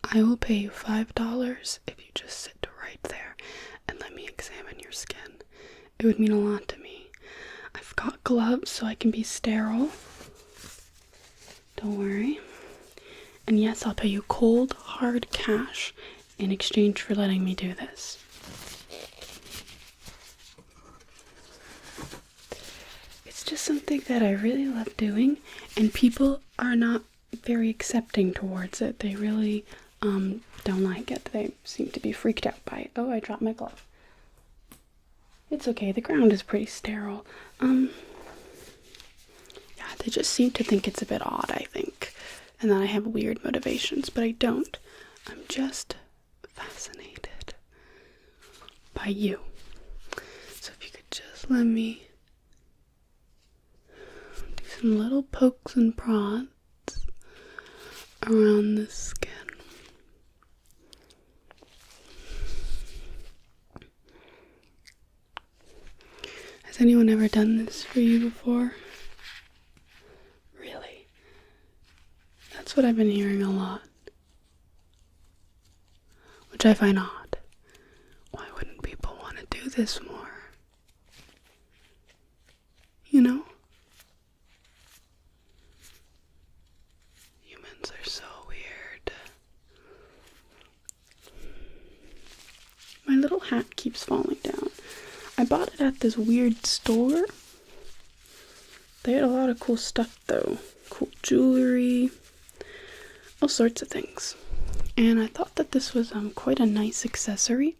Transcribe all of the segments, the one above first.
I will pay you $5 if you just sit right there and let me examine your skin. It would mean a lot to me. I've got gloves so I can be sterile. Don't worry. And yes, I'll pay you cold, hard cash in exchange for letting me do this. It's just something that I really love doing, and people are not very accepting towards it. They really don't like it. They seem to be freaked out by it. Oh, I dropped my glove. It's okay, the ground is pretty sterile. Yeah, they just seem to think it's a bit odd, I think, and that I have weird motivations, but I don't. I'm just fascinated by you. So if you could just let me do some little pokes and prods around the skin. Has anyone ever done this for you before? Really? That's what I've been hearing a lot. Which I find odd. Why wouldn't people want to do this more? You know? Humans are so weird. My little hat keeps falling down. I bought it at this weird store. They had a lot of cool stuff though. Cool jewelry. All sorts of things. And I thought that this was quite a nice accessory.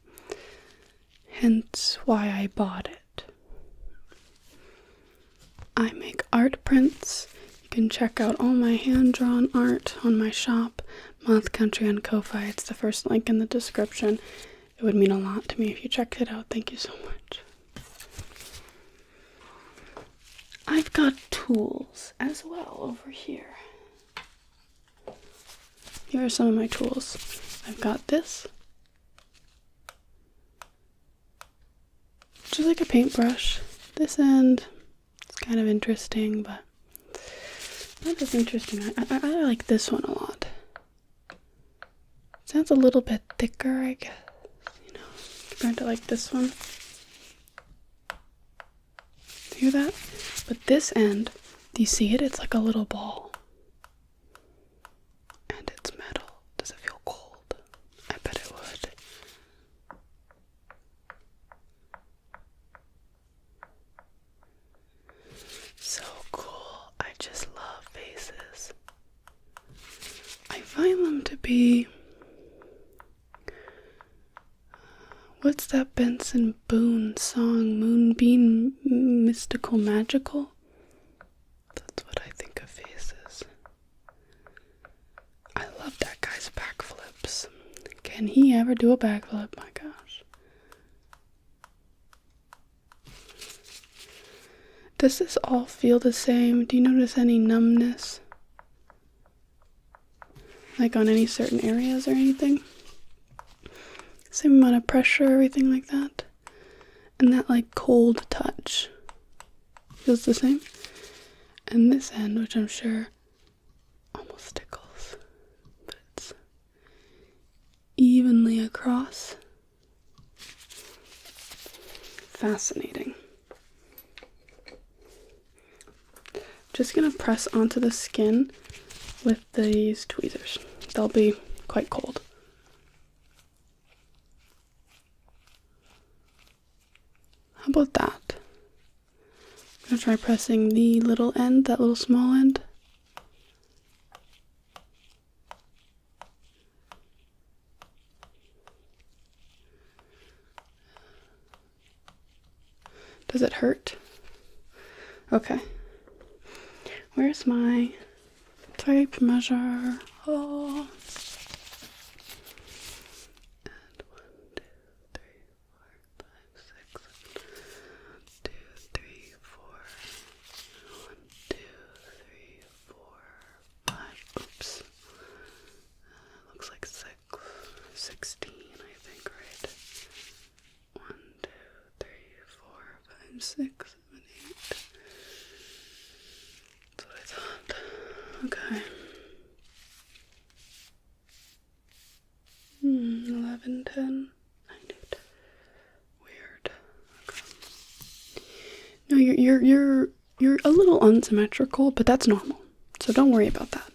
Hence why I bought it. I make art prints. You can check out all my hand-drawn art on my shop, Moth Country on Ko-Fi. It's the first link in the description. It would mean a lot to me if you checked it out. Thank you so much. I've got tools as well over here. Here are some of my tools. I've got this, which is like a paintbrush. This end, it's kind of interesting, but not as interesting. I like this one a lot. Sounds a little bit thicker, I guess, you know, compared to like this one. Hear that? But this end, do you see it? It's like a little ball. And it's metal. Does it feel cold? I bet it would. So cool. I just love vases. I find them to be... What's that Benson Boone song? Moonbeam Mystical Magical? That's what I think of vases. I love that guy's backflips. Can he ever do a backflip? My gosh. Does this all feel the same? Do you notice any numbness? Like on any certain areas or anything? Same amount of pressure, everything like that. And that like cold touch feels the same. And this end, which I'm sure almost tickles, but it's evenly across. Fascinating. Just gonna press onto the skin with these tweezers. They'll be quite cold. How about that? I'm gonna try pressing the little end, that little small end. Does it hurt? Okay. Where's my tape measure? Oh. Six, 7, 8. That's what I thought. Okay. you're a little unsymmetrical, but that's normal. So don't worry about that.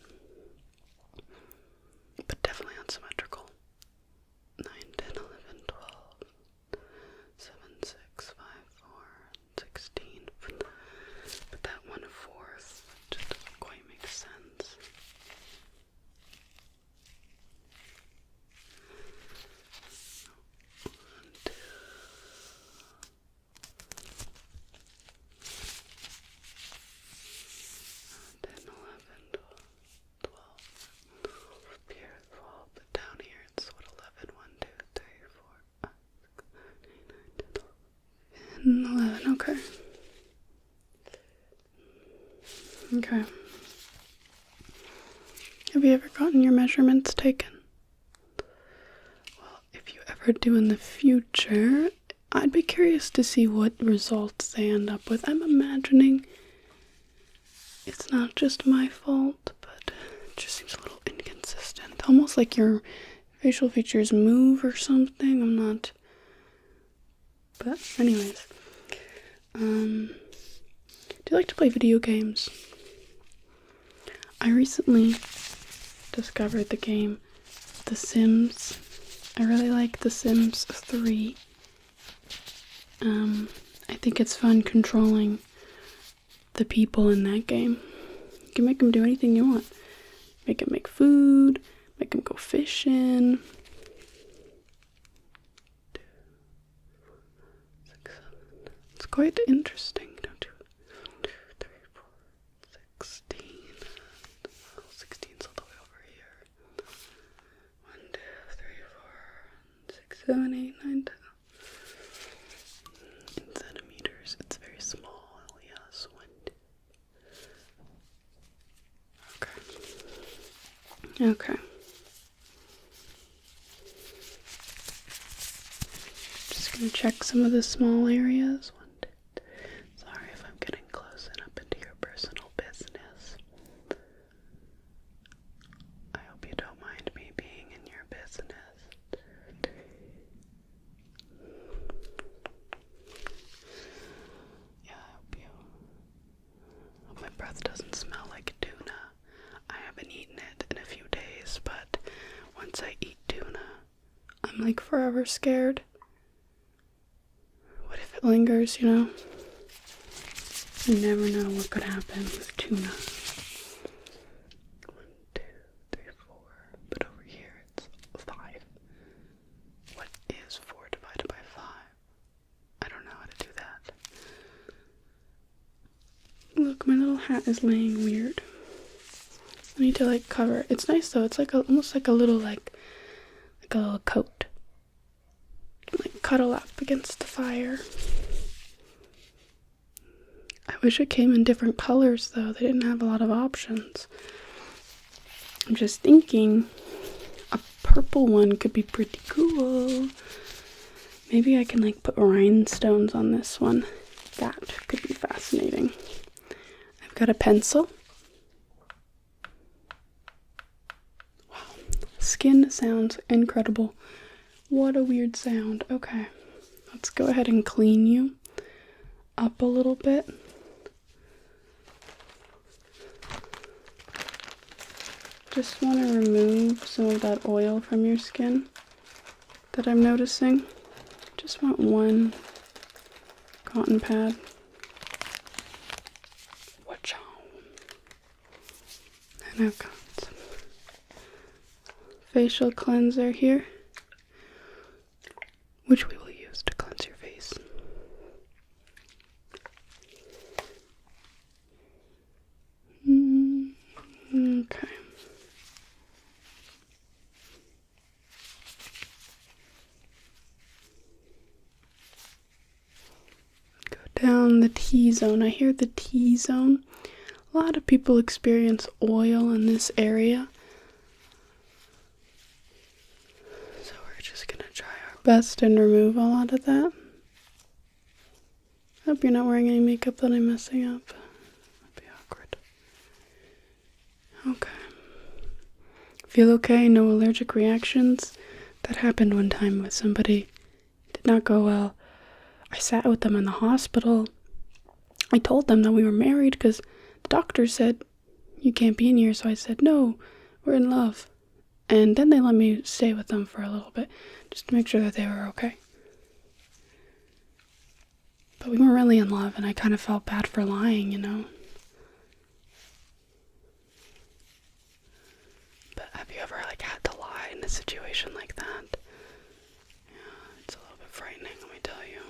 But definitely unsymmetrical. 9, 10, 11, 12, 7, 6, 5, 4, 16. But that 1/4 just doesn't quite make sense. 1, 2. 10, 11, 12, 12 here, 12, but down here it's what, 11, 1, 2, 3, 4, 5, 6, 7, 8, 9, 10, 11, okay. Okay. Have you ever gotten your measurements taken? Well, if you ever do in the future, I'd be curious to see what results they end up with. I'm imagining it's not just my fault, but it just seems a little inconsistent. Almost like your facial features move or something. I'm not. But anyways. Do you like to play video games? I recently discovered the game The Sims. I really like The Sims 3. I think it's fun controlling the people in that game. You can make them do anything you want. Make them make food, make them go fishing. 2, 6, 7. It's quite interesting, don't you? 1, 2, 3, 4, 16. 16's all the way over here. 1, 2, 3, 4, 6, 7, 8, 9, 10. In centimeters, it's very small. Yes, 1, 2. Okay. Just gonna check some of the small areas. 1, 2, 3. Sorry if I'm getting close and up into your personal business. I hope you don't mind me being in your business. 2, 3. Yeah, I hope my breath doesn't smell like tuna. I haven't eaten it in a few days, but once I eat tuna, I'm like forever scared. What if it lingers, you know? You never know what could happen with tuna. 1, 2, 3, 4. But over here it's 5. What is 4 divided by 5? I don't know how to do that. Look, my little hat is laying weird. I need to like cover it. It's nice though. It's like almost like a little like a little coat. Like cuddle up against the fire. I wish it came in different colors though. They didn't have a lot of options. I'm just thinking a purple one could be pretty cool. Maybe I can like put rhinestones on this one. That could be fascinating. I've got a pencil. Wow. Skin sounds incredible. What a weird sound. Okay. Let's go ahead and clean you up a little bit. Just want to remove some of that oil from your skin that I'm noticing. Just want one cotton pad. Watch out. And I've got some facial cleanser here, which we will use to cleanse your face. Okay. Go down the T-zone. I hear the T-zone. A lot of people experience oil in this area. So we're just gonna try our best and remove a lot of that. Hope you're not wearing any makeup that I'm messing up. That'd be awkward. Okay. Feel okay? No allergic reactions? That happened one time with somebody. Did not go well. I sat with them in the hospital. I told them that we were married because the doctor said, you can't be in here. So I said, no, we're in love. And then they let me stay with them for a little bit just to make sure that they were okay. But we weren't really in love, and I kind of felt bad for lying, you know. But have you ever like had to lie in a situation like that? Yeah, it's a little bit frightening, let me tell you.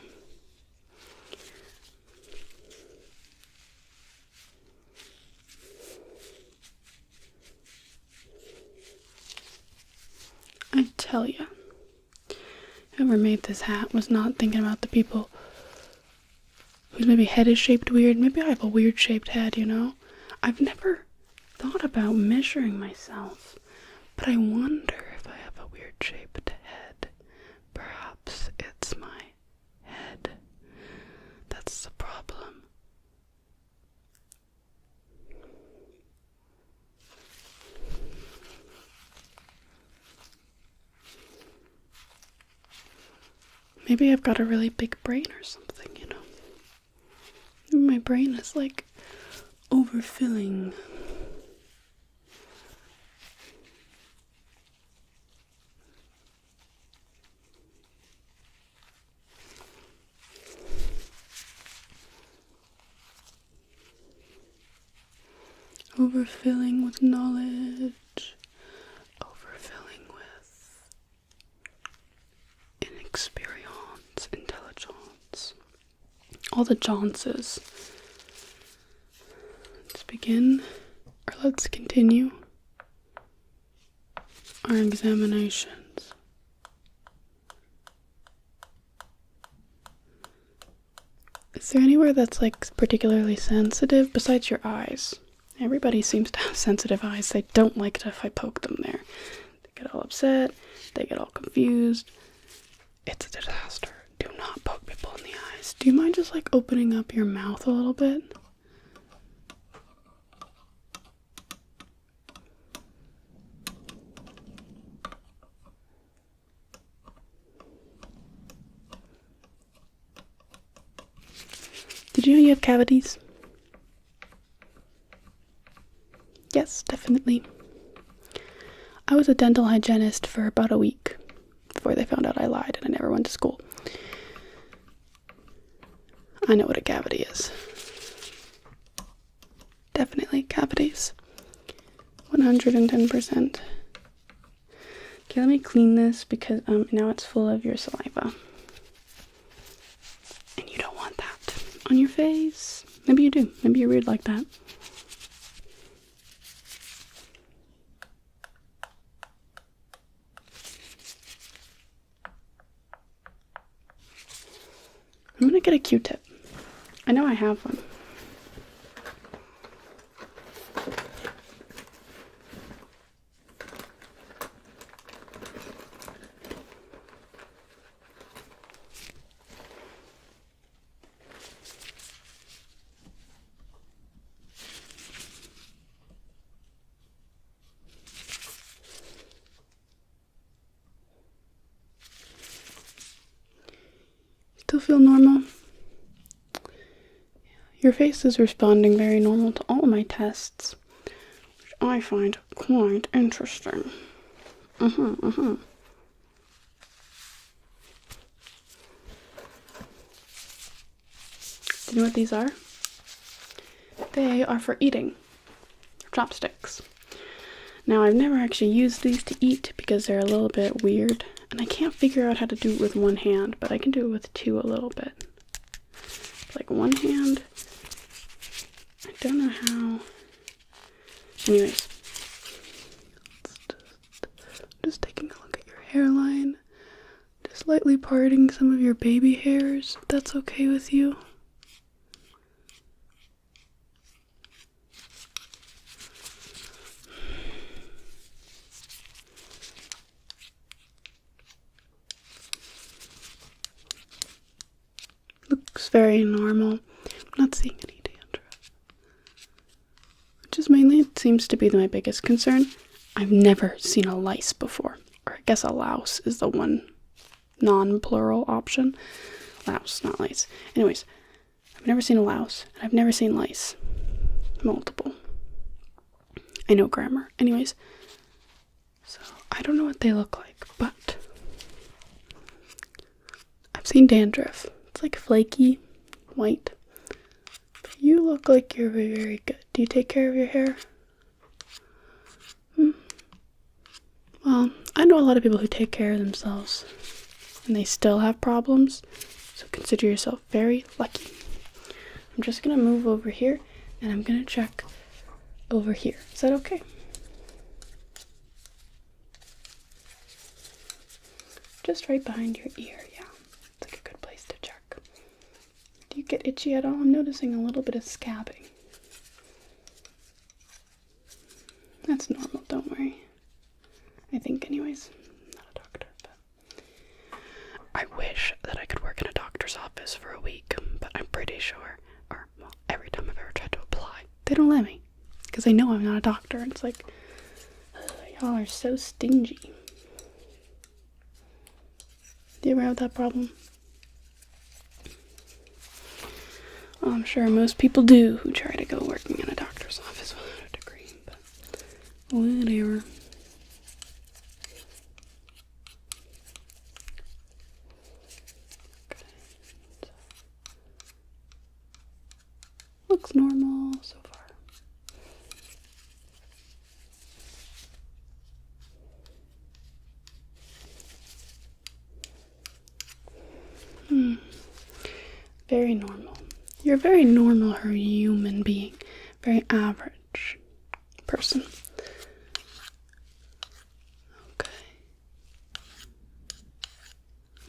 I tell you, whoever made this hat was not thinking about the people whose maybe head is shaped weird. Maybe I have a weird shaped head, you know? I've never thought about measuring myself, but I wonder if I have a weird shaped head. Perhaps it's my head. That's the problem. Maybe I've got a really big brain or something, you know? Maybe my brain is like overfilling. Overfilling with knowledge. Overfilling with inexperience, intelligence. All the Johnses. Let's begin, or let's continue our examinations. Is there anywhere that's like particularly sensitive besides your eyes? Everybody seems to have sensitive eyes. They don't like it if I poke them there. They get all upset. They get all confused. It's a disaster. Do not poke people in the eyes. Do you mind just like opening up your mouth a little bit? Did you know you have cavities? Yes, definitely. I was a dental hygienist for about a week before they found out I lied and I never went to school. I know what a cavity is. Definitely cavities. 110%. Okay, let me clean this because now it's full of your saliva. And you don't want that on your face. Maybe you do. Maybe you're weird like that. I'm gonna get a Q-tip. I know I have one. Still feel normal? Your face is responding very normal to all of my tests, which I find quite interesting. Do you know what these are? They are for eating. Chopsticks. Now, I've never actually used these to eat because they're a little bit weird, and I can't figure out how to do it with one hand, but I can do it with two a little bit. Like one hand. I don't know how. Anyways. Just taking a look at your hairline. Just lightly parting some of your baby hairs, if that's okay with you. Looks very normal. I'm not seeing any dandruff. Which is mainly, it seems to be my biggest concern. I've never seen a lice before. Or I guess a louse is the one non-plural option. Louse, not lice. Anyways, I've never seen a louse, and I've never seen lice. Multiple. I know grammar. Anyways, so I don't know what they look like, but I've seen dandruff. It's like flaky, white. But you look like you're very, very good. Do you take care of your hair? Well, I know a lot of people who take care of themselves, and they still have problems, so consider yourself very lucky. I'm just gonna move over here, and I'm gonna check over here. Is that okay? Just right behind your ear, yeah. It's like a good place to check. Do you get itchy at all? I'm noticing a little bit of scabbing. That's normal, don't worry. I think anyways. I'm not a doctor, but I wish that I could work in a doctor's office for a week, but I'm pretty sure, or well, every time I've ever tried to apply, they don't let me. Because they know I'm not a doctor, and it's like, y'all are so stingy. Do you ever have that problem? Well, I'm sure most people do who try to go working in a doctor's office without a degree, but whatever. Okay. Looks normal so far. Very normal. You're a very normal human being. Very average person. Okay.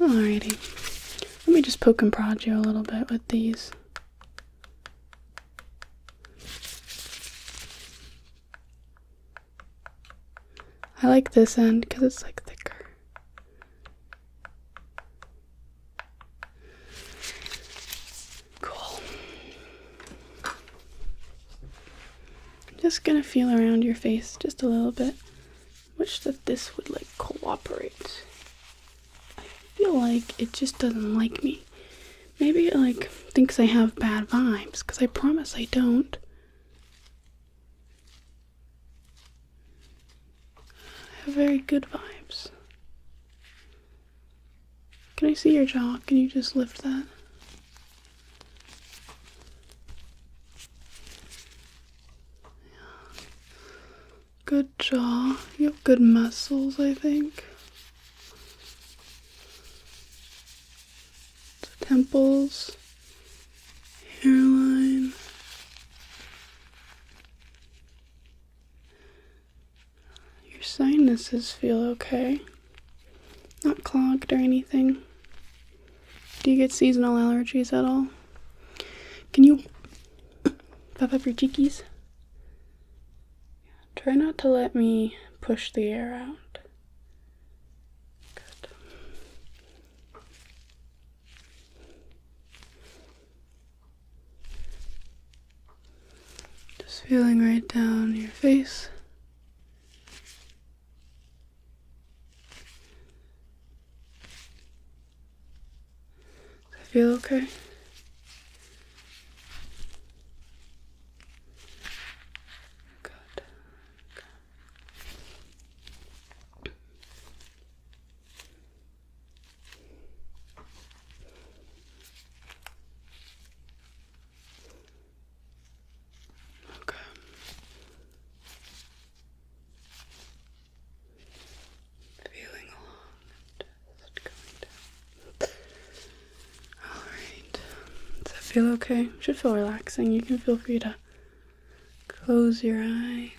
Alrighty. Let me just poke and prod you a little bit with these. I like this end because it's like thicker. Just gonna feel around your face just a little bit. Wish that this would like cooperate. I feel like it just doesn't like me. Maybe it like thinks I have bad vibes, because I promise I don't. I have very good vibes. Can I see your jaw? Can you just lift that? Good jaw. You have good muscles, I think. Temples. Hairline. Your sinuses feel okay. Not clogged or anything. Do you get seasonal allergies at all? Can you puff up your cheekies? Try not to let me push the air out. Good. Just feeling right down your face. Does that feel okay? Feel okay? Should feel relaxing. You can feel free to close your eyes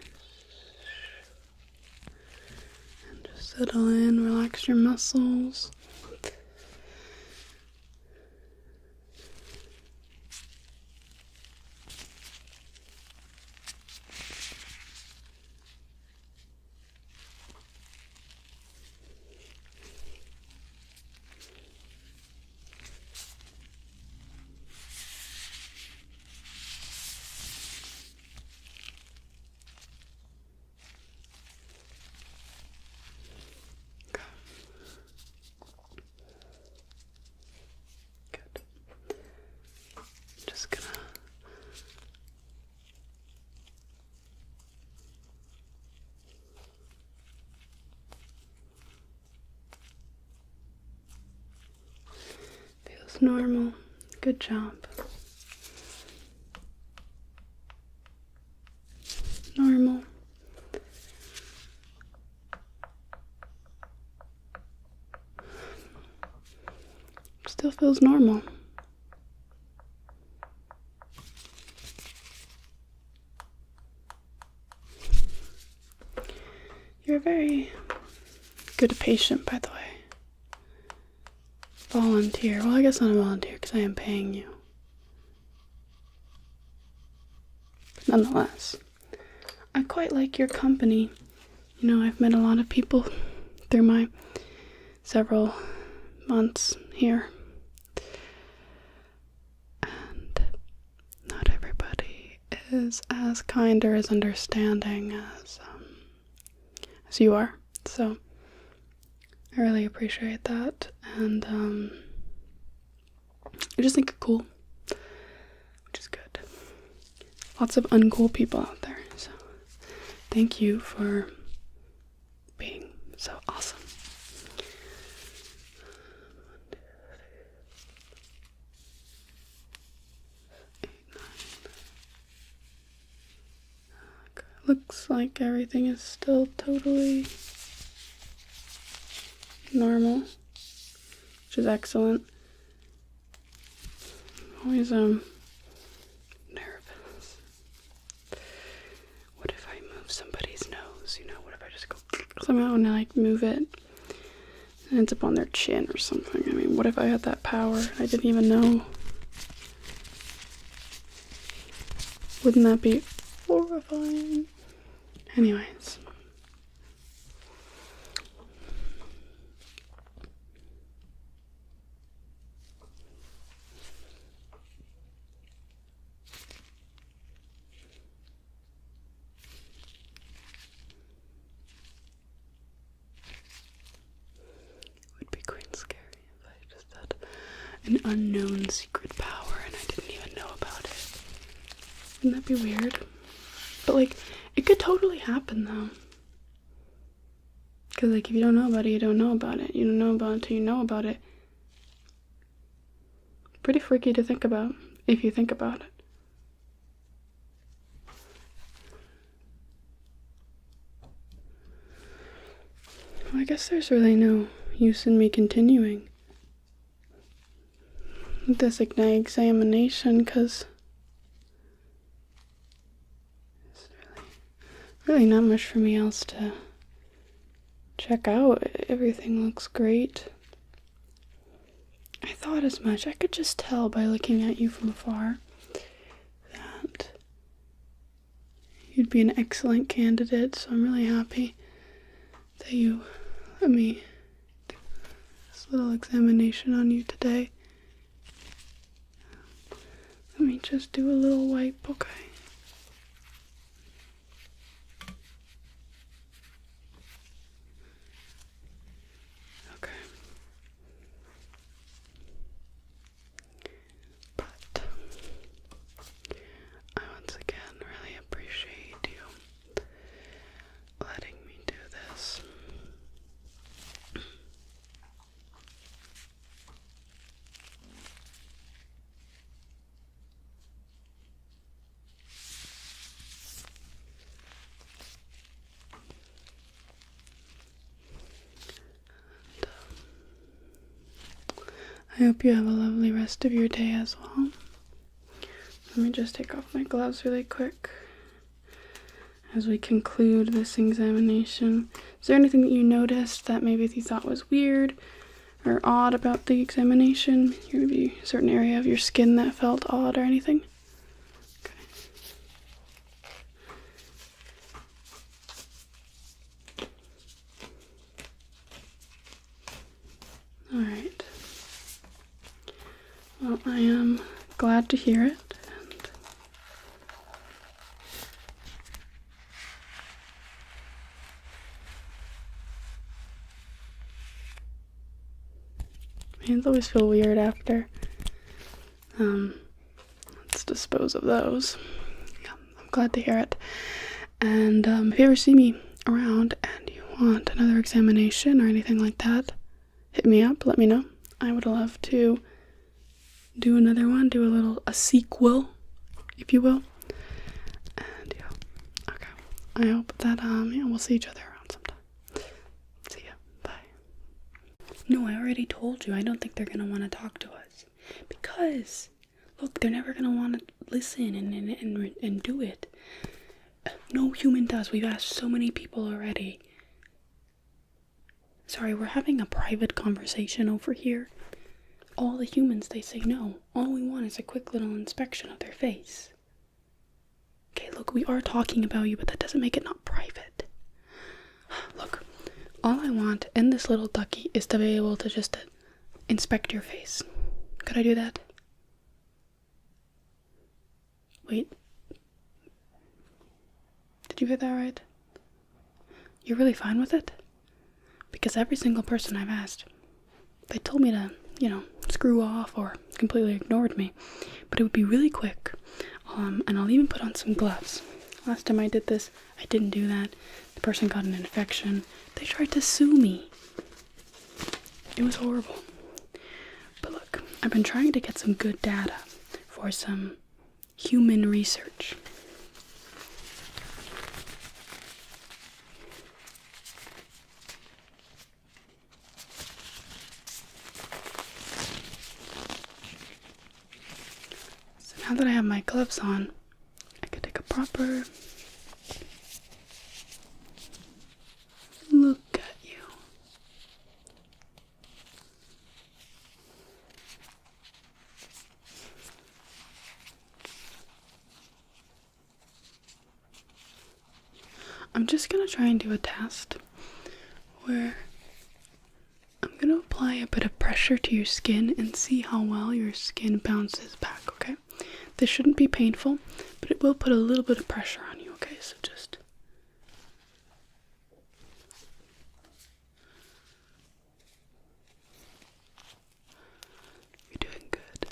and just settle in, relax your muscles. normal. Good job. Normal. Still feels normal. You're a very good patient, by the way. Volunteer. Well, I guess not a volunteer because I am paying you. Nonetheless, I quite like your company. You know, I've met a lot of people through my several months here. And not everybody is as kind or as understanding as you are. So I really appreciate that, and I just think you're cool, which is good. Lots of uncool people out there, so thank you for being so awesome. Looks like everything is still totally normal, which is excellent. Always nervous. What if I move somebody's nose? You know, what if I just go somehow and I like move it and it ends up on their chin or something? I mean, what if I had that power? I didn't even know. Wouldn't that be horrifying? Anyways. Would be quite scary if I just had an unknown secret power and I didn't even know about it. Wouldn't that be weird? But like, it could totally happen though. Because like, if you don't know about it, you don't know about it. You don't know about it until you know about it. Pretty freaky to think about, if you think about it. Well, I guess there's really no use in me continuing with this examination, because really not much for me else to check out. Everything looks great. I thought as much. I could just tell by looking at you from afar that you'd be an excellent candidate, so I'm really happy that you let me do this little examination on you today. Let me just do a little wipe, okay? I hope you have a lovely rest of your day as well. Let me just take off my gloves really quick as we conclude this examination. Is there anything that you noticed that maybe you thought was weird or odd about the examination? Maybe a certain area of your skin that felt odd or anything? Okay. Alright. Well, I am glad to hear it. Hands always feel weird after. Let's dispose of those. Yeah, I'm glad to hear it. And if you ever see me around and you want another examination or anything like that, hit me up, let me know. I would love to do another one, do a sequel, if you will. And yeah, okay. I hope that yeah, we'll see each other around sometime. See ya. Bye. No, I already told you. I don't think they're gonna want to talk to us because look, they're never gonna want to listen and do it. No human does. We've asked so many people already. Sorry, we're having a private conversation over here. All the humans, they say no. All we want is a quick little inspection of their face. Okay, look, we are talking about you, but that doesn't make it not private. Look, all I want in this little ducky is to be able to just inspect your face. Could I do that? Wait. Did you get that right? You're really fine with it? Because every single person I've asked, they told me to, screw off or completely ignored me. But it would be really quick. And I'll even put on some gloves. Last time I did this, I didn't do that. The person got an infection. They tried to sue me. It was horrible. But look, I've been trying to get some good data for some human research. Now that I have my gloves on, I could take a proper look at you. I'm just gonna try and do a test where I'm gonna apply a bit of pressure to your skin and see how well your skin bounces back, okay? This shouldn't be painful, but it will put a little bit of pressure on you, okay? So just... You're doing good.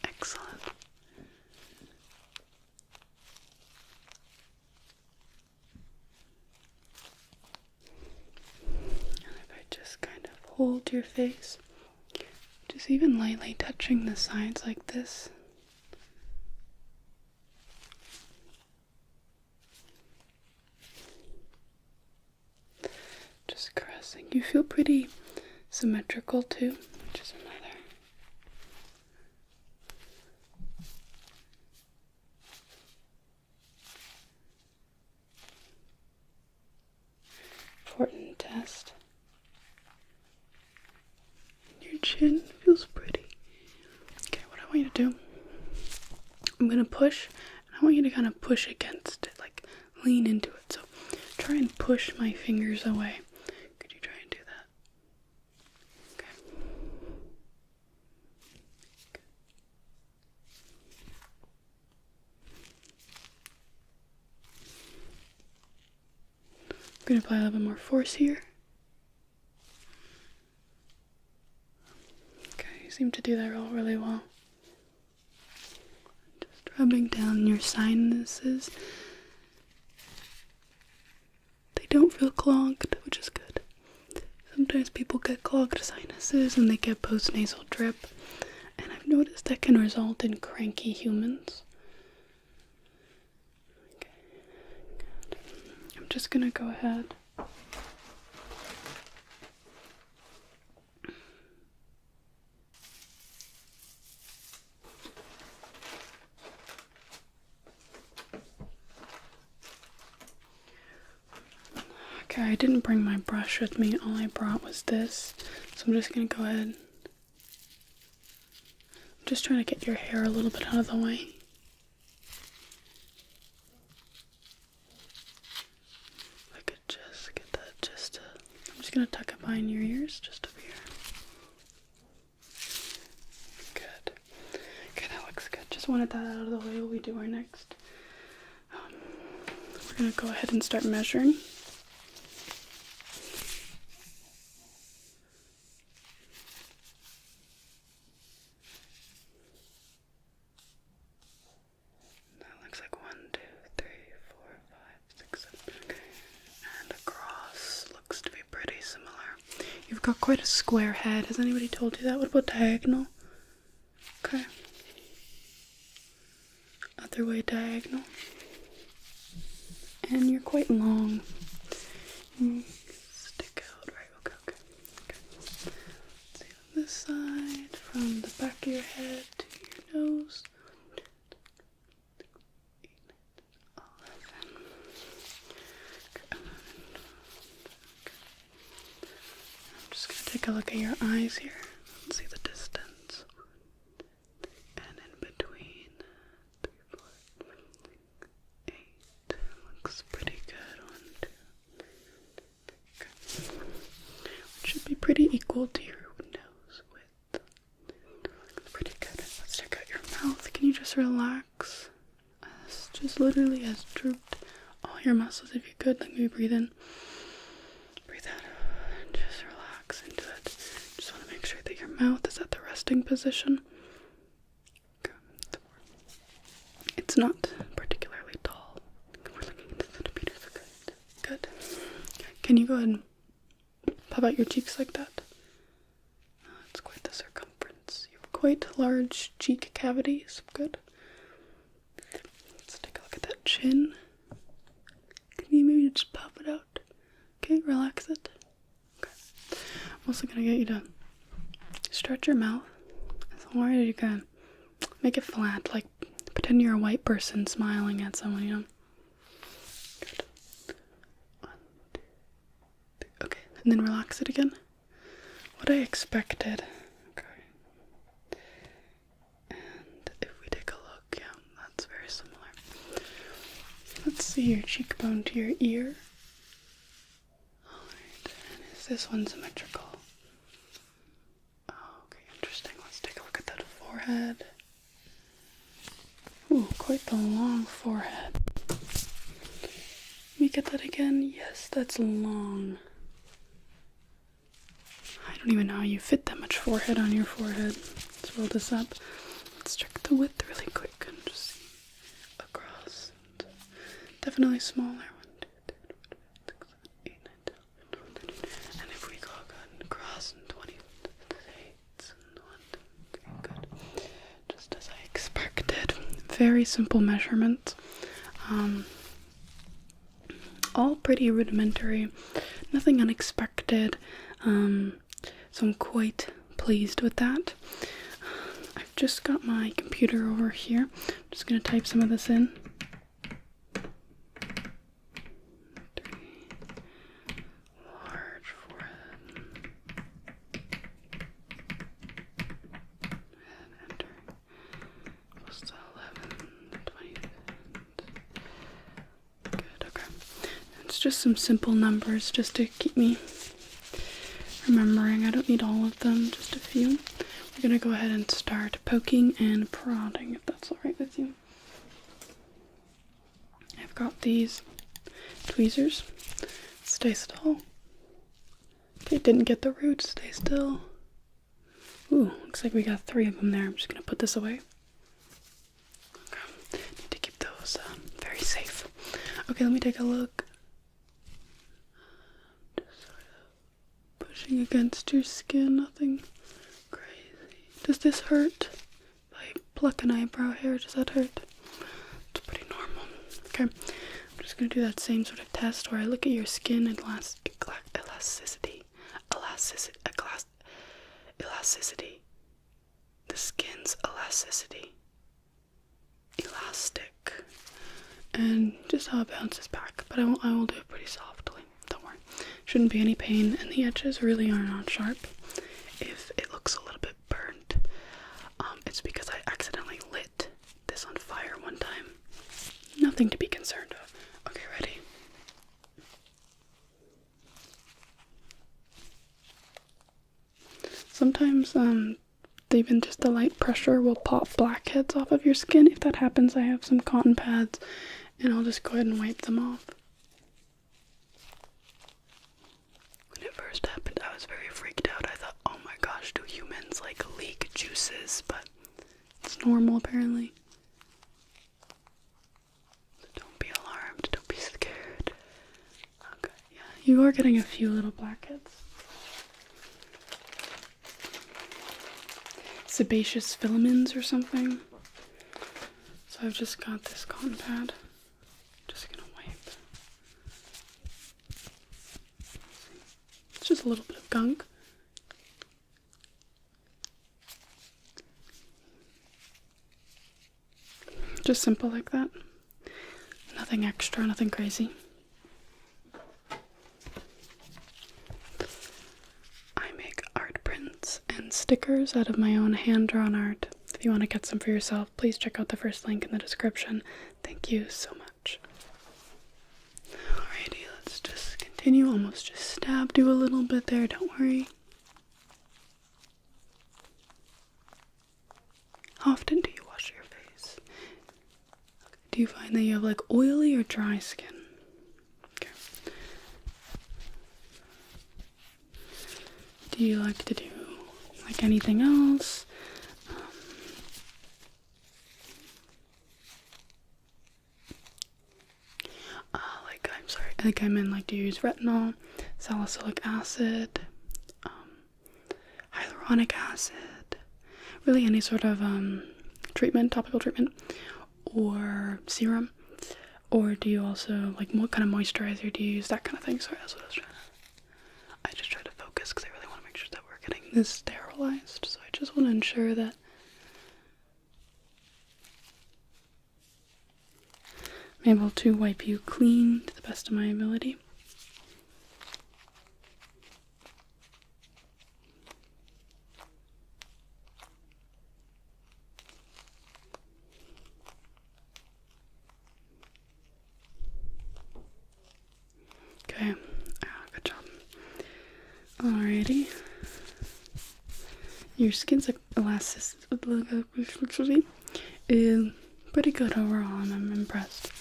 Excellent. And if I just kind of hold your face, just even lightly touching the sides like this. Just caressing. You feel pretty symmetrical too, which is another. Important test. Your chin feels pretty. Okay, what I want you to do, I'm gonna push, and I want you to kind of push against it, like lean into it. So try and push my fingers away. Could you try and do that? Okay. I'm gonna apply a little bit more force here. You seem to do that all really well. Just rubbing down your sinuses. They don't feel clogged, which is good. Sometimes people get clogged sinuses and they get postnasal drip, and I've noticed that can result in cranky humans. Okay, good. I'm just gonna go ahead. Okay, I didn't bring my brush with me. All I brought was this. So I'm just gonna go ahead. I'm just trying to get your hair a little bit out of the way. If I could just get that I'm just gonna tuck it behind your ears, just over here. Good. Okay, that looks good. Just wanted that out of the way while we do our next. We're gonna go ahead and start measuring. got quite a square head. Has anybody told you that? What about diagonal? Okay. Other way diagonal. And you're quite long. Stick out, right? Okay. Let's see on this side, from the back of your head to your nose. 11. Okay. I'm just gonna take a look at your eyes here. Let's see the distance. And in between, 3, 4, 8. Looks pretty good. 1, 2. Okay. It should be pretty equal to your nose width. Looks pretty good. Let's check out your mouth. Can you just relax? Just literally has drooped all your muscles if you could. Let me breathe in. Breathe out. And just relax into it. Just want to make sure that your mouth is at the resting position. Okay. It's not particularly tall. We're looking at the centimeters. Good. Can you go ahead and puff out your cheeks like that? That's quite the circumference. You have quite large cheek cavities. Good. Let's take a look at that chin. Can you maybe just puff it out? Okay, relax it. Okay. I'm also gonna get you to stretch your mouth as hard as you can. Make it flat, like pretend you're a white person smiling at someone, you know? Good. 1, 2, 3. Okay, and then relax it again. What I expected. Okay. And if we take a look, yeah, that's very similar. Let's see your cheekbone to your ear. Alright, and is this one symmetrical? Oh, okay, interesting. Let's take a look at that forehead. Ooh, quite the long forehead. Let me get that again. Yes, that's long. I don't even know how you fit that much forehead on your forehead. Let's roll this up. Let's check the width really quick and just see across. Definitely smaller. 1, 2, 3, 4, 5, 6, 7, 8, 9, 10, 11, 12, 13. And if we go across and 28 and 1, 2, 3, good. Just as I expected. Very simple measurements. All pretty rudimentary. Nothing unexpected. So I'm quite pleased with that. I've just got my computer over here. I'm just going to type some of this in. 3. Large forehead. And enter. Close to 11, 20. Good, okay. It's just some simple numbers just to keep me remembering. I don't need all of them, just a few. We're going to go ahead and start poking and prodding, if that's alright with you. I've got these tweezers. Stay still. Okay, didn't get the root. Stay still. Ooh, looks like we got 3 of them there. I'm just going to put this away. Okay, need to keep those very safe. Okay, let me take a look. Pushing against your skin, nothing crazy. Does this hurt? If I pluck an eyebrow hair, does that hurt? It's pretty normal. Okay, I'm just gonna do that same sort of test where I look at your skin and elasticity. The skin's elasticity. Elastic. And just how it bounces back. But I will do it pretty softly. Don't worry. Shouldn't be any pain, and the edges really are not sharp. If it looks a little bit burnt, it's because I accidentally lit this on fire one time. Nothing to be concerned of. Okay, ready? Sometimes, even just the light pressure will pop blackheads off of your skin. If that happens, I have some cotton pads, and I'll just go ahead and wipe them off. When it first happened, I was very freaked out. I thought, oh my gosh, do humans like leak juices? But it's normal apparently. So don't be alarmed, don't be scared. Okay, yeah, you are getting a few little blackheads. sebaceous filaments or something. So I've just got this cotton pad. Just gonna wipe. It's just a little bit of gunk. Just simple like that. Nothing extra, nothing crazy. I make art prints and stickers out of my own hand-drawn art. If you want to get some for yourself, please check out the first link in the description. Thank you so much. Alrighty, let's just continue. Almost just stabbed you a little bit there, don't worry. How often do you wash your face? Do you find that you have like oily or dry skin? Okay. Do you like to do like anything else? Like I meant, like, to use retinol, salicylic acid, hyaluronic acid, really any sort of treatment, topical treatment, or serum, or do you also, like, what kind of moisturizer do you use, that kind of thing. Sorry, that's what I was trying to, I just try to focus because I really want to make sure that we're getting this sterilized, so I just want to ensure that I'm able to wipe you clean to the best of my ability. Okay, good job. Alrighty. Your skin's elasticity is pretty good overall, and I'm impressed.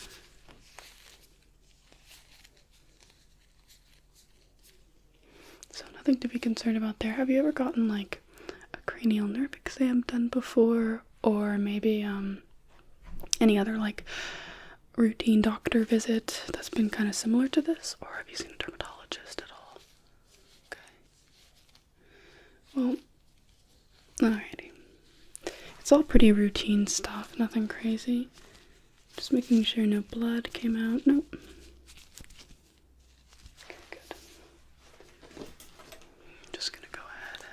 So nothing to be concerned about there. Have you ever gotten like a cranial nerve exam done before, or maybe any other like routine doctor visit that's been kind of similar to this, or have you seen a dermatologist at all? Okay. Well, alrighty. It's all pretty routine stuff, nothing crazy. Just making sure no blood came out. Nope. Okay, good. Just gonna go ahead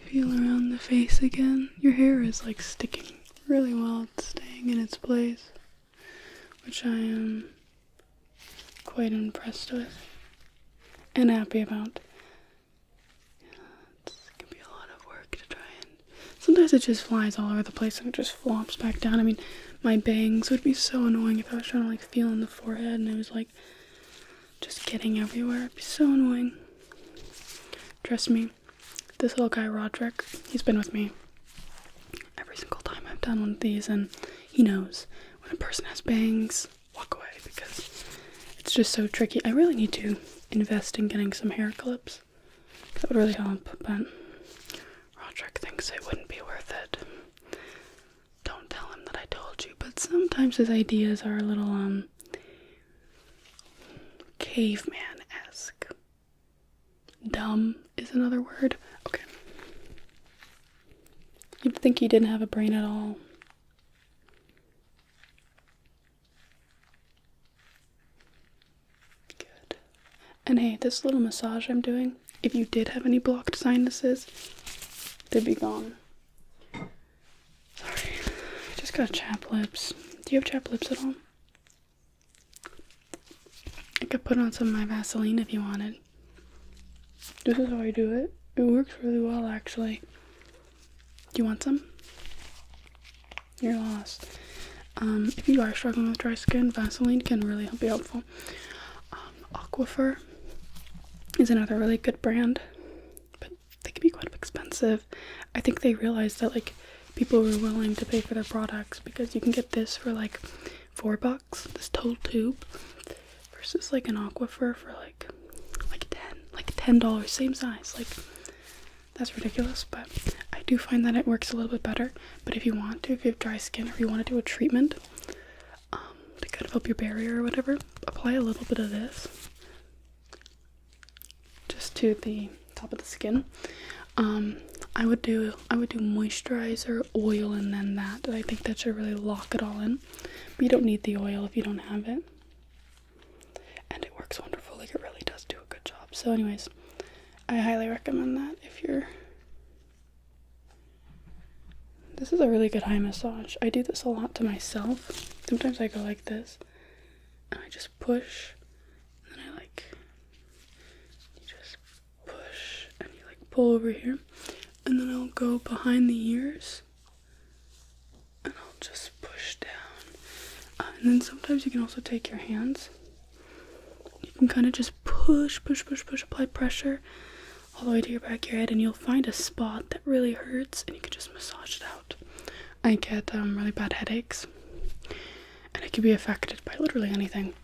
and feel around the face again. Your hair is like sticking really well. It's staying in its place, which I am quite impressed with and happy about. It can be a lot of work to try and sometimes it just flies all over the place and it just flops back down. I mean, my bangs would be so annoying if I was trying to like feel in the forehead and it was like just getting everywhere. It'd be so annoying. Trust me, this little guy Roderick, he's been with me every single time I've done one of these, and he knows when a person has bangs, walk away, because it's just so tricky. I really need to invest in getting some hair clips. That would really help, but Roderick thinks it wouldn't be worth it. Don't tell him that I told you, but sometimes his ideas are a little, caveman-esque. Dumb is another word. Okay. You'd think he didn't have a brain at all. Good. And hey, this little massage I'm doing, if you did have any blocked sinuses, they'd be gone. Sorry. I just got chapped lips. Do you have chapped lips at all? I could put on some of my Vaseline if you wanted. This is how I do it. It works really well, actually. Do you want some? You're lost. If you are struggling with dry skin, Vaseline can really be helpful. Aquifer is another really good brand, but they can be quite expensive. I think they realized that like people were willing to pay for their products because you can get this for like $4, this total tube, versus like an Aquifer for like $10, same size. Like, that's ridiculous, but I do find that it works a little bit better. But if you want to, if you have dry skin, or if you want to do a treatment to kind of help your barrier or whatever, apply a little bit of this just to the top of the skin. I would do moisturizer, oil, and then that. I think that should really lock it all in. But you don't need the oil if you don't have it. And it works wonderful. Like, it really does do a good job. So anyways, I highly recommend that if you're... This is a really good eye massage. I do this a lot to myself. Sometimes I go like this. And I just push. And then you just push. And you like pull over here. And then I'll go behind the ears. And I'll just push down. And then sometimes you can also take your hands. You can kind of just push, apply pressure all the way to your back of your head, and you'll find a spot that really hurts, and you can just massage it out. I get really bad headaches, and it can be affected by literally anything.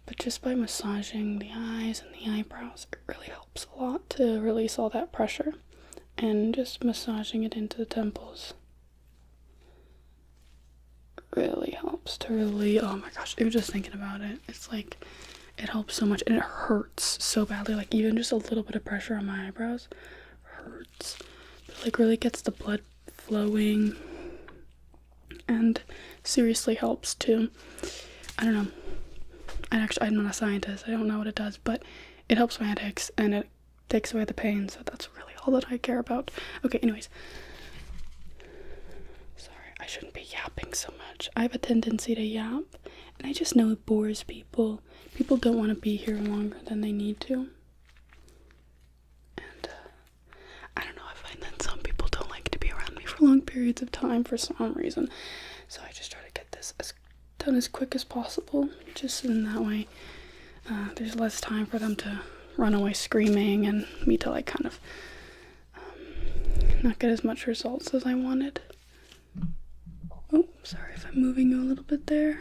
But just by massaging the eyes and the eyebrows, it really helps a lot to release all that pressure, and just massaging it into the temples really helps to really, oh my gosh, even just thinking about it, it's like, it helps so much, and it hurts so badly. Like, even just a little bit of pressure on my eyebrows hurts, but like really gets the blood flowing, and seriously helps too. I don't know, I'm not a scientist, I don't know what it does, but it helps my headaches and it takes away the pain, so that's really all that I care about. Okay, anyways, sorry, I shouldn't be yapping so much. I have a tendency to yap, and I just know it bores people. People don't want to be here longer than they need to. And I don't know, I find that some people don't like to be around me for long periods of time for some reason. So I just try to get this done as quick as possible, just in that way there's less time for them to run away screaming and me to like kind of not get as much results as I wanted. Oh, sorry if I'm moving you a little bit there.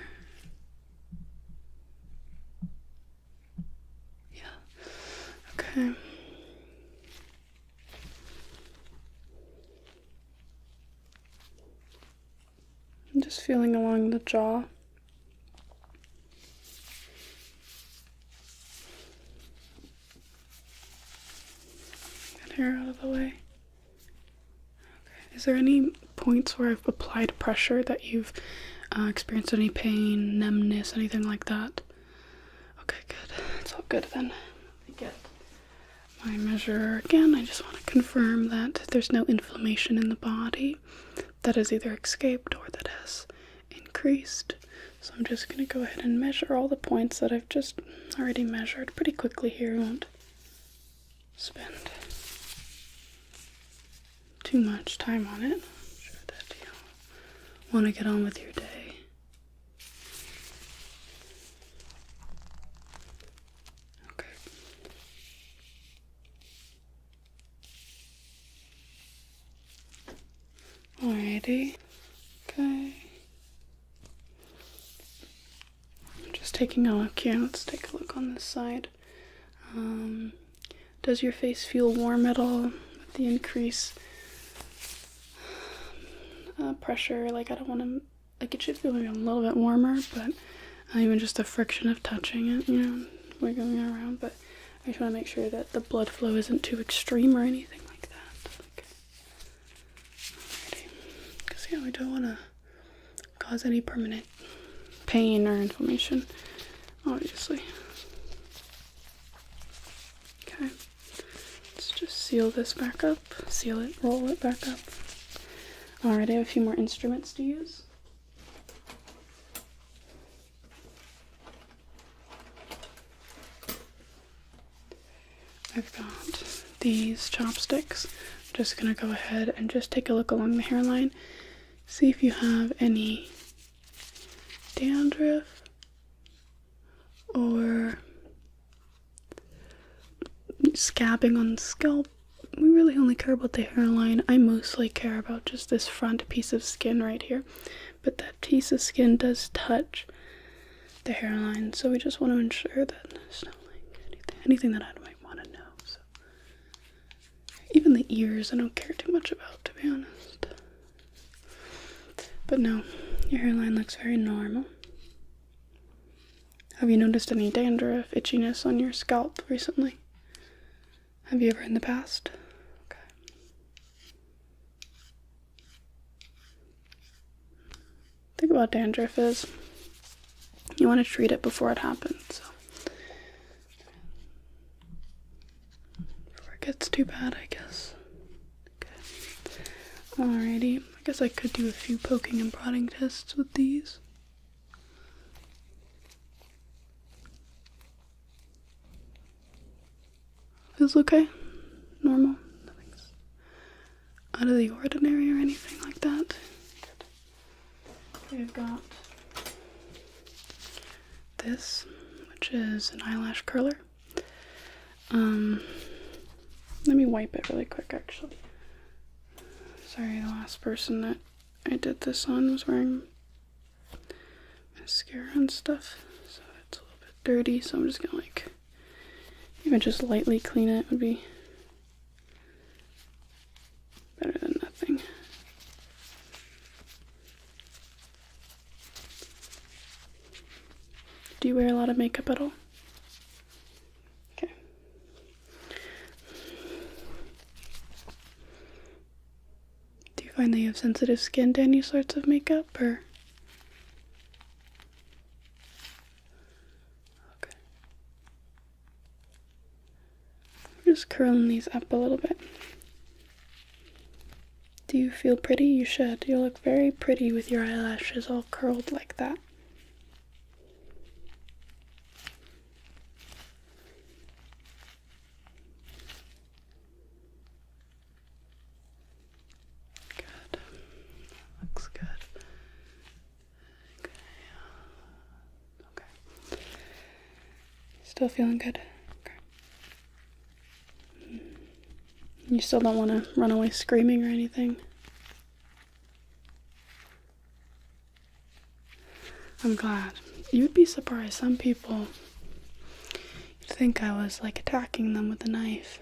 Okay. I'm just feeling along the jaw. Get hair out of the way. Okay. Is there any points where I've applied pressure that you've experienced any pain, numbness, anything like that? Okay, good. It's all good then. I get my measure again. I just want to confirm that there's no inflammation in the body that has either escaped or that has increased. So I'm just going to go ahead and measure all the points that I've just already measured pretty quickly here. I won't spend too much time on it. I'm sure that you want to get on with your day. Alrighty, okay. I'm just taking a look here. Let's take a look on this side. Does your face feel warm at all with the increase pressure? Like, I don't want to, like, it should feel maybe a little bit warmer, but even just the friction of touching it, you know, wiggling it around. But I just want to make sure that the blood flow isn't too extreme or anything like that. Okay. Because, yeah, we don't want to cause any permanent pain or inflammation, obviously. Okay. Let's just seal this back up. Seal it, roll it back up. Alright, I have a few more instruments to use. I've got these chopsticks. I'm just going to go ahead and just take a look along the hairline. See if you have any dandruff or scabbing on the scalp. We really only care about the hairline. I mostly care about just this front piece of skin right here. But that piece of skin does touch the hairline, so we just want to ensure that there's not like anything that I might want to know. So even the ears I don't care too much about, to be honest. But no, your hairline looks very normal. Have you noticed any dandruff, itchiness on your scalp recently? Have you ever in the past? Okay. thing about dandruff is you want to treat it before it happens, so before it gets too bad, I guess. Okay. Alrighty, I guess I could do a few poking and prodding tests with these. Feels okay? Normal? Nothing's out of the ordinary or anything like that? Good. Okay, I've got this, which is an eyelash curler. Let me wipe it really quick, actually. Sorry, the last person that I did this on was wearing mascara and stuff, so it's a little bit dirty, so I'm just gonna even just lightly clean it would be better than nothing. Do you wear a lot of makeup at all? Okay. Do you find that you have sensitive skin to any sorts of makeup, or? Okay. Just curling these up a little bit. Do you feel pretty? You should. You look very pretty with your eyelashes all curled like that. Good. Looks good. Okay. Still feeling good? You still don't want to run away screaming or anything? I'm glad. You'd be surprised. Some people, you'd think I was like attacking them with a knife.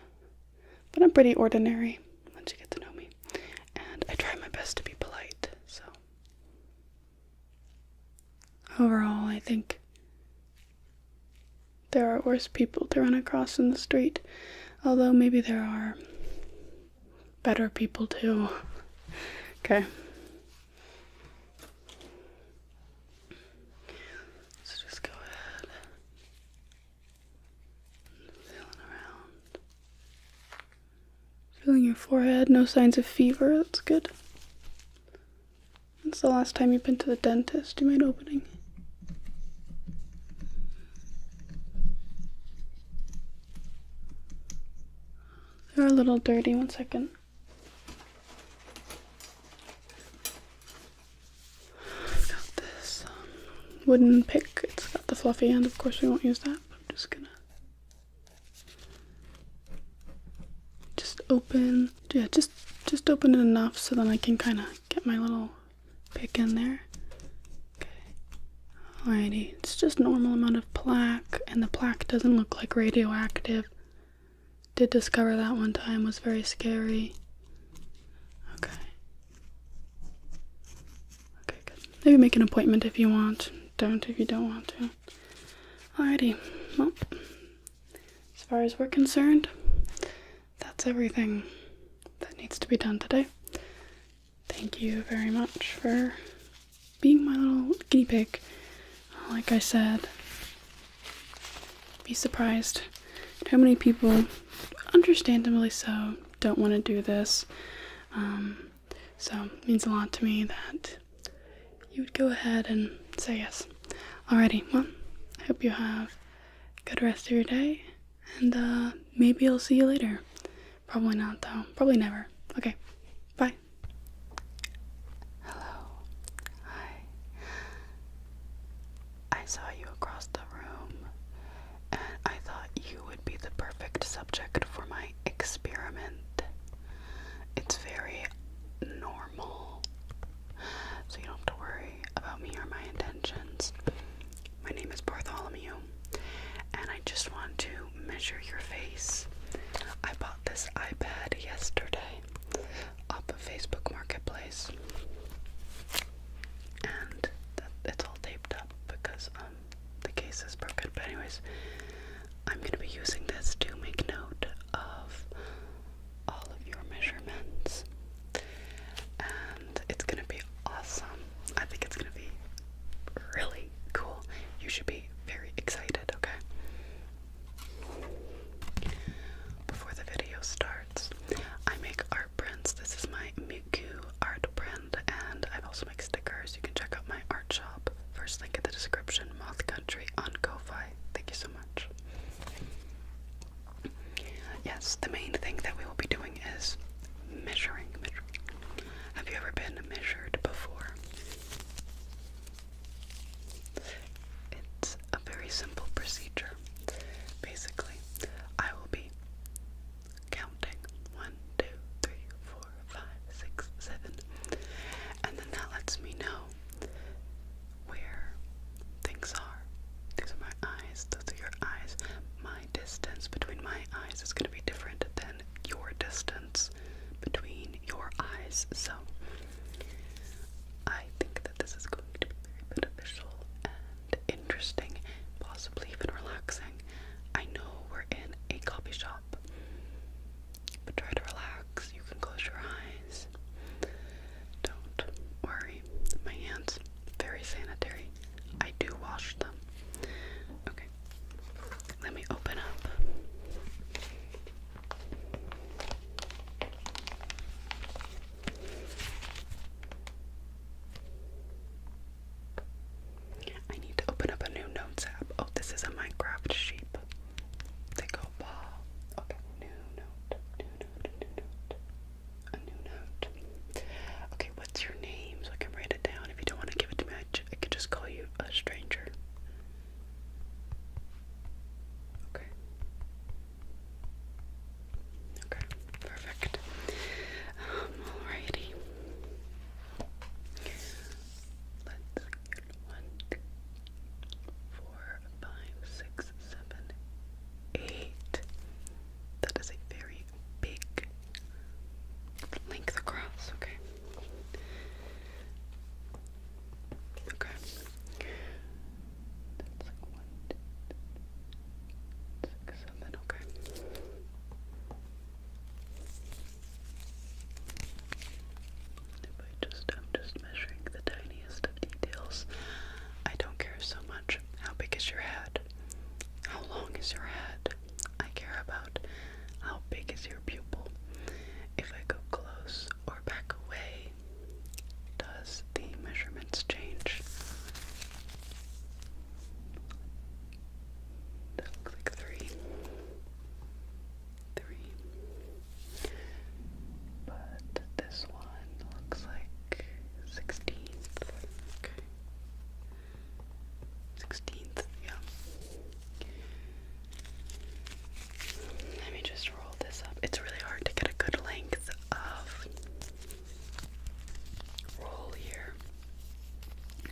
But I'm pretty ordinary once you get to know me. And I try my best to be polite, so. Overall, I think there are worse people to run across in the street. Although maybe there are better people too. Okay. Let's just go ahead. Feeling around. Feeling your forehead. No signs of fever. That's good. When's the last time you've been to the dentist? Do you mind opening? They're a little dirty. 1 second. Wooden pick. It's got the fluffy end. Of course we won't use that, but I'm just gonna open, yeah, just open it enough so then I can kind of get my little pick in there. Okay. Alrighty, it's just normal amount of plaque, and the plaque doesn't look like radioactive. Did discover that one time, was very scary. Okay. Okay, good. Maybe make an appointment if you want. Don't if you don't want to. Alrighty, well, as far as we're concerned, that's everything that needs to be done today. Thank you very much for being my little guinea pig. Like I said, be surprised at how many people, understandably so, don't want to do this. So it means a lot to me that you would go ahead and say yes. Alrighty, well, I hope you have a good rest of your day, and maybe I'll see you later. Probably not, though. Probably never. Okay, bye. Hello. Hi. I saw you across the room, and I thought you would be the perfect subject for my experiment. It's very normal, so you don't have to worry about me or my intentions. My name is Bartholomew, and I just want to measure your face. I bought this iPad yesterday off of Facebook Marketplace, and it's all taped up because the case is broken. But anyways, I'm going to be using this to make note of all of your measurements, and it's going to be awesome. I think it's going to be yes, the main thing that we will be doing is measuring. Have you ever been measured before? It's a very simple procedure. Basically, I will be counting 1, 2, 3, 4, 5, 6, 7, and then that lets me know where things are. These are my eyes, those are your eyes. My distance between my eyes is going to be different than your distance between your eyes. So I think that this is going to be very beneficial and interesting, possibly even relaxing. I know we're in a coffee shop, but try to relax. You can close your eyes. Don't worry. My hands, very sanitary. I do wash them. Okay, let me open up. I need to open up a new notes app. Oh, this is a Minecraft sheep. They go ball. Okay, new note. A new note. Okay, what's your name so I can write it down? If you don't want to give it to me, I could just call you a stranger. Okay. Okay, perfect. Alrighty. Let's get 1, 2, 4, 5, 6, 7, 8. That is a very big length across, okay. Okay. That's like 1, 2, 6, 7, okay. I'm just measuring the tiniest of details. I don't care so much how big is your head, how long is your head. I care about how big is your pupil. If I go close or back away, does the measurements change? That looks like 3. But this one looks like 16th. Okay. 16th, yeah. Let me just roll this up. It's really hard to get a good length of roll here.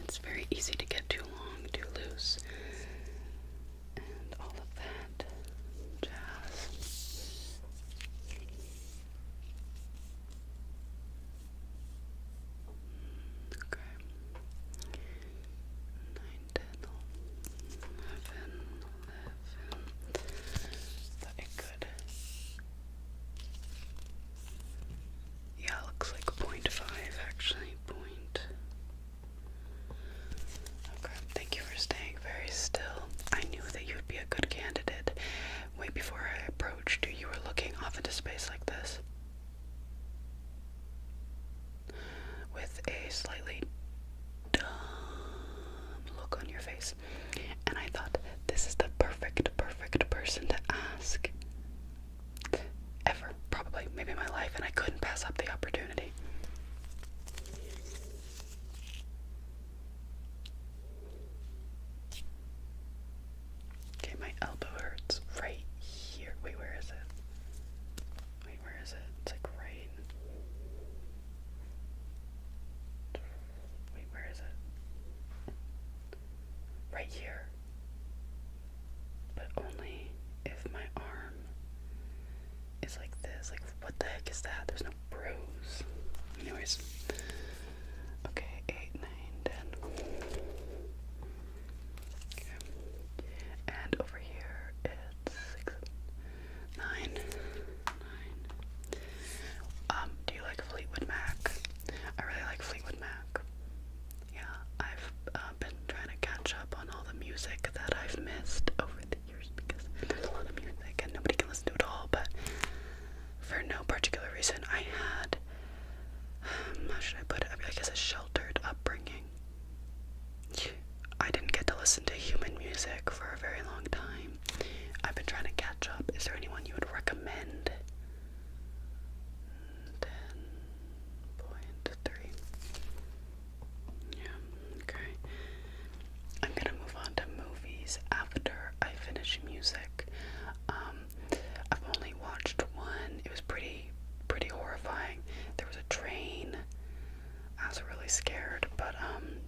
It's very easy to get too long, too loose, and all of that jazz. Okay. 9, 10, 11. Very good. Yeah, it looks like 0.5 actually. Okay, thank you for staying very still. I knew that you would be a good candidate. Way before I approached you, you were looking off into space like this, with a slightly dumb look on your face. And I thought, this is the perfect person to ask. Ever, probably, maybe my life, and I couldn't pass up the opportunity. Okay, my elbow hurts right here. Wait, where is it? It's like right. Wait, where is it? Right here. But only if my arm is like this. Like, what the heck is that? There's no bruise. Anyways. Okay, 8, 9, 10. Okay. And over here it's 6, 9. Do you like Fleetwood Mac? I really like Fleetwood Mac. Yeah, I've been trying to catch up on all the music that I've missed over the years because there's a lot of music and nobody can listen to it all, but for no particular reason, I had, how should I put it? I guess a sheltered upbringing. I didn't get to listen to human music for a very long time. I've been trying to catch job. Is there anyone you would recommend? 10.3. Yeah, okay. I'm gonna move on to movies after I finish music. I've only watched one. It was pretty horrifying. There was a train. I was really scared, but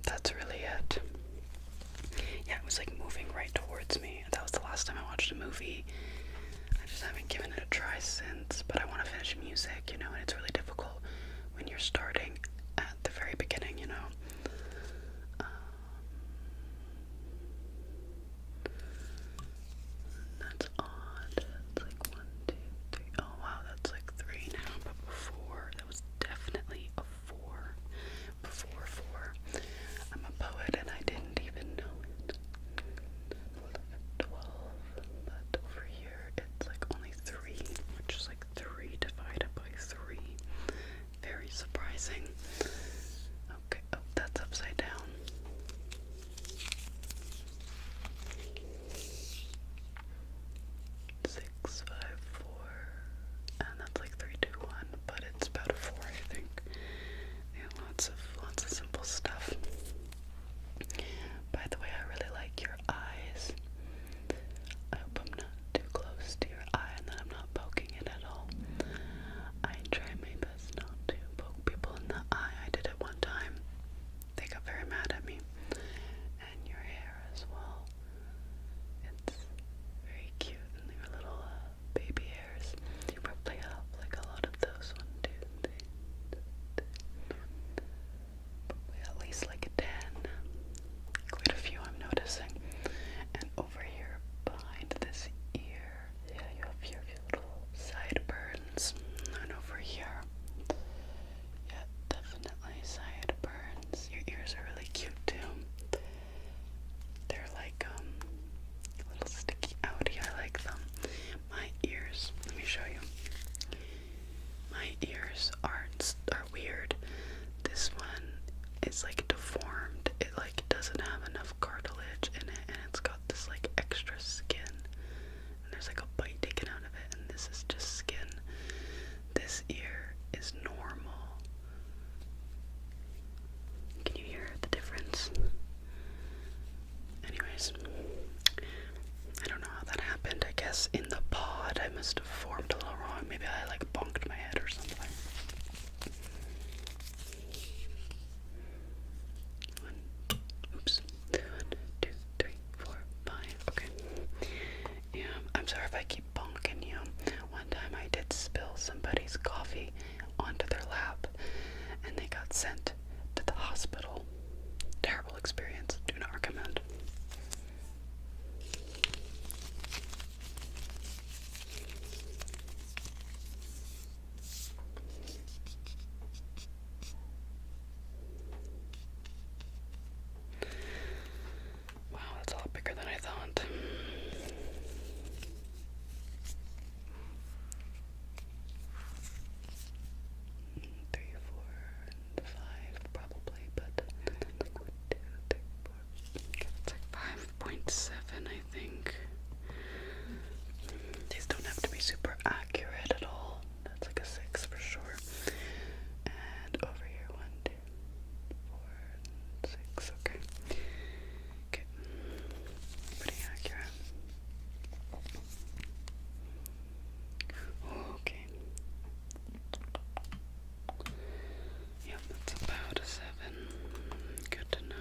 that's really it. Yeah, it was like moving right towards me. That was the last time I watched a movie. I just haven't given it a try since, but I want to finish music, you know, and it's really difficult when you're starting at the very beginning, you know. That's odd. It's like 1, 2, 3. Oh wow, that's like 3 now, but before, that was definitely a 4. Before 4. I'm a poet and I didn't even know it. 12, but over here it's like only 3, which is like 3 divided by 3. Very surprising. Okay, oh, that's upside down. 6, 5, 4, and that's like 3, 2, 1, but it's about a 4, I think. Yeah, lots of simple stuff. By the way, I really like your eyes. I hope I'm not too close to your eye and that I'm not poking it at all. I try my best not to poke people in the eye. I did it one time. They got very mad at me. And your hair as well. It's very cute, and your little baby hairs. You probably have like a lot of those. 1, 2, 3. Probably at least like a 10. Quite a few I'm noticing. And over here behind this ear, yeah, you have your little sideburns. And over here, yeah, definitely sideburns. Your ears are really cute too. They're like a little sticky outy. I like them. My ears, let me show you. My ears are weird. This one is like deformed. It like doesn't have enough cartilage in it, and it's got this like extra skin. And there's like a bite taken out of it, and this is just skin. This ear is normal. Can you hear the difference? Anyways, I don't know how that happened. I guess in the pod I must have formed a little wrong. Maybe I like bonked my head or something. 1, oops. 1, 2, 3, 4, 5. Okay. Yeah, I'm sorry if I keep bonking you. One time I did spill somebody's coffee onto their lap, and they got sent to the hospital. Terrible experience. Do not recommend. Wow, that's a lot bigger than I thought. 3, 4, and 5 probably, but like 1, 2, 3, 4. It's like 5.7, I think. These don't have to be super accurate at all. That's like a 6 for sure. And over here, 1, 2, 4, and 6. Okay. Okay. Pretty accurate. Okay. Yep, that's about a 7. Good to know.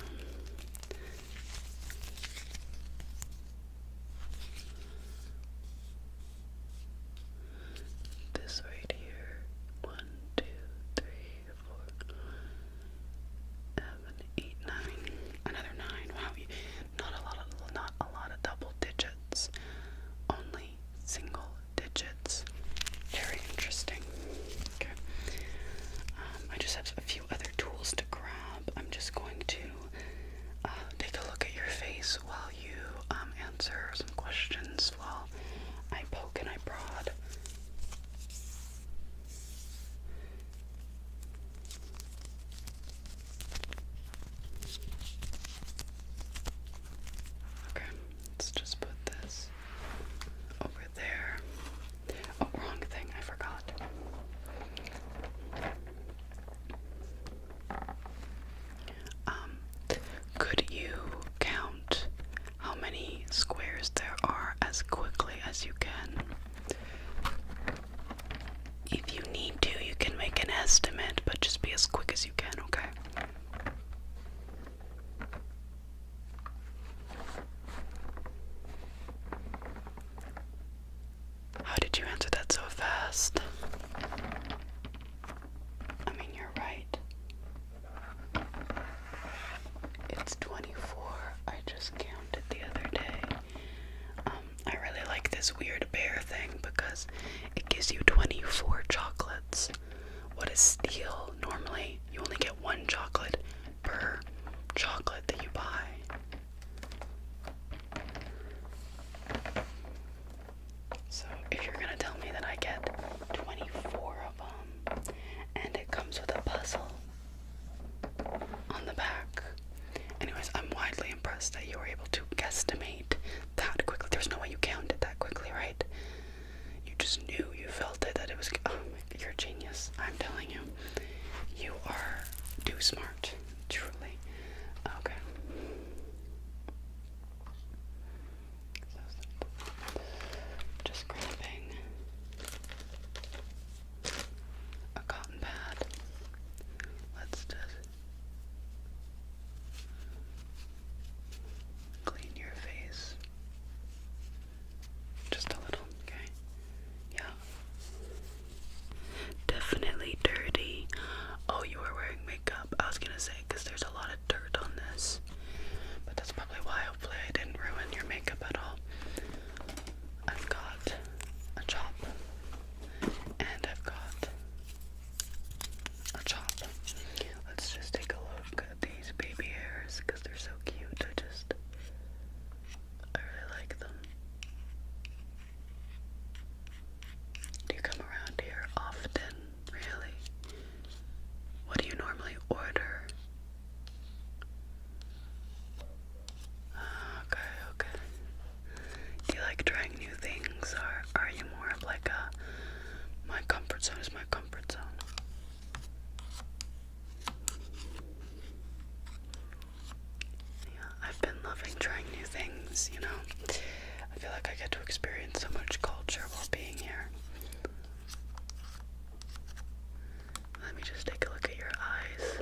This right here. 1, 2, 3, 4, 7, 8, 9. Another 9. Wow, not a lot of double digits. Only single digits. Very interesting. Okay. I just have a few other tools to grab. I'm just going to take a look at your face while you answer some questions while I poke and I prod. Okay, let's just put this over there. as there are as quickly as you can. If you need to, you can make an estimate, but just be as quick as you can, okay? How did you answer that so fast? I mean, you're right. It's 24. I just counted the other day. I really like this weird bear thing because it gives you 24 chocolates. What is steal? Normally, you only get one chocolate per chocolate that you buy. So if you're gonna tell me that I get 24 of them, and it comes with a puzzle on the back. Anyways, I'm widely impressed that you were able to guesstimate that quickly. There's no way you counted that quickly, right? You just knew, you felt it, that it was, oh my, you're a genius. I'm telling you. You are too smart, truly. Okay. Just grabbing a cotton pad. Let's just clean your face. Just a little, okay? Yeah. Definitely dirty. Oh, you were wearing makeup. I was gonna say, because there's a lot of dirt on this. But that's probably why. Hopefully I didn't ruin your makeup at all. I've got a chop. And I've got a chop. Let's just take a look at these baby hairs, because they're so cute. I really like them. Do you come around here often? Really? What do you normally order? Okay. Do you like trying new things, or are you more of like a, my comfort zone is my comfort zone? Yeah, I've been loving trying new things, you know. I feel like I get to experience so much culture while being here. Let me just take a look at your eyes.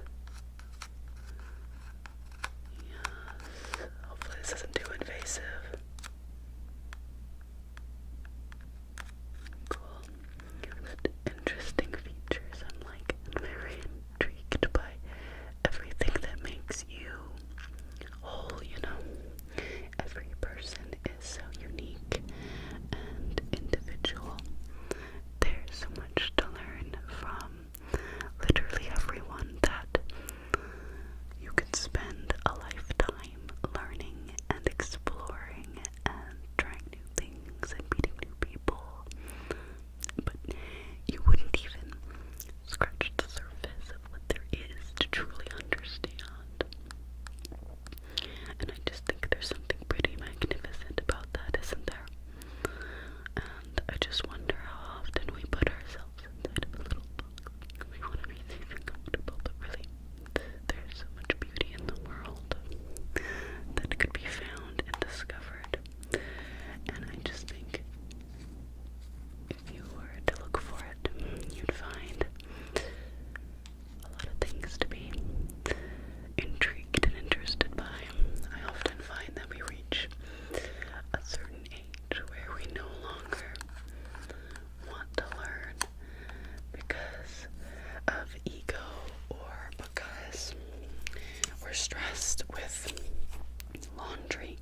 Yes. Hopefully this isn't too invasive. Cool. Interesting features. I'm like very intrigued by everything that makes you whole, you know. Every person is so unique and individual. There's so much to learn from literally everyone that you could spend a lifetime learning and exploring and trying new things and meeting new people. But you wouldn't even scratch the surface of what there is to truly understand. And I just think there's something pretty magnificent about that, isn't there? And I just wonder how often we put ourselves inside of a little box. We want to be safe and comfortable, but really, there's so much beauty in the world that could be found and discovered. And I just think if you were to look for it, you'd find a lot of things to be intrigued and interested by. I often find that we reach a certain age where we no longer want to learn because of ego or because we're stressed with laundry.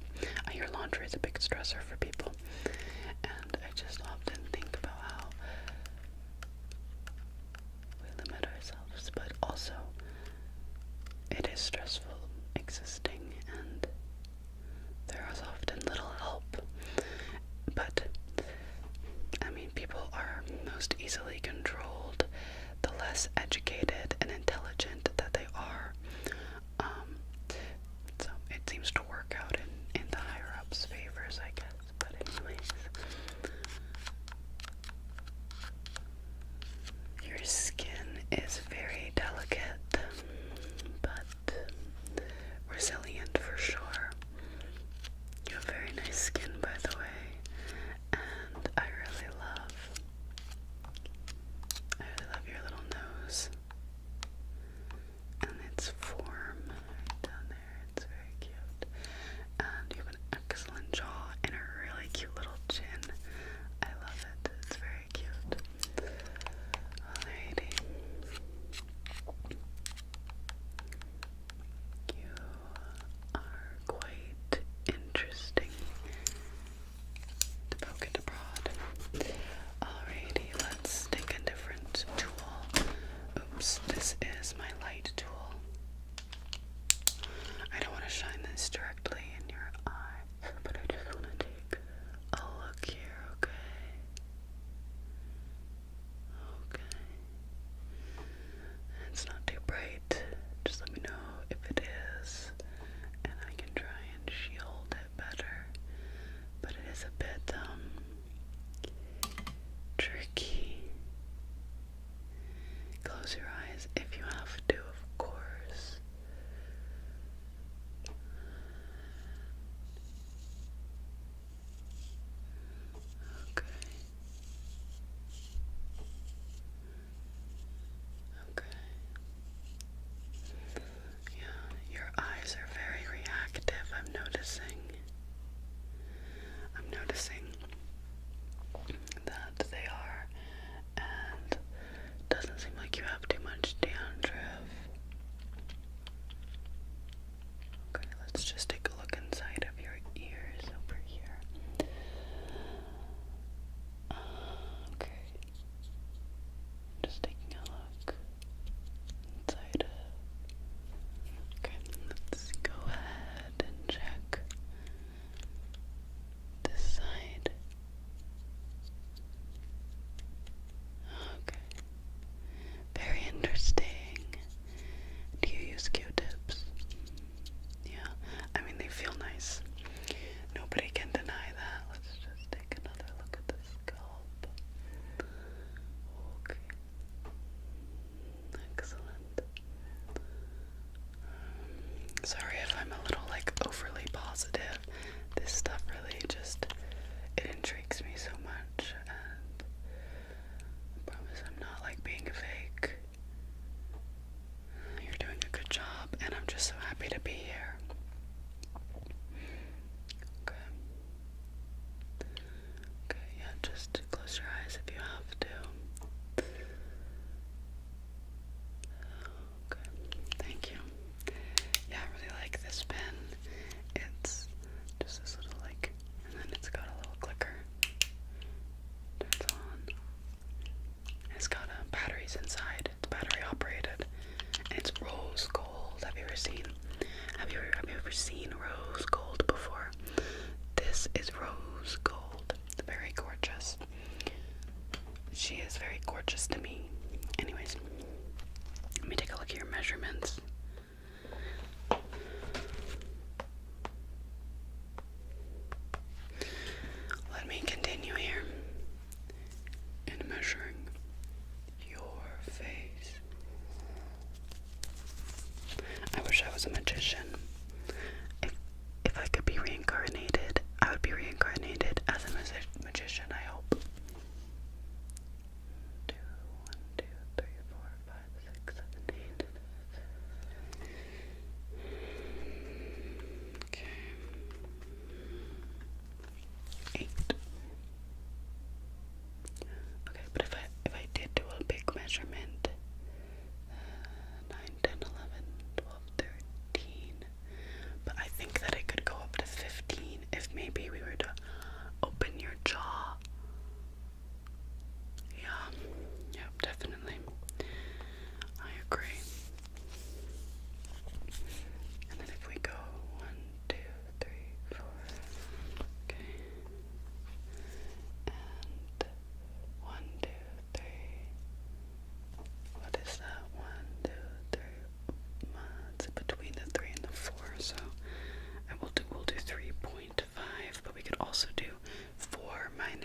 I hear laundry is a big stressor for people, and I just often think about how we limit ourselves, but also it is stressful existing, and there is often little help. But I mean, people are most easily controlled the less educated and intelligent that they are. So it seems to work out in the higher ups' favors, I guess. But anyways, your skin is very delicate, but resilient for sure.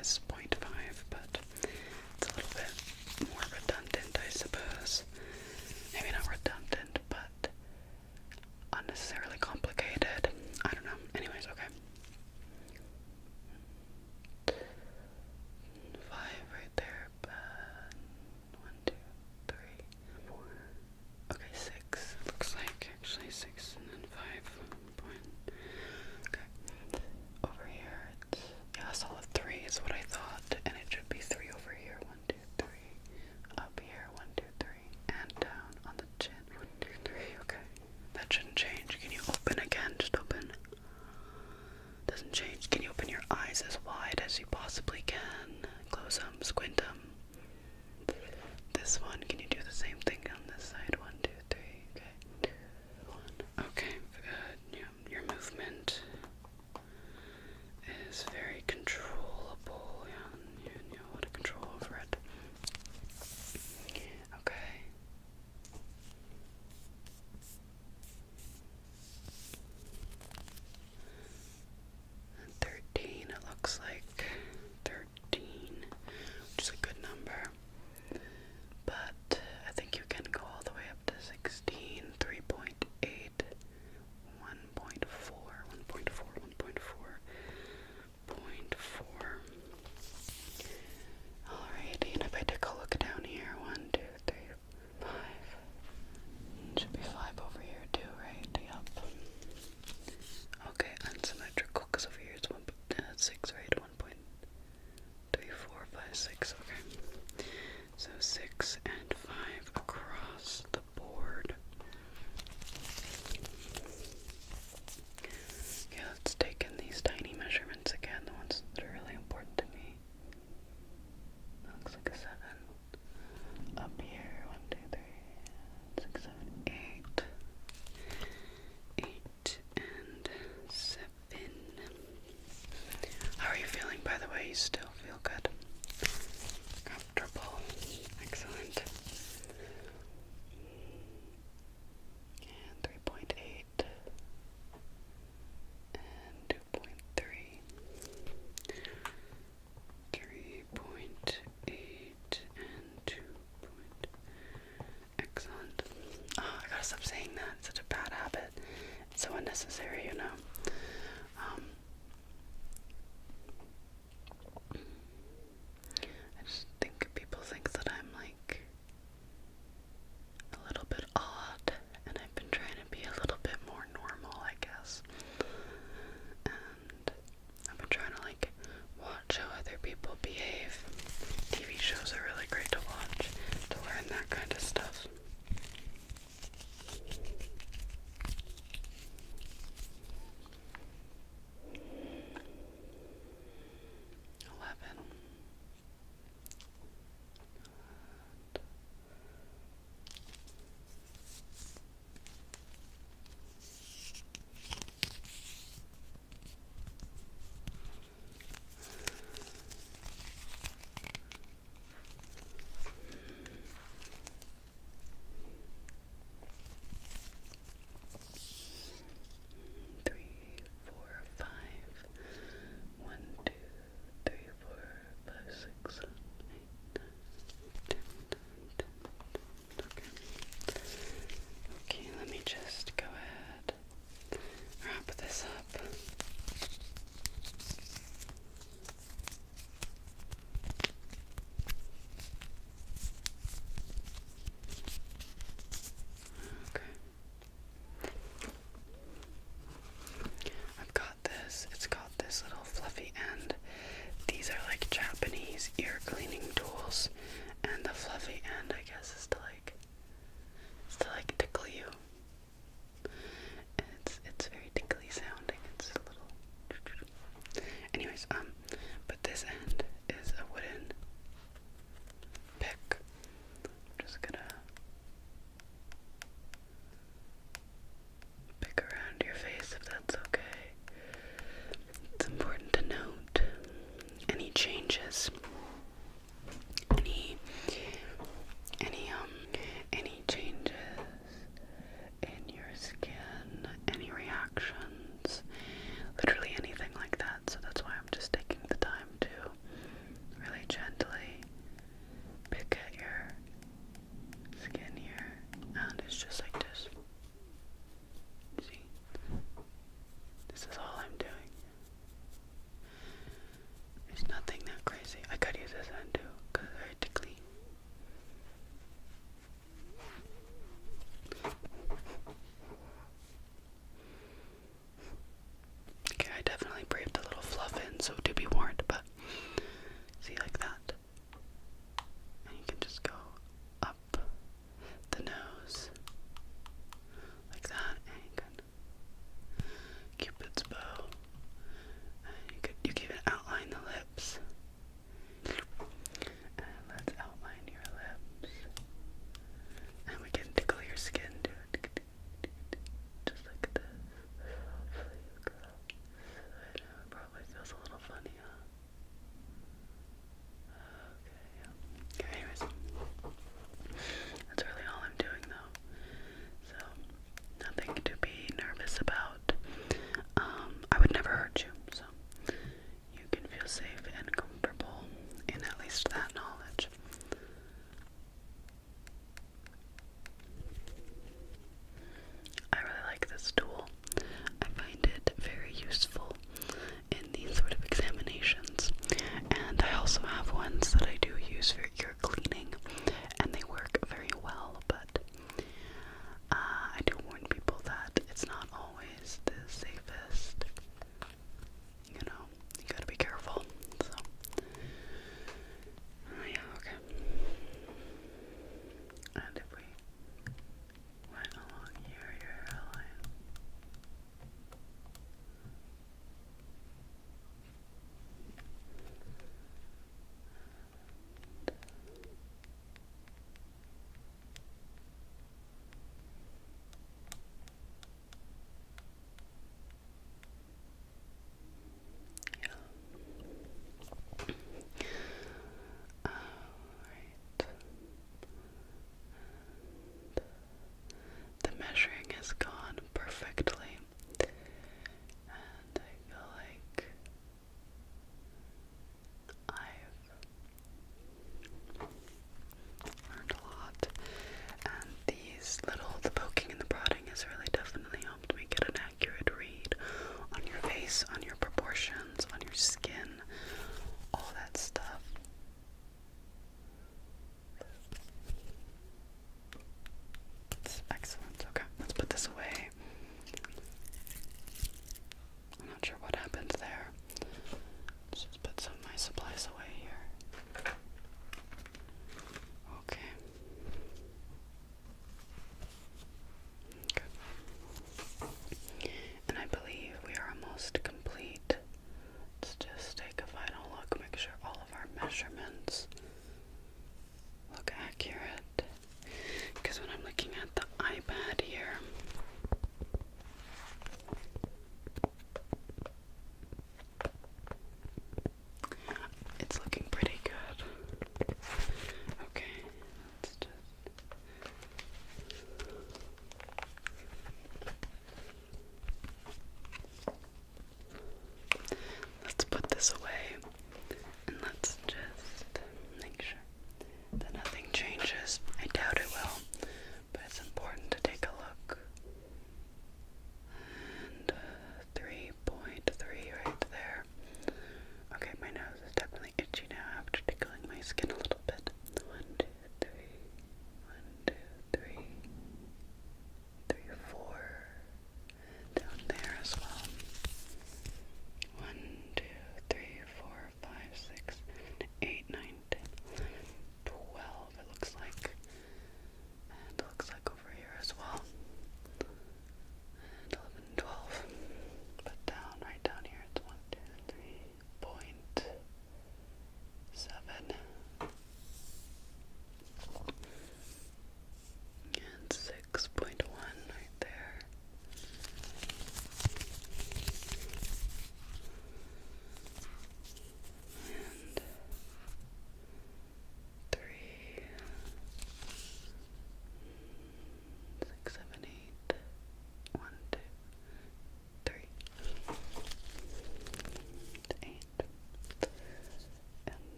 is 0.5, but it's a little bit more redundant, I suppose. Maybe not redundant, but unnecessarily complicated. I don't know. Anyways, okay. 5 right there, but 1, 2, 3, 4. Okay, 6. Looks like actually 6 and then 5. Okay. Over here, it's solid 3 is what I thought, and it should be 3 over here. 1, 2, 3. Up here, 1, 2, 3, and down on the chin. 1, 2, 3. Okay, that shouldn't change. Can you open again? Just open. Doesn't change. Can you open your eyes as wide as you possibly can? Close them, squint them. This one, can you do the same thing on this side? 1, 2, 3. Okay, 2, 1. Okay, good. Your movement is very controllable. Yeah, you know how to control over it. Okay. 13, it looks like 13, which is a good number. But I think you can go all the way up to 16, 3.8, 1.4, 1.4. Alrighty, and if I take a look down here, 1, 2, 3, 5. Should be 5 over here too, right? Yup. Okay, unsymmetrical, because over here it's 6, right? 1.3456, okay. So 6 and 5 across the board. Okay, let's take in these tiny measurements again, the ones that are really important to me. That looks like a 7. Up here, 1, 2, 3, 6, 7, 8. 8 and 7. How are you feeling, by the way? You still feel good? Comfortable. Excellent. And 3.8. And 2.3. 3.8 and 2. Excellent. Oh, I gotta stop saying that. It's such a bad habit. It's so unnecessary, you know. I just think people think that I'm like a little bit odd, and I've been trying to be a little bit more normal, I guess. And I've been trying to like watch how other people behave. TV shows are really great to watch, to learn that kind of stuff. 11. Okay, let me just go ahead, wrap this up. Okay. I've got this. It's got this little fluffy end. These are like Japanese ear cleaning tools, and the fluffy end, I guess, is to like tickle you. And it's very tickly sounding. It's a little. Anyways, but this end is a wooden pick. I'm just gonna pick around your face if that's okay. It's important to note any changes, any changes in your skin, any reactions, literally anything like that. So that's why I'm just taking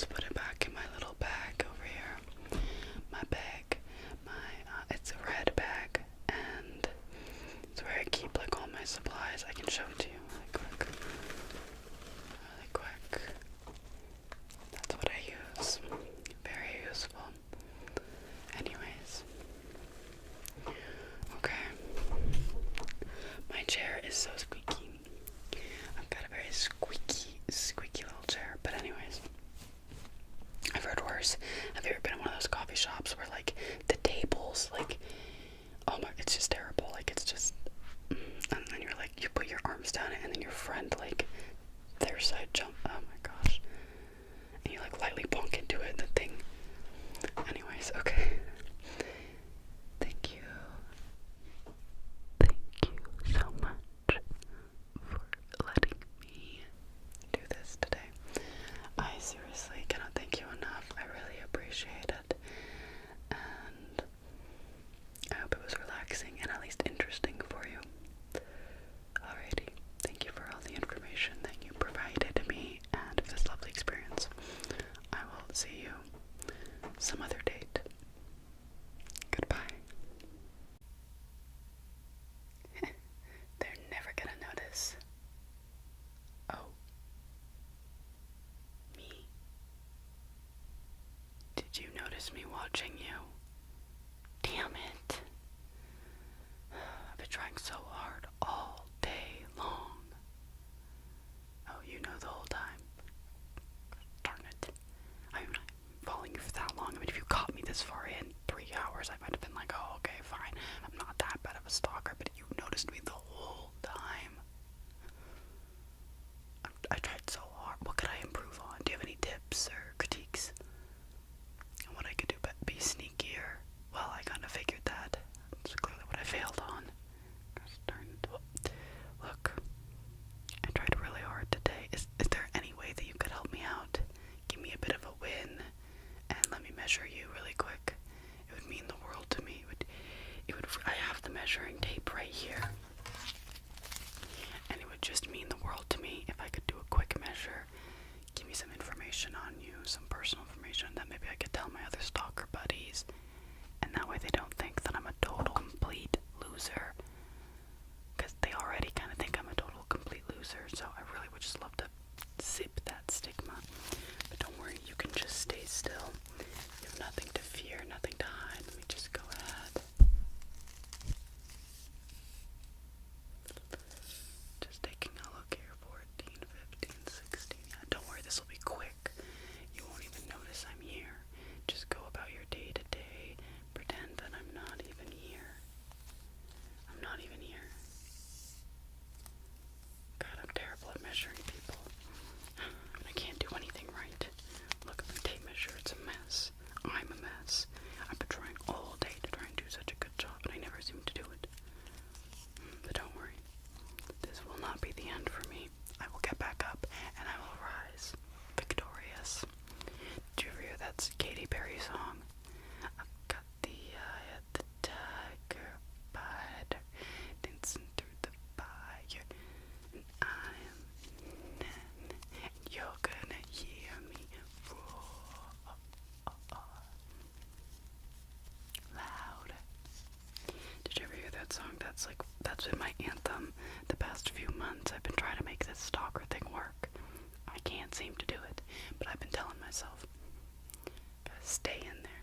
let's put it back in my little bag over here. My bag, it's a red bag, and it's where I keep like all my supplies. I can show it to you really quick. That's what I use. Very useful. Anyways. Okay. My chair is so squeaky. I've got a very squeaky little chair. But anyways. I've heard worse. Have you ever been in one of those coffee shops where like the tables, like, oh my, it's just terrible. Like it's just, and then you're like, you put your arms down it, and then your friend like, their side jump. Oh my gosh. And you like lightly bonk into it, and the thing. Anyways, okay. Thank you. Thank you so much for letting me do this today. I seriously cannot thank you enough. I really appreciate it. And I hope it was relaxing and at least interesting for you. Alrighty. Thank you for all the information that you provided me and this lovely experience. I will see you some other date. Goodbye. They're never gonna notice. Oh. Me. Did you notice me watching you? Damn it. I've been trying so hard all day long. Oh, you know the whole time. Darn it. I'm not following you for that long. I mean, if you caught me this far in 3 hours, I might have been like, oh, okay, fine. I'm not that bad of a stalker, but you noticed me the whole time. I tried so hard. What could I improve on? Do you have any tips or critiques on what I could do but be sneakier? Well, I kind of figured that. That's clearly what I failed on. Look, I tried really hard today. Is there any way that you could help me out? Give me a bit of a win and let me measure you really quick. It would mean the world to me. I have the measuring tape right here. And it would just mean the world to me if I could do a quick measure. Give me some information on you, some personal information that maybe I could tell my other stalker buddies. And that way they don't think that I'm a total complete loser. Because they already kind of think I'm a total complete loser. So I really would just love to zip that stigma. But don't worry, you can just stay still. You have nothing to fear, nothing to hide. Let me just go ahead. Just taking a look here. 14, 15, 16. Yeah, don't worry, this will be quick. You won't even notice I'm here. Just go about your day to day. Pretend that I'm not even here. I'm not even here. God, I'm terrible at measuring people. I can't do anything right. Look at my tape measure, it's a mess. I'm a mess. I've been trying all day to try and do such a good job, and I never seem to do it. But don't worry. This will not be the end for me. I will get back up, and I will rise victorious. Did you ever hear that Katy Perry song? I've got the eye of the tiger, bite her, dancing through the fire. And I am then, and you're gonna hear me roar loud. Did you ever hear that song? That's been my anthem the past few months. I've been trying to make this stalker thing work. I can't seem to do it, but I've been telling myself, gotta stay in there.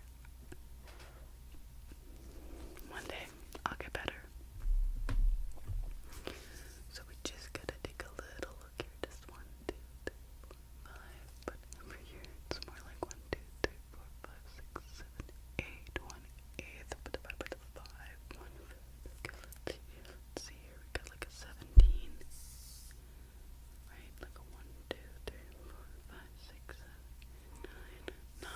One day, I'll get better. So we just gotta take a little look here. Just 1, 2, 3, 4, 5. But over here, it's more like 1, 2, 3, 4, 5, 6, 7, 8. 1/8. But divided by the 5. 1. Okay, let's see here. We got like a 17. Right? Like a 1, 2, 3, 4, 5, 6, 7, 9. 9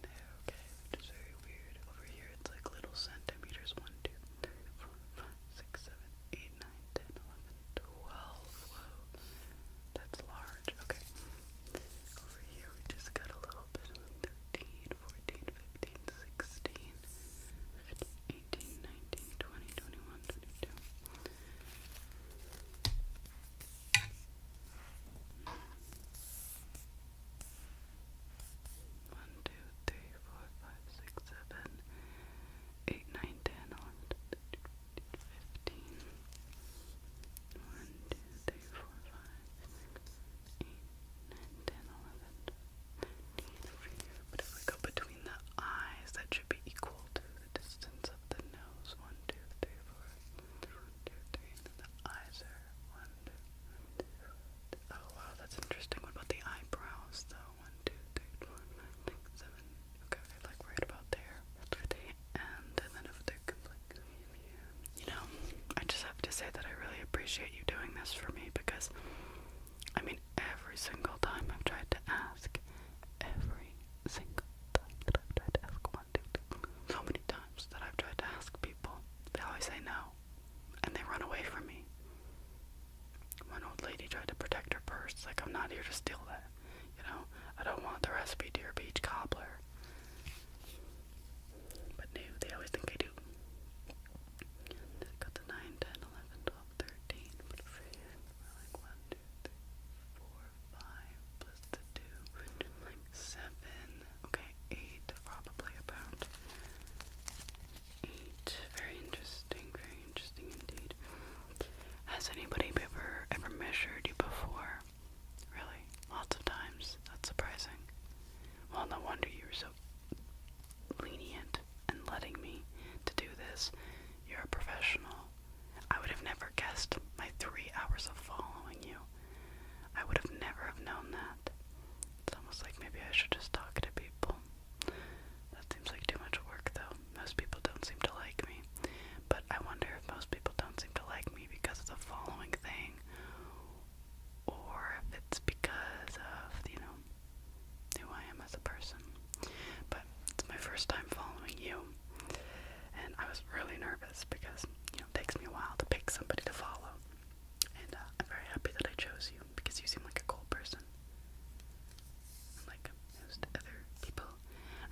there. Okay, which is very weird. Over here, it's like little centimeters. 1, 2, I should just talk to people. That seems like too much work, though. Most people don't seem to like me. But I wonder if most people don't seem to like me because of the following thing, or if it's because of, who I am as a person. But it's my first time following you, and I was really nervous because, it takes me a while to pick somebody to follow. And I'm very happy that I chose you because you seem like a cool person. Unlike most other people.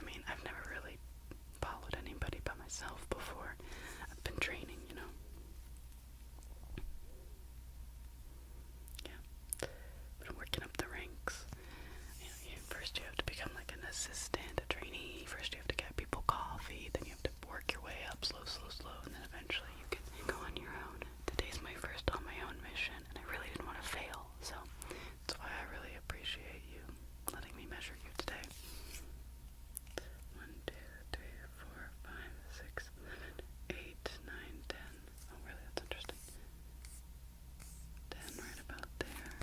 I mean, I've never really followed anybody but myself before. I've been training, Yeah. But I'm working up the ranks. First you have to become like an assistant, a trainee. First you have to get people coffee, then you have to work your way up slow, and then eventually you can go on your own. Today's my first on my own mission, and I really didn't want to fail, so that's why I really appreciate you letting me measure you today. 1, 2, 3, 4, 5, 6, 7, 8, 9, 10. Oh, really? That's interesting. 10 right about there.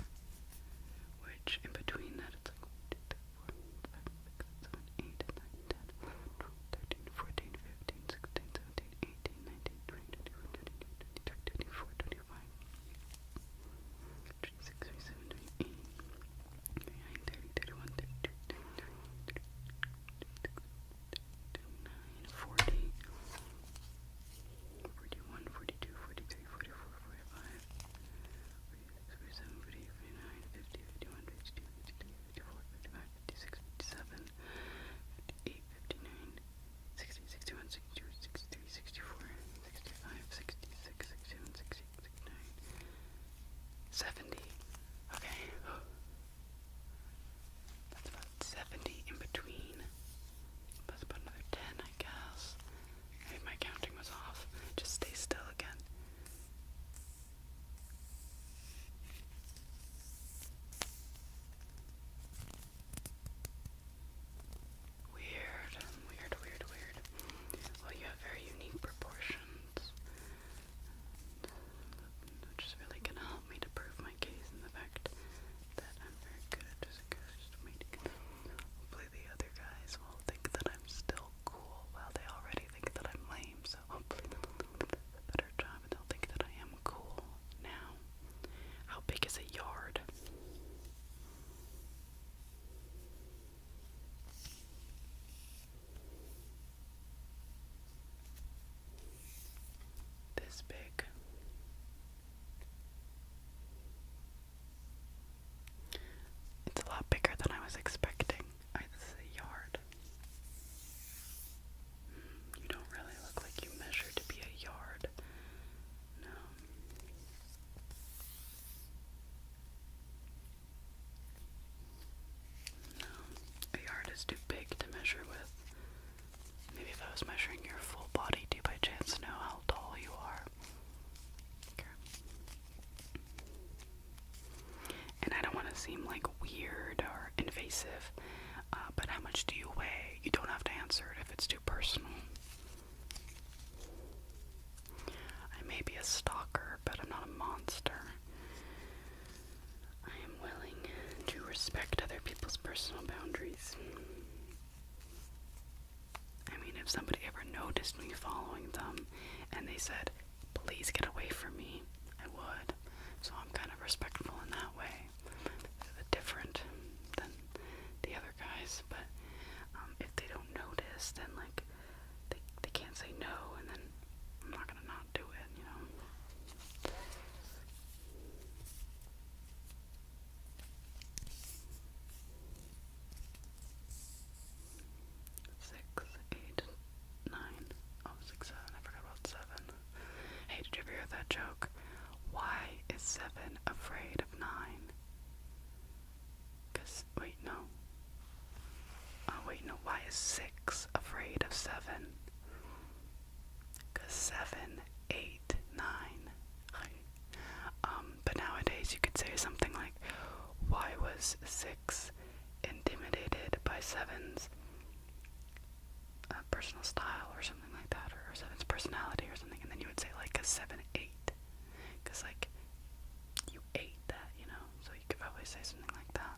Which, in between that, it's like 1, 2, 3, 4, 5, 6, 7, 8, 9, 10, 11, 12, 13, 14, 15, 16, 17, 18, 19, 20, 21, 22, 23, 24, 25, 26, 27, 28, 29, 30, 31, 32, 33, 39, 40, 41, 42, 43, 44, 45, 46, 47, 48, 49, 50, 51, 52, 53, 54, 55, 56, 57, 58, 59, 60, 61, 62, 63, 64, 65, 66, 67, 68, 69, 70. Okay. That's about 70 in between. That's about another 10, I guess. Maybe my counting was off. Just stay still again. Weird. Well, you have very unique proportions, which is really gonna help me to prove my case in the fact that I'm very good at just making it. Hopefully the other guys will think that I'm still cool. Well, they already think that I'm lame, so hopefully they'll do a better job and they'll think that I am cool now. How big is a yard? This big. It's a lot bigger than I was expecting. This is a yard. You don't really look like you measure to be a yard. No. No. A yard is too big to measure with. Maybe if I was measuring your full body, do you by chance know how tall you are? Okay. And I don't want to seem like weird or invasive, but how much do you weigh? You don't have to answer it if it's too personal. I may be a stalker, but I'm not a monster. I am willing to respect other people's personal boundaries. I mean, if somebody ever noticed me following them and they said, please get away from me, I would. So I'm kind of respectful in that way. Different than the other guys, but if they don't notice, then like they can't say no, and then I'm not gonna not do it, 6, 8, 9. Oh, 6, 7. I forgot about 7. Hey, did you ever hear that joke? Why is 7 afraid of 9? Wait, no. Oh, wait, no. Why is 6 afraid of 7? Because 7, 8, 9. But nowadays you could say something like, why was 6 intimidated by 7's personal style or something like that, or 7's personality or something, and then you would say like a 7, 8. Because like, you ate that, so you could probably say something like that.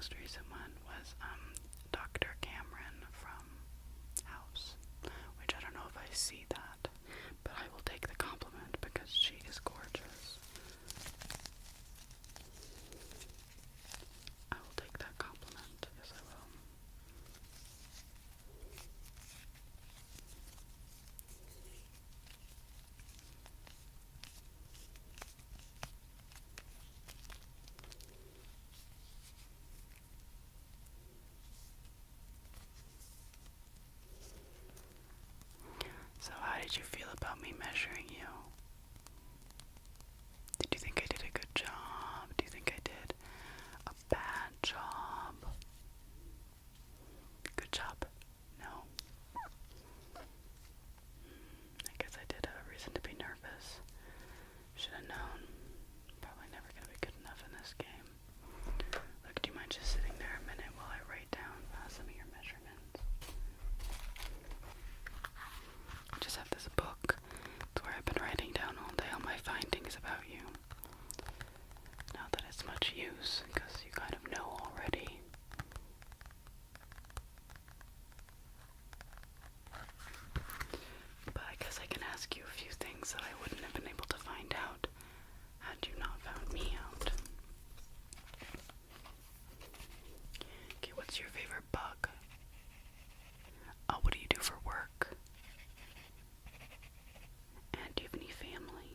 most recent one was Dr. Cameron from House, which I don't know if I see that, but I will take the compliment because she is gorgeous. I will take that compliment. Yes, I will. So how did you feel about me measuring you? Did you think I did a good job? Do you think I did a bad job? Good job? No. I guess I did have a reason to be nervous. Should have known. Probably never gonna be good enough in this game. Look, do you mind just sitting there a minute while I write down some of your measurements? I just have this book. It's where I've been writing down all day all my findings about you. Not that it's much use, because you kind of know already. But I guess I can ask you a few things that I wouldn't have been able to find out had you not found me out. Okay, what's your favorite bug? What do you do for work? And do you have any family?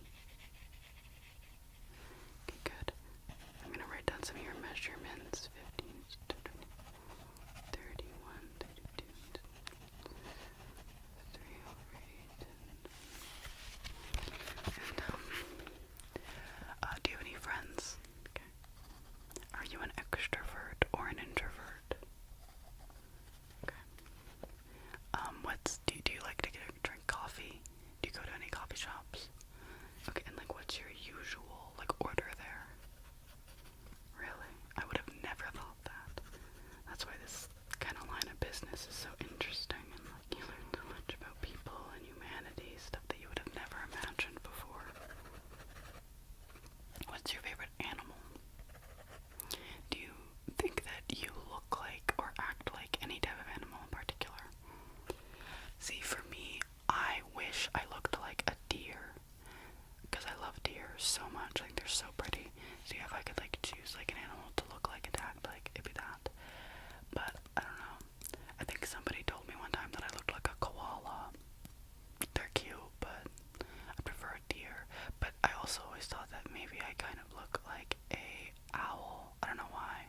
Okay, good. I'm gonna write down some of your measurements. 15, 31, 32, 3 over 8. And, do you have any friends? Okay. Are you an extrovert or an introvert? Okay. Do you like to drink coffee? Do you go to any coffee shops? Okay, and what's your usual order there? Really? I would have never thought that. That's why this kind of line of business is so interesting, and you learn so much about people and humanity, stuff that you would have never imagined before. What's your favorite animal? Do you think that you look like or act like any type of animal in particular? See, for me, I wish I looked like a deer, because I love deer so much. They're so pretty. So yeah, if I could choose an animal to look like and to act like, it'd be that. But I don't know. I think somebody told me one time that I looked like a koala. They're cute, but I prefer a deer. But I also always thought that maybe I kind of look like a owl. I don't know why.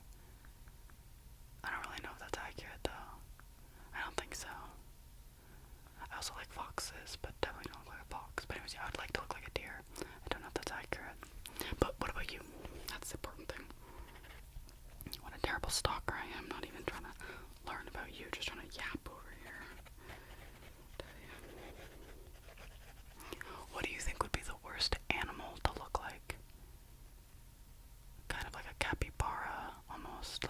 I don't really know if that's accurate though. I don't think so. I also like foxes, but definitely don't look like a fox. But anyways, yeah, I'd like to look like a deer. I don't know if that's accurate. But what about you? That's the important thing. What a terrible stalker I am, not even trying to learn about you, just trying to yap over here. What do you think would be the worst animal to look like? Kind of like a capybara, almost.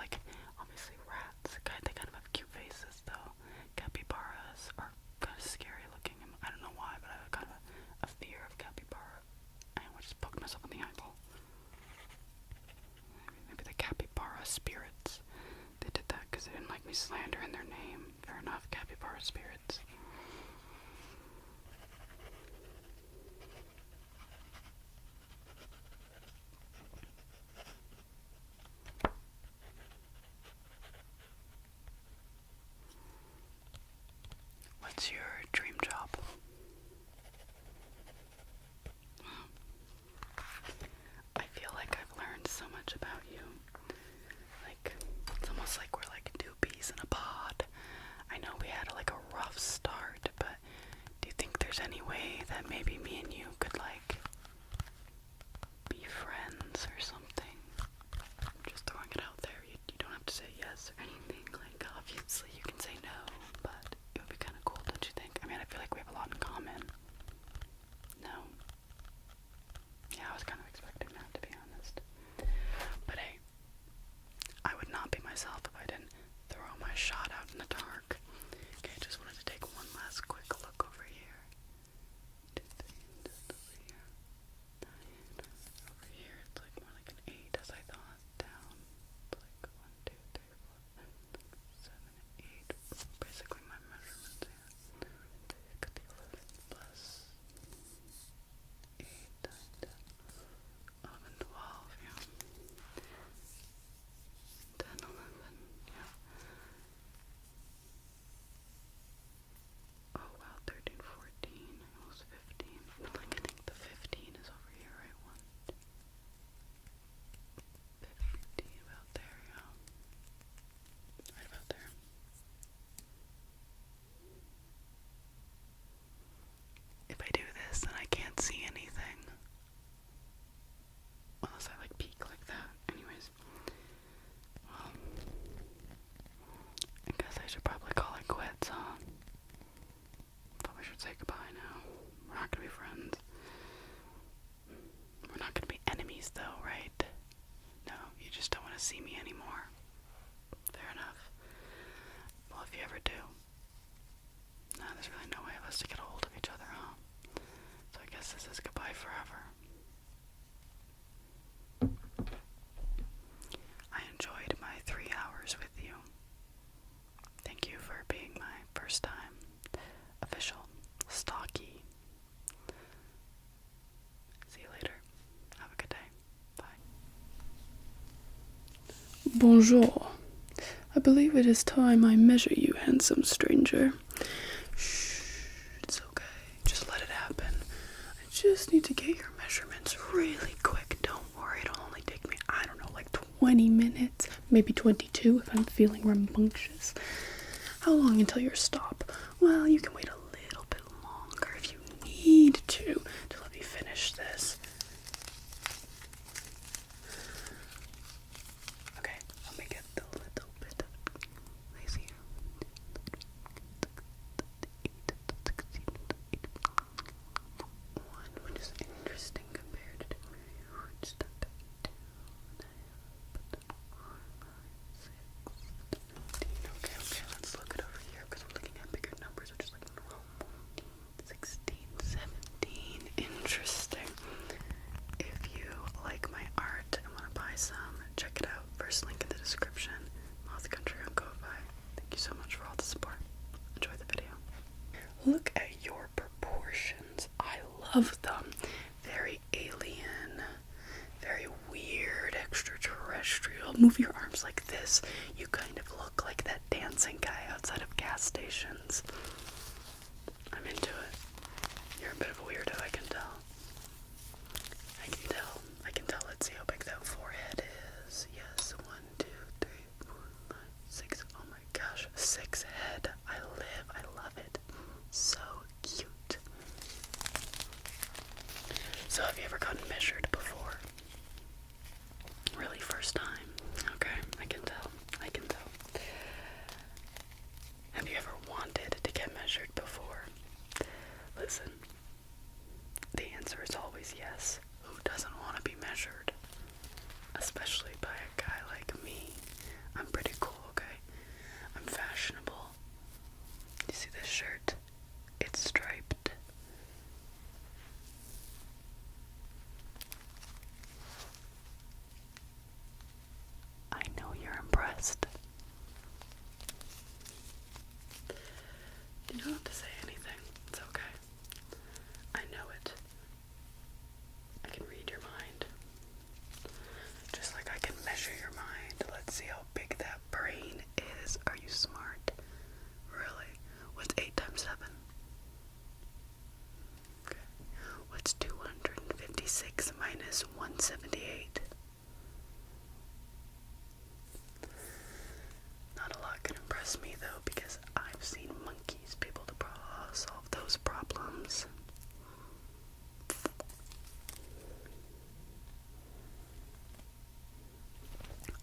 Obviously rats. They kind of have cute faces, though. Capybaras are kind of scary looking. I don't know why, but I have kind of a fear of capybara. I just poked myself in the eyeball. Maybe the capybara spirits. They did that because they didn't like me slandering their name. Fair enough, capybara spirits. What's your dream job? I feel like I've learned so much about you. It's almost like we're two peas in a pod. I know we had a rough start, but do you think there's any way that maybe me and you could be friends or something? I'm just throwing it out there. You don't have to say yes or anything. Obviously you can say no, but it would be kind of cool, don't you think? I mean, I feel like we have a lot in common. No? Yeah, I was kind of expecting that, to be honest. But hey, I would not be myself if I didn't throw my shot out in the dark. Okay, just wanted to take one last quick look over here. 2, 3, guess this is goodbye forever. I enjoyed my 3 hours with you. Thank you for being my first time official stocky. See you later. Have a good day. Bye. Bonjour. I believe it is time I measure you, handsome stranger. Shh, it's okay. Just let it happen. I just need to get your measurements really quick. Don't worry, it'll only take me, I don't know, like 20 minutes. Maybe 22 if I'm feeling rambunctious. How long until your stop? Well, you can wait a little bit longer if you need to let me finish this. Okay, let me get the little bit lazy. Which is interesting compared to Okay, let's look it over here because we're looking at bigger numbers, which is like 16, 17. Interesting. If you like my art and want to buy some, check it out. First link in the description. Moth Country on Ko-Fi. Thank you so much for all the support. Enjoy the video. Look at your proportions. I love them. Very alien, very weird, extraterrestrial. Move your arms like this. You kind of look like that dancing guy outside of gas stations. I'm into it. You're a bit of a weirdo, I can tell. I can tell. Let's see how big that forehead is. Yes, 1, 2, 3, 4, 5, 6. Oh my gosh, 6 head. I love it. So cute. So have you ever gotten measured before? Really, first time? Okay, I can tell. Have you ever wanted to get measured before? Listen, the answer is always yes. Who doesn't want to be measured? Especially by a guy like me. I'm pretty cool, okay? I'm fashionable. You see this shirt? It's striped. I know you're impressed. You don't have to say anything. It's okay. I know it. I can read your mind. Just like I can measure your mind. Let's see how big that brain is. Are you smart? Really? What's 8 times 7? Okay. What's 256 minus 178? Not a lot can impress me though, because I've seen monkeys be able to solve those problems.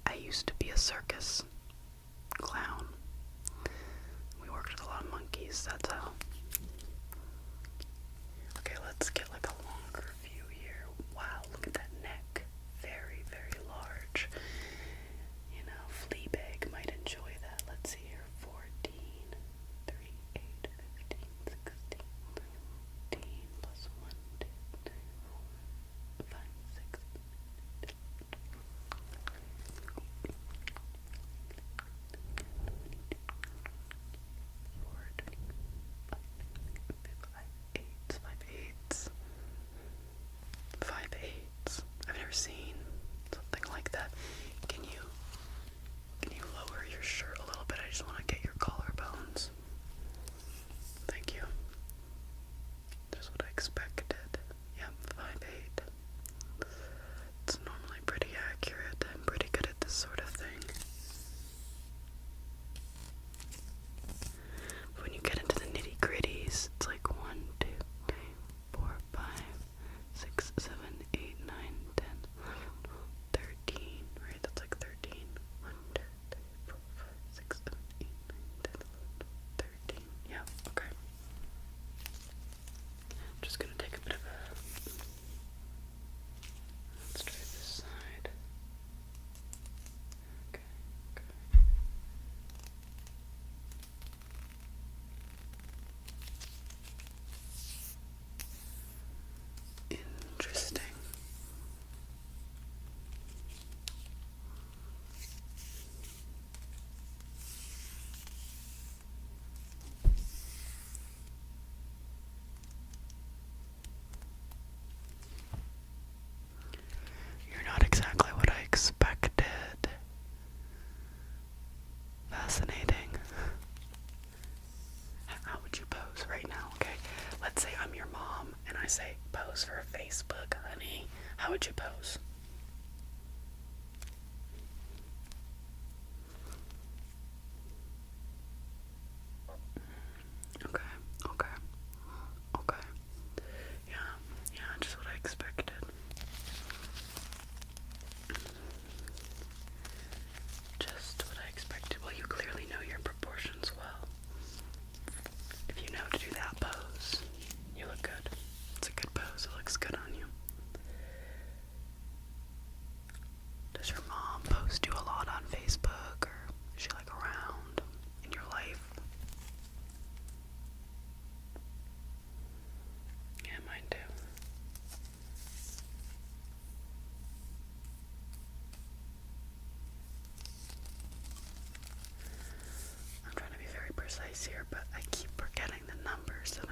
I used to be a circus clown. We worked with a lot of monkeys, that's how. Okay, let's get like a longer view here. Wow, look at that neck. Very, very large. You know, Fleabag might enjoy that. Let's see here. 14, 3, 8, 15, 16, 17 plus 1, 2, 3, 4, 5, 6. Five eights.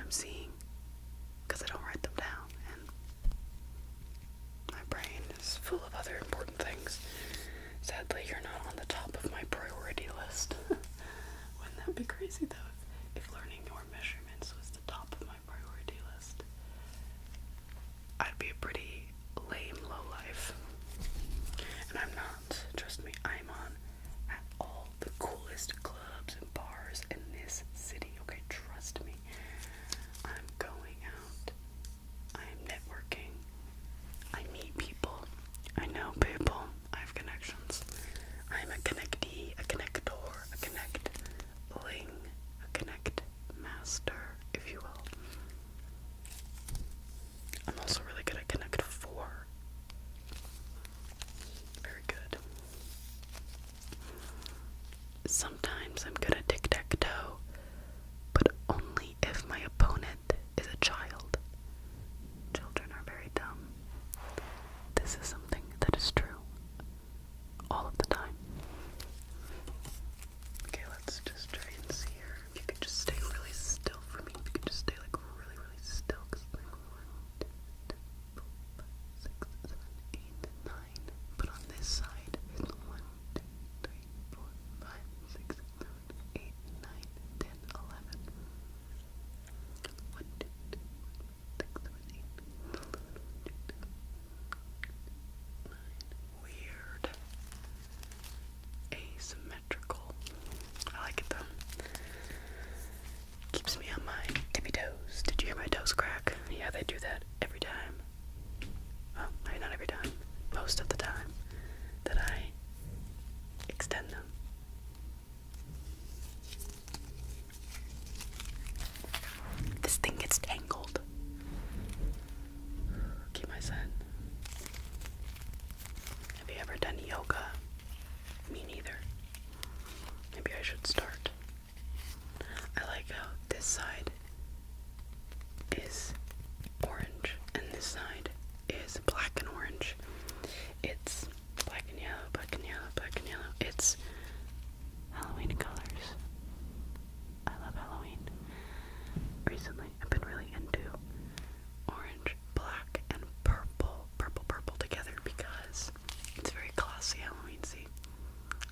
I'm seeing, because I don't write them down, and my brain is full of other important things. Sadly, you're not on the top of my priority list. Wouldn't that be crazy, though, if learning your measurements was the top of my priority list? I'd be a pretty lame lowlife. And I'm not. Trust me, I'm on at all the coolest clubs and bars in this city. Okay, trust me. I'm going out. I'm networking. I meet people. I know people. I have connections. I'm a connectee, a connector, a connect-ling, a connect master, if you will. I'm also really good at Connect 4. Very good. Sometimes I'm good at tic-tac-toe, but only if my opponent is a child. Children are very dumb. This is something that is true all of the time. Okay, let's just try and see here. If you could just stay really still for me. If you could just stay like really, really still. 'Cause like 1, 2, 3, 4, 5, 6, 7, 8, 9. But on this side, it's 1, 2, 3, 4, 5, 6, 7, 8, 9, 10, 11. 1, 2, 3, 4, 5, 6, 7, 8, 9. Weird. Asymmetrical. I like it though. Keeps me on my tippy toes. Did you hear my toes crack? Yeah, they do that every time. Well, maybe not every time. Most of the time that I extend them. This thing gets tangled. Keep my son. Have you ever done yoga? Me neither. Maybe I should start. I like how this side is orange and this side is black and orange. It's black and yellow, black and yellow, black and yellow. It's Halloween colors. I love Halloween. Recently, I've been really into orange, black, and purple. Purple together because it's very classy Halloween. See?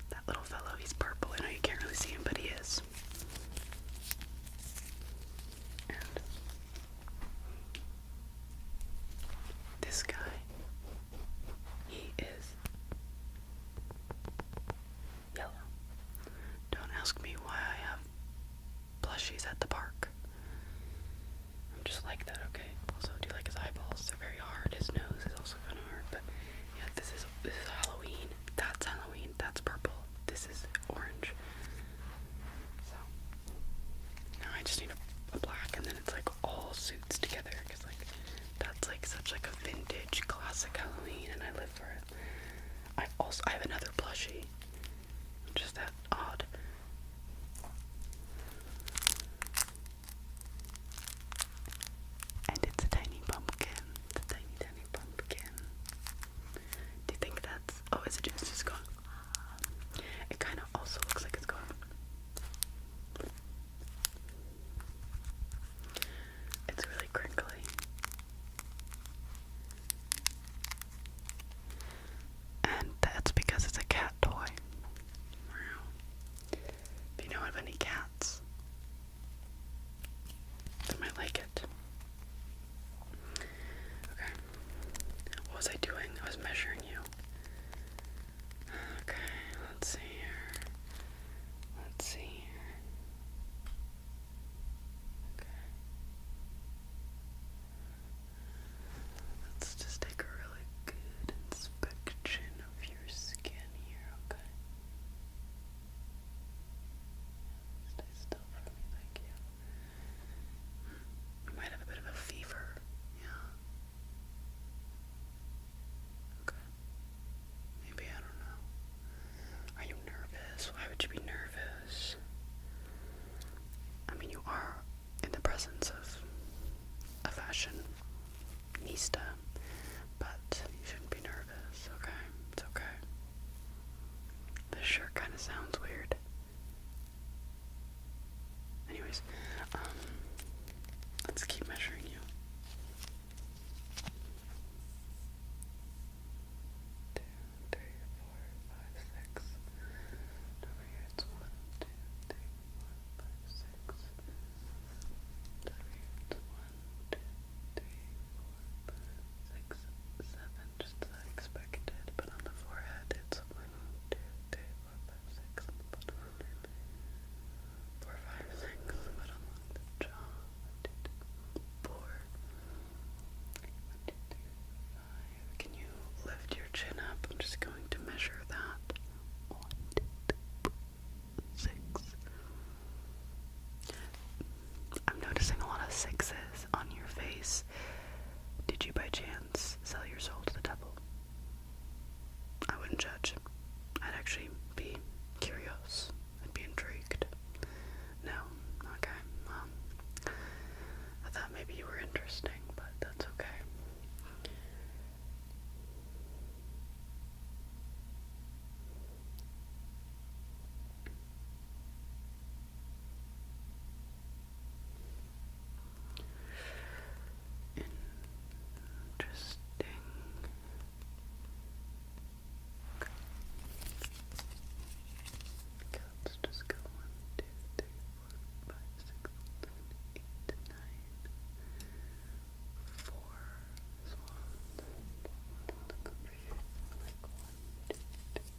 That little fellow, he's purple. I know you can't really see him, but he is. And this guy, he is yellow. Don't ask me why I have plushies at the park. I'm just like that, okay? Also, do you like his eyeballs? They're very hard. His nose is also kind of hard, but yeah, this is Halloween. That's Halloween. That's purple. This is orange. So now I just need a black, and then it's like all suits together, because like that's like such like a vintage classic Halloween, and I live for it. I have another plushie, which is that odd. And it's a tiny pumpkin. It's a tiny pumpkin. Do you think that's... Oh, is it just going... It kind of also looks like it's going... It's really crinkly. And that's because it's a cat toy. Wow. If you know of any cats, they might like it. Okay. What was I doing? I was measuring you. Okay, let's see here. Let's see here. Okay. Let's just take a really good inspection of your skin here, okay? Stay still for me, thank you. You might have a bit of a fever, yeah. Okay. Maybe, I don't know. Are you nervous? Why would you be nervous? I mean, you are in the presence of a fashionista, but you shouldn't be nervous, okay? It's okay. This shirt kind of sounds weird. Anyways, Let's keep measuring you. 2, 3, 4, 5, 6. Over here it's 1, 2, 3, 4, 5, 6. Over here it's 1, 2, 3, 4, 5, 6, 7. Just as I expected. But on the forehead it's 1, 2, 3, 4, 5, 6. On the bottom 4, 5, 6. But along the jaw 1, 2, 3, 4. 1, 2, 3, 5. Can you lift your chin up? I'm just going to measure that. 1, 2, 3, 4, 6. I'm noticing a lot of 6s on your face. Did you by chance sell your soul to the devil? I wouldn't judge. I'd actually be curious. I'd be intrigued. No? Okay. I thought maybe you were interesting, but that's okay. Interesting. Okay, let's just go 1, 2, 3, 4, 5, 6, 7, 8, 9. 4 swans. Look over here. Like 1, 2, 3,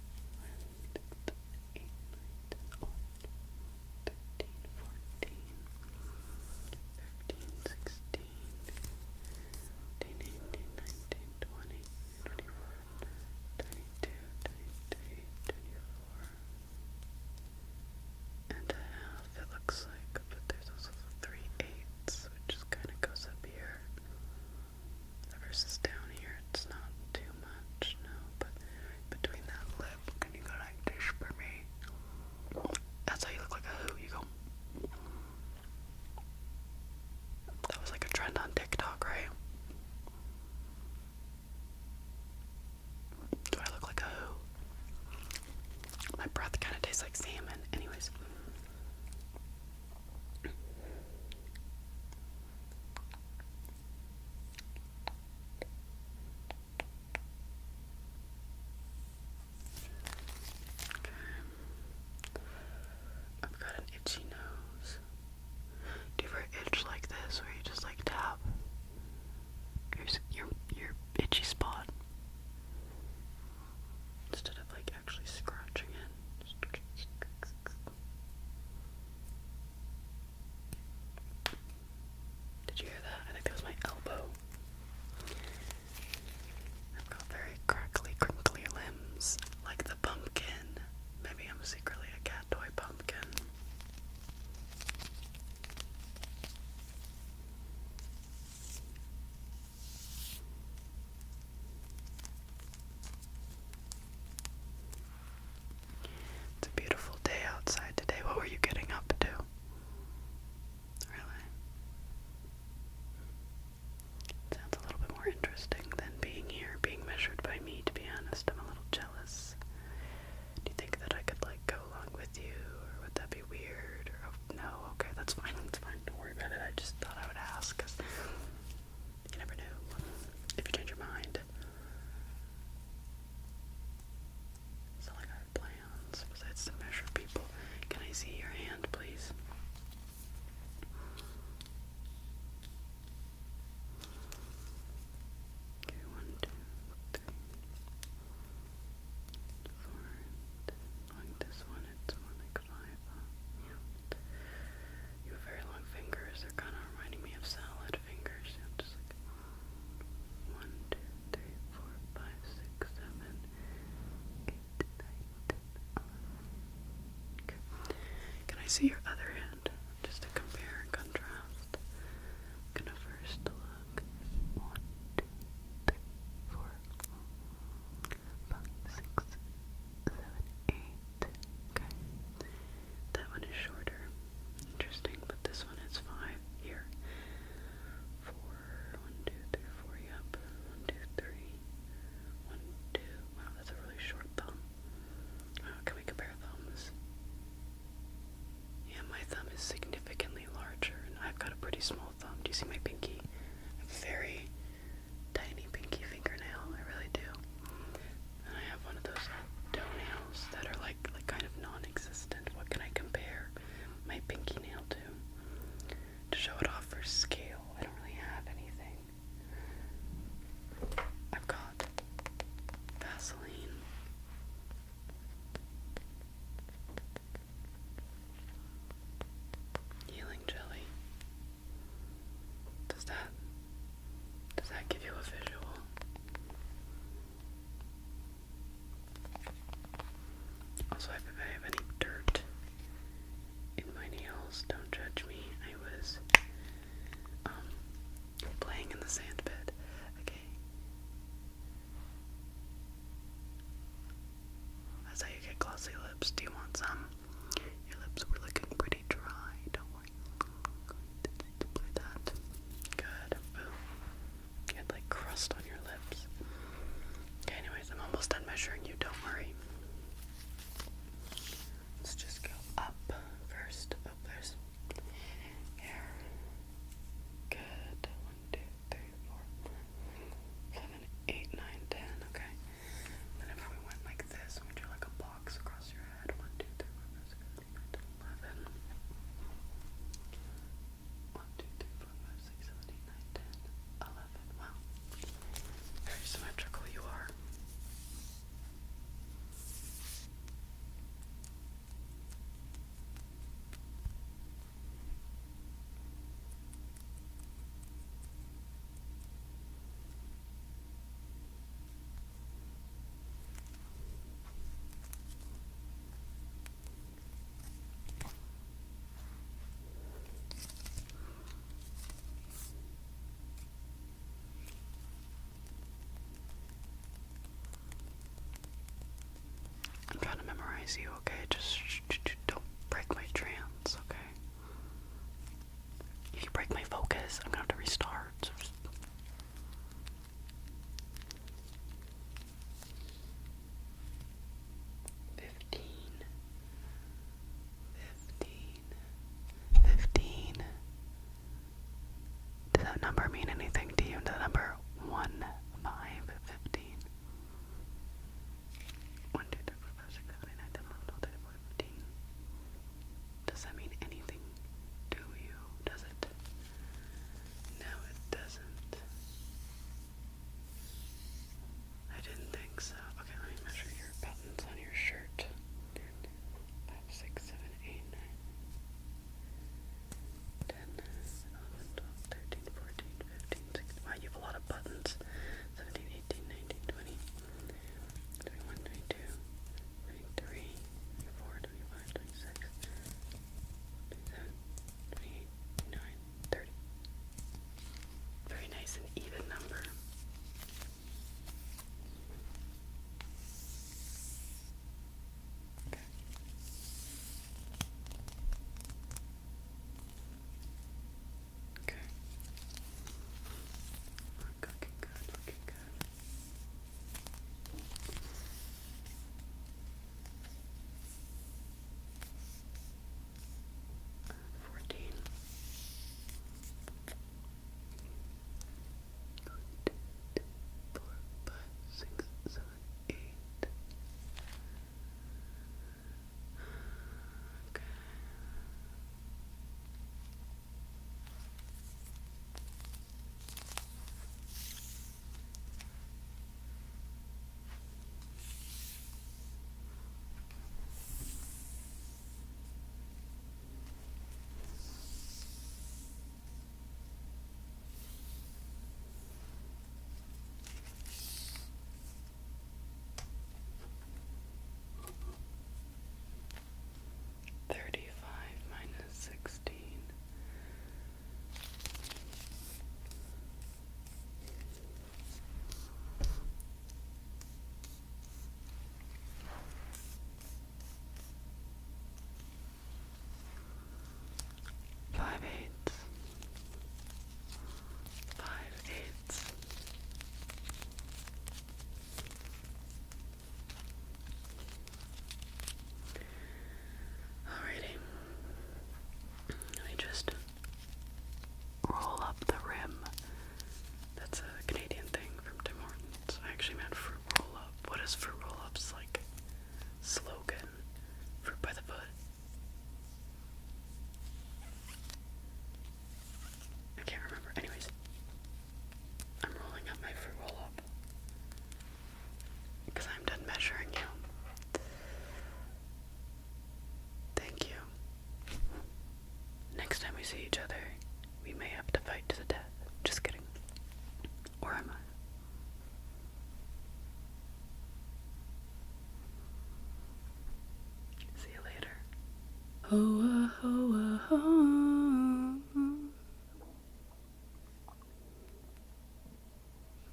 4, 5, 6, 7, 8, 9, 10, 11, 13, 14, 15, 16, 18, 19, 20, 21, 22, 23, 24. And a half, it looks like, but there's also 3/8, which just kind of goes up here. Versus down here, it's not too much, no, but between that lip, can you go like this for me? That's how you look like a who, you go. That was like a trend on TikTok, right? Do I look like a who? My breath kind of tastes like salmon. Anyways. Okay. I've got an itchy nose. Do you ever itch like this where you just like tap your itchy spot instead of like actually scratching it? Did you hear that? I think that was my elbow. I've got very crackly, crinkly limbs, like the pumpkin. Maybe I'm secretly a cat toy pumpkin. It's a beautiful day outside today. What were you getting up to? Really? Sounds a little bit more interesting than being here, being measured by me, to be honest. I'm a little jealous. Do you think that I could, like, go along with you, or would that be weird? Or, oh, no, okay, that's fine, don't worry about it. I just thought I would ask, because you never know if you change your mind. It's not like I have plans, besides to measure people. Can I see your hand, please? Okay, 1, 2, 3, 4, and like this one, it's more like 5. Yeah. You have very long fingers. They're kind of reminding me of salad fingers. Yeah, just like 1, 2, 3, 4, 5, 6, 7, 8, 9, 10, 11. Okay. Can I see your other hand? Just to compare and contrast. I'm gonna first look. 1, 2, 3, 4, 5, 6, 7, 8. Okay. That one is shorter. Interesting, but this one is 5 here. 4, 1, 2, 3, 4, yep. 1, 2, 3. 1, 2. Wow, that's a really short thumb. Can we compare thumbs? Yeah, my glossy lips. Do you want some? Your lips were looking pretty dry. Don't worry. I'm going to apply that. Good. Boom. You had like crust on your lips. Okay, anyways, I'm almost done measuring you. Don't worry. Let's just go up first. Oh, there's hair. Good. 1, 2, 3, 4, 5, 7, 8, 9, 10. Okay. And if we went like this, we do like a box across your head. 1, 2, 3, 4, 5, 6, 7, 8, 9, 10, 11. 1, 2, 3, 4, 5, 6, 7, 8, 9, 10, 11. Wow. Very symmetrical you are. I'm trying to memorize you, okay? Just don't break my trance, okay? If you break my focus, I'm gonna have to restart. So just... 15. 15. Does that number mean anything to you? Does that number 1, 5, 15? 1, 2, 3, 4, 5, 6, 7, 8, 9, 10, 11, 12, 13, 14, 15. Does that mean anything to you? Does it? No, it doesn't. I didn't think so. Okay, let me measure your buttons on your shirt. 5, 6, 7, 8, 9, 10, 11, 12, 13, 14, 15, 16. Wow, you have a lot of buttons. 17, 18, 19, 20, 21, 22, 23, 24, 25, 26, 27, 28, 29, 30. Very nice and even number. Okay. Okay. Looking good, looking good. 14. 4, 5, 6, 7, 8. Okay. 35 minus 16. 5 eighths. 5 eighths. Alrighty. Let me just roll up the rim. That's a Canadian thing from Tim Hortons. I actually meant fruit roll up. What is fruit roll up's like slogan? Fruit by the foot. I can't remember. Anyways, I'm rolling up my fruit roll up because I'm done measuring you. Thank you. Next time we see each other, we may have to fight to the death. Just kidding. Or am I? See you later. Oh, oh, oh, oh.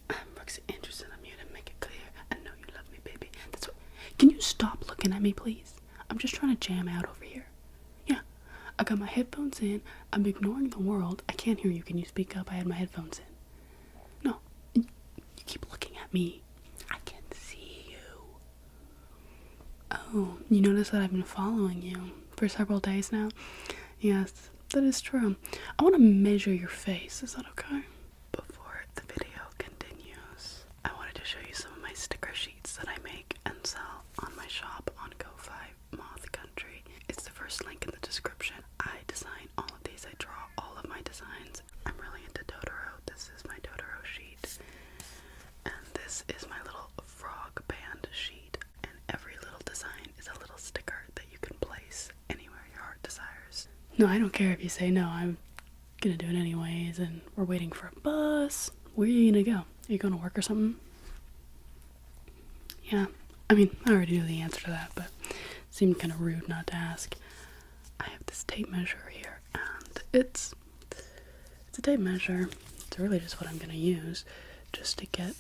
I'm Buggsy Anderson. I'm here to make it clear. I know you love me, baby. That's what. Can you stop looking looking at me, please? I'm just trying to jam out over here. Yeah, I got my headphones in. I'm ignoring the world. I can't hear you. Can you speak up? I had my headphones in. No, you keep looking at me. I can see you. Oh, you notice that I've been following you for several days now? Yes, that is true. I want to measure your face. Is that okay? Before the video continues, I wanted to show you some of my sticker sheets that I make and sell on my shop on Ko-Fi Moth Country. It's the first link in the description. I design all of these. I draw all of my designs. I'm really into Totoro. This is my Totoro sheet. And this is my little frog band sheet. And every little design is a little sticker that you can place anywhere your heart desires. No, I don't care if you say no. I'm gonna do it anyways, and we're waiting for a bus. Where are you gonna go? Are you going to work or something? Yeah, I mean, I already knew the answer to that, but it seemed kind of rude not to ask. I have this tape measure here, and it's a tape measure. It's really just what I'm gonna use, just to get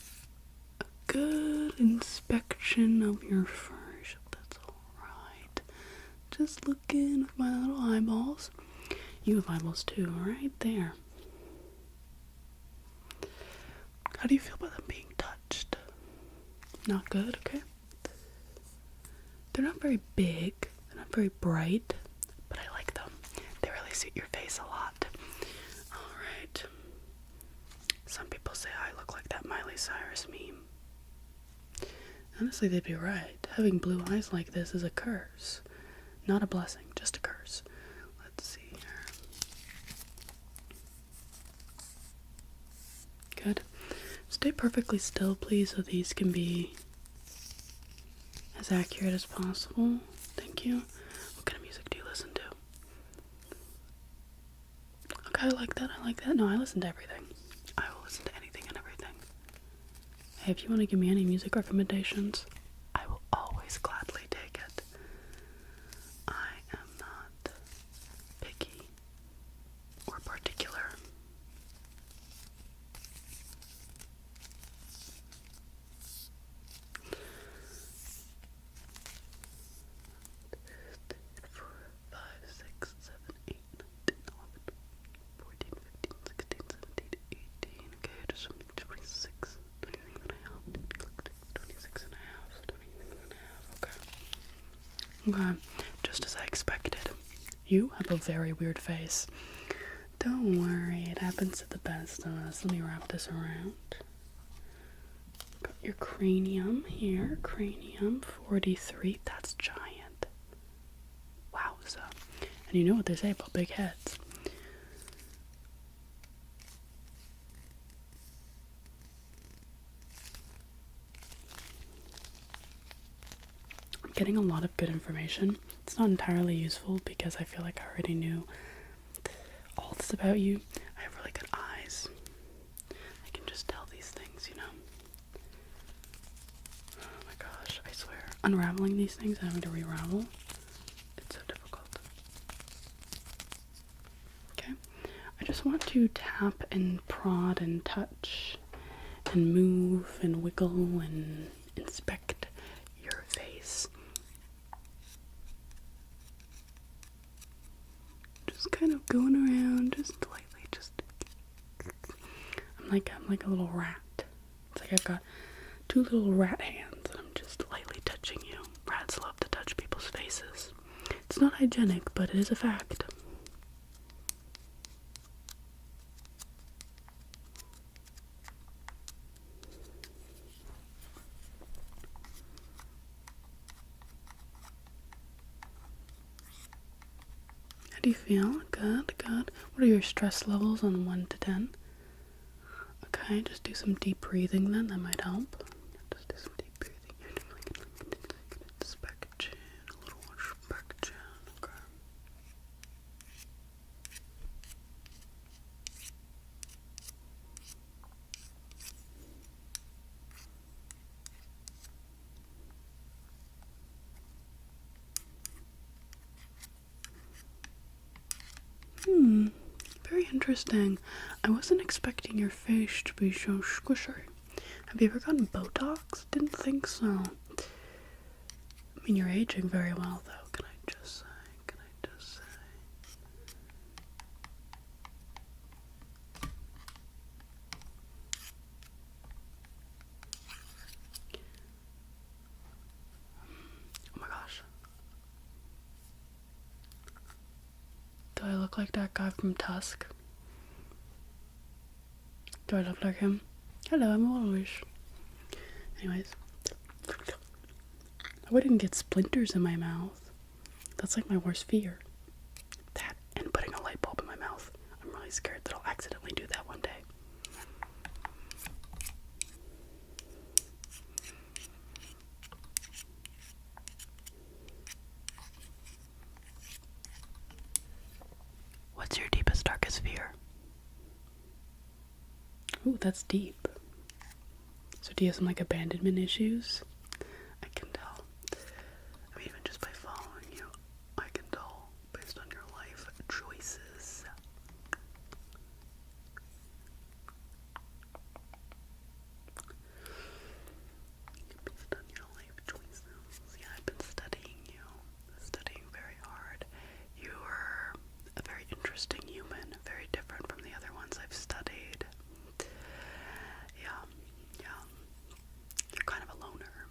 a good inspection of your fur. That's alright. Just looking with my little eyeballs. You have eyeballs too, right there. How do you feel about them being touched? Not good, okay? They're not very big, they're not very bright, but I like them. They really suit your face a lot. Alright. Some people say I look like that Miley Cyrus meme. Honestly, they'd be right. Having blue eyes like this is a curse. Not a blessing, just a curse. Let's see here. Good. Stay perfectly still, please, so these can be as accurate as possible. Thank you. What kind of music do you listen to? Okay, I like that. No, I listen to everything. I will listen to anything and everything. Hey, if you want to give me any music recommendations, I will always gladly take it. I am not picky or particular. Okay, just as I expected. You have a very weird face. Don't worry, it happens to the best of us. Let me wrap this around. Got your cranium here. Cranium 43. That's giant. Wowza. And you know what they say about big heads. Getting a lot of good information. It's not entirely useful because I feel like I already knew all this about you. I have really good eyes. I can just tell these things, you know. Oh my gosh, I swear. Unraveling these things and having to re-ravel, it's so difficult. Okay, I just want to tap and prod and touch and move and wiggle and inspect your face. Kind of going around just lightly, I'm like a little rat. It's like I've got two little rat hands and I'm just lightly touching you. Rats love to touch people's faces. It's not hygienic, but it is a fact. How do you feel? Good, good. What are your stress levels on 1 to 10? Okay, just do some deep breathing then, that might help. Just do some deep breathing. Inspection, a little inspection, okay. Very interesting. I wasn't expecting your face to be so squishy. Have you ever gotten Botox? Didn't think so. mean, you're aging very well, though, can I just say? Oh my gosh. Do I look like that guy from Tusk? Do I look like him? Hello, I'm Mellish. Anyways. I wouldn't get splinters in my mouth. That's like my worst fear. That and putting a light bulb in my mouth. I'm really scared that I'll accidentally do that one day. What's your deepest, darkest fear? Ooh, that's deep. So do you have some like abandonment issues? I can tell. I mean, even just by following you, I can tell based on your life choices. Based on your life choices. Yeah, I've been studying very hard. You are a very interesting human, very different from the other ones I've studied. Yeah. You're kind of a loner.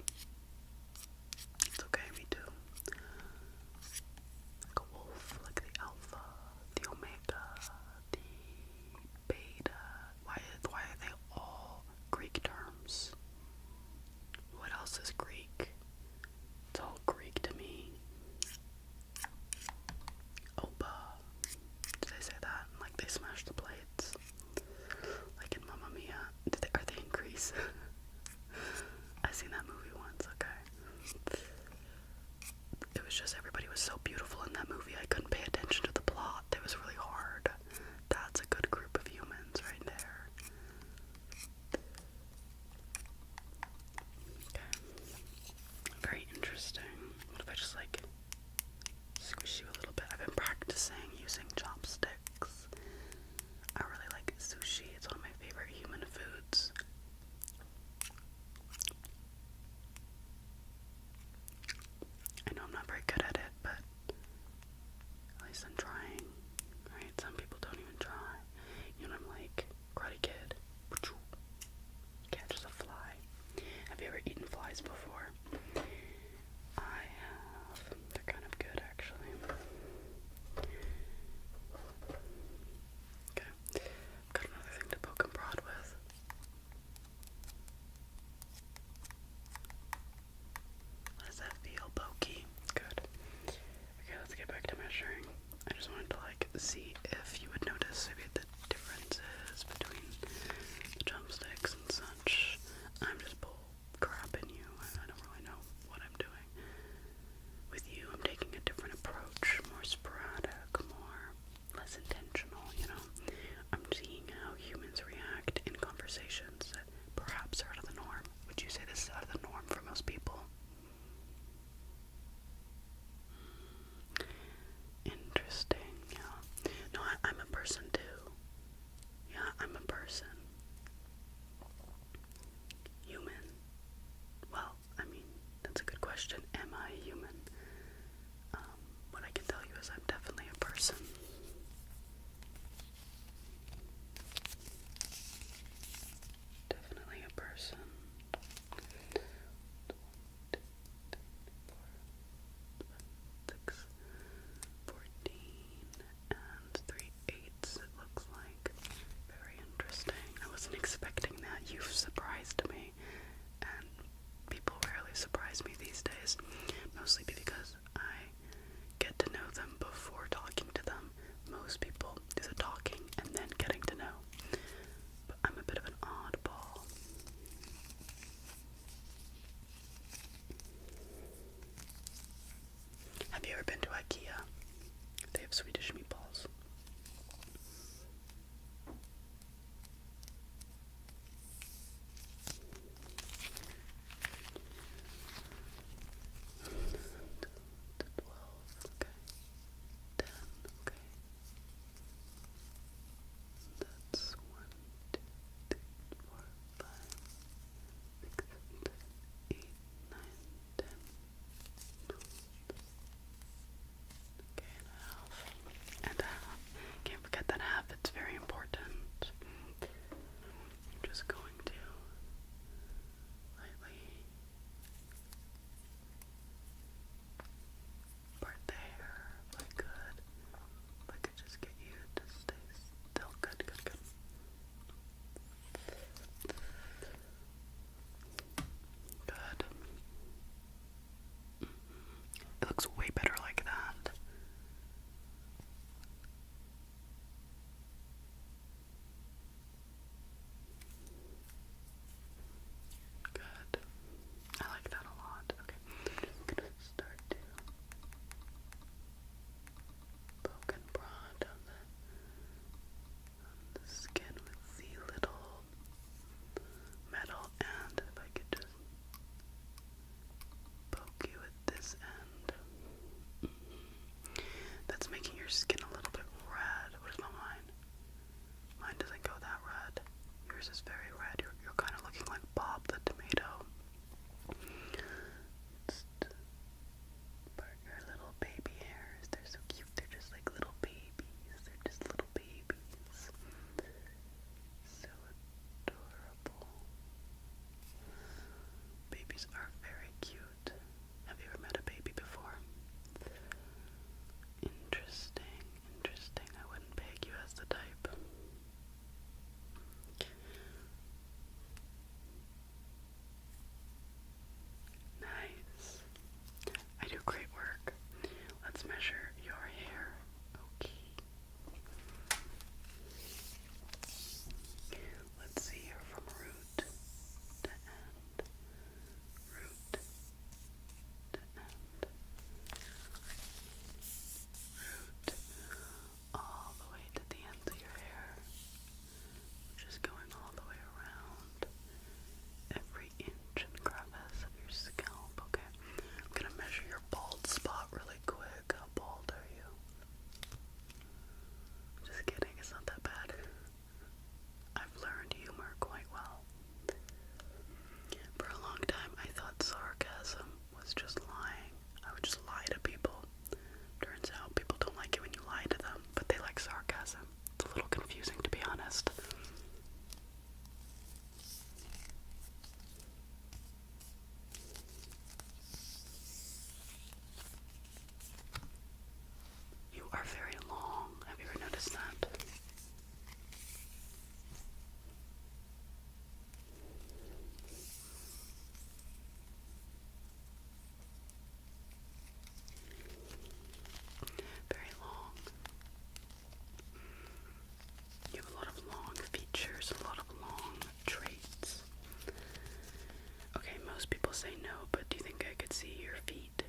say no, but do you think I could see your feet?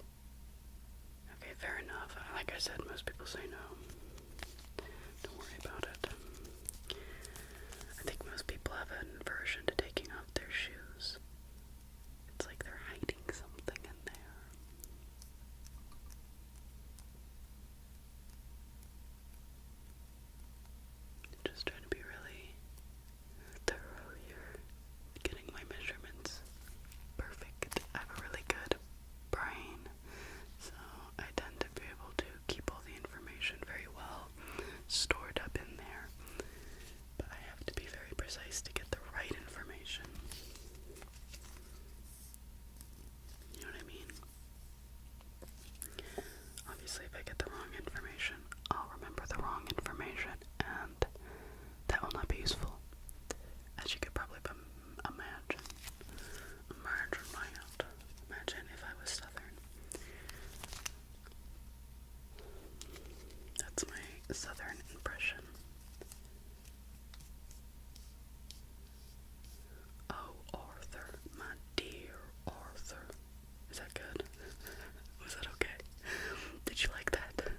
Okay, fair enough. Like I said, most people say no. Don't worry about it. I think most people have an aversion to taking off their shoes. It's like they're hiding something in there. Just trying to be really thorough here, getting my measurements perfect. I have a really good brain, so I tend to be able to keep all the information very well stored up in there, but I have to be very precise to get the right information. You know what I mean? Obviously, if I get the wrong information, I'll remember the wrong information, and that will not be useful. As you could probably imagine. Imagine if I was Southern. That's my Southern impression. Oh, Arthur, my dear Arthur. Is that good? Was that okay? Did you like that?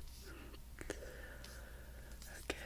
Okay.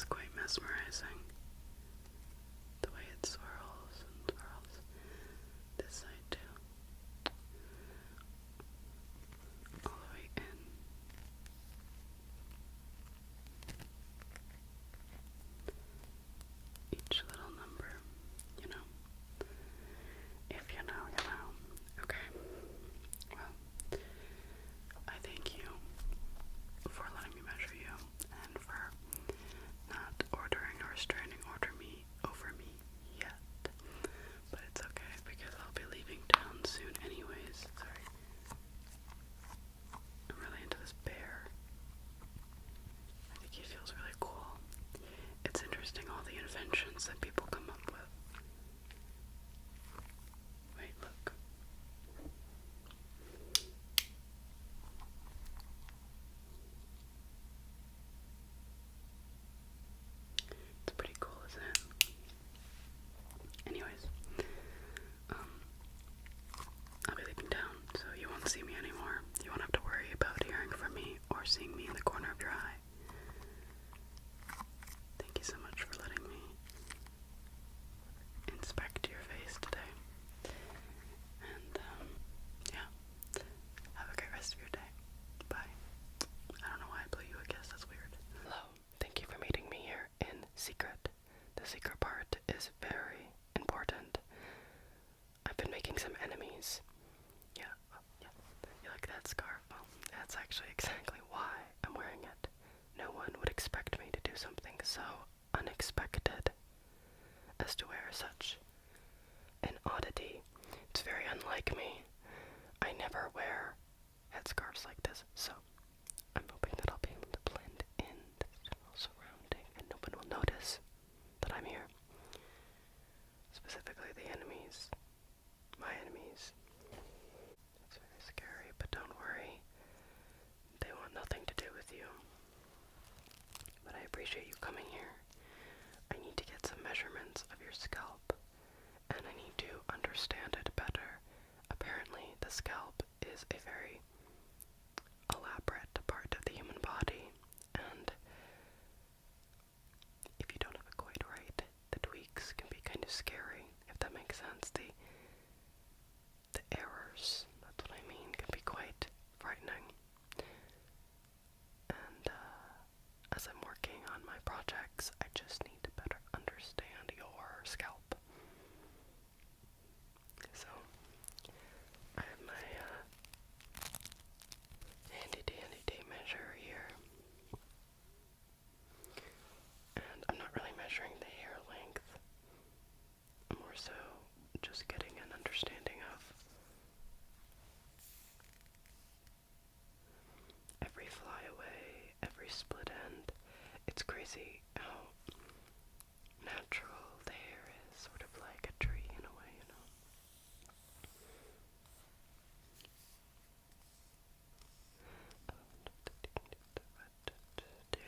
It's quite mesmerizing. The way it swirls and swirls. This side too. All the way in. Each little number, you know. If you know, you know. Okay. Well, I thank you for letting me measure you and for not ordering a restraining order over me yet. But it's okay because I'll be leaving town soon anyways. Sorry. I'm really into this bear. I think he feels really cool. It's interesting all the inventions that people come up with. Wait, look. It's pretty cool, isn't it? Anyways, I'll be leaving town, so you won't see me anymore. You won't have to worry about hearing from me or seeing me in the corner of your eye. Thank you so much for letting me inspect your face today. And, yeah. Have a great rest of your day. Bye. I don't know why I blew you a kiss, that's weird. Hello. Thank you for meeting me here in secret. The secret part is very important. I've been making some enemies. Yeah. You like that scarf? Well, that's actually exactly why I'm wearing it. No one would expect me to do something so unexpected as to wear such an oddity. It's very unlike me. I never wear headscarves like this, so I'm hoping that I'll be able to blend in to the general surrounding and no one will notice that I'm here. Specifically the enemies. My enemies. It's very scary, but don't worry. They want nothing to do with you. But I appreciate you coming here. I need to get some measurements of your scalp, and I need to understand it better. Apparently, the scalp is a very elaborate part of the human body, and if you don't have it quite right, the tweaks can be kind of scary, if that makes sense. The errors, that's what I mean, can be quite frightening. And as I'm working on my projects, I just need to better understand your scalp. So, I have my handy dandy tape measure here. And I'm not really measuring the hair length. I'm more so just getting an understanding of every flyaway, every split end. It's crazy how natural the hair is, sort of like a tree in a way, you know.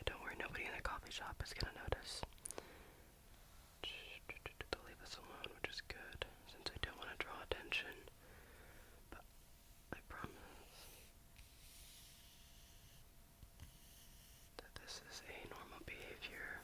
Don't worry, nobody in the coffee shop is gonna notice. They'll leave us alone, which is good, since I don't want to draw attention. But I promise that this is a normal behavior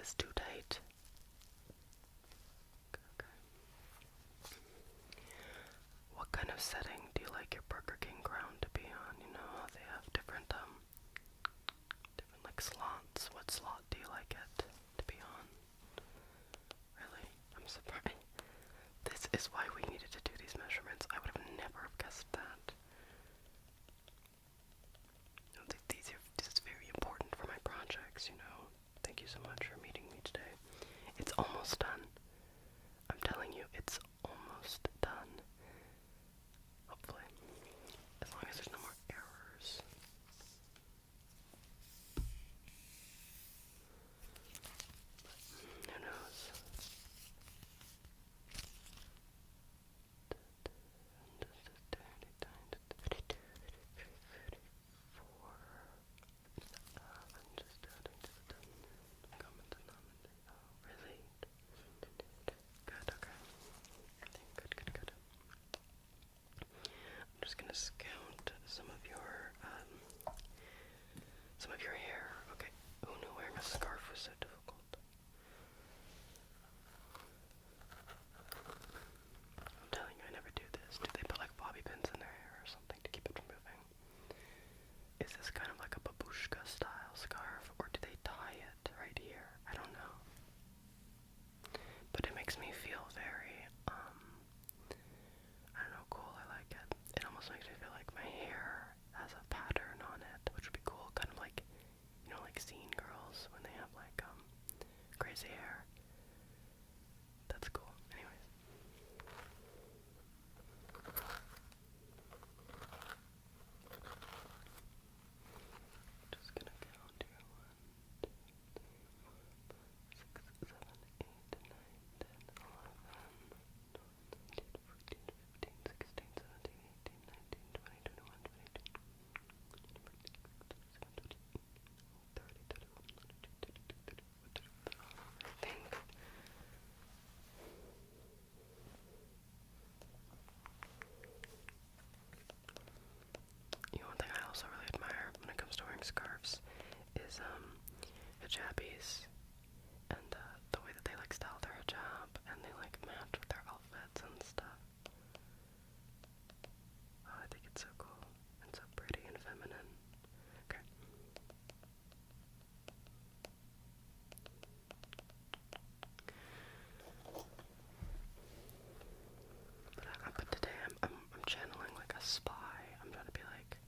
this too tight? Okay. What kind of setting do you like your Burger King crown to be on? You know how they have different like slots. What slot do you like it to be on? Really? I'm surprised. This is why we needed to do these measurements. I would have never have guessed that. This is very important for my projects, you know. Thank you so much for meeting me today. It's almost done. I'm telling you, it's almost done. Hopefully. As long as there's no more errors. Who knows? Really? Good, okay. Good. I'm just gonna count some of your hair. Okay. Who knew wearing a scarf was so difficult? I'm telling you, I never do this. Do they put like bobby pins in their hair or something to keep it from moving? Is this kind of like a babushka style scarf, or do they tie it right here? I don't know. But it makes me feel very, I don't know, cool. I like it. It almost makes me feel like my hair has a pattern on it, which would be cool. Kind of like, you know, like scene girls when they have like, crazy hair. That's cool. Anyways. Just gonna count here. 1, 2, 3, 4, 5, 6, 7, 8, 9, 10, 11, 12, 13, 14, 15, 16, 17, 18, 19, 20, 21, 22, 30, 31, 32, 33, 34, 35, I think. You know, one thing I also really admire when it comes to wearing scarves is hijabis and the way that they like style their hijab and they like match with their outfits and stuff. Oh, I think it's so cool and so pretty and feminine. Okay. But today I'm channeling like a spy. I'm trying to be like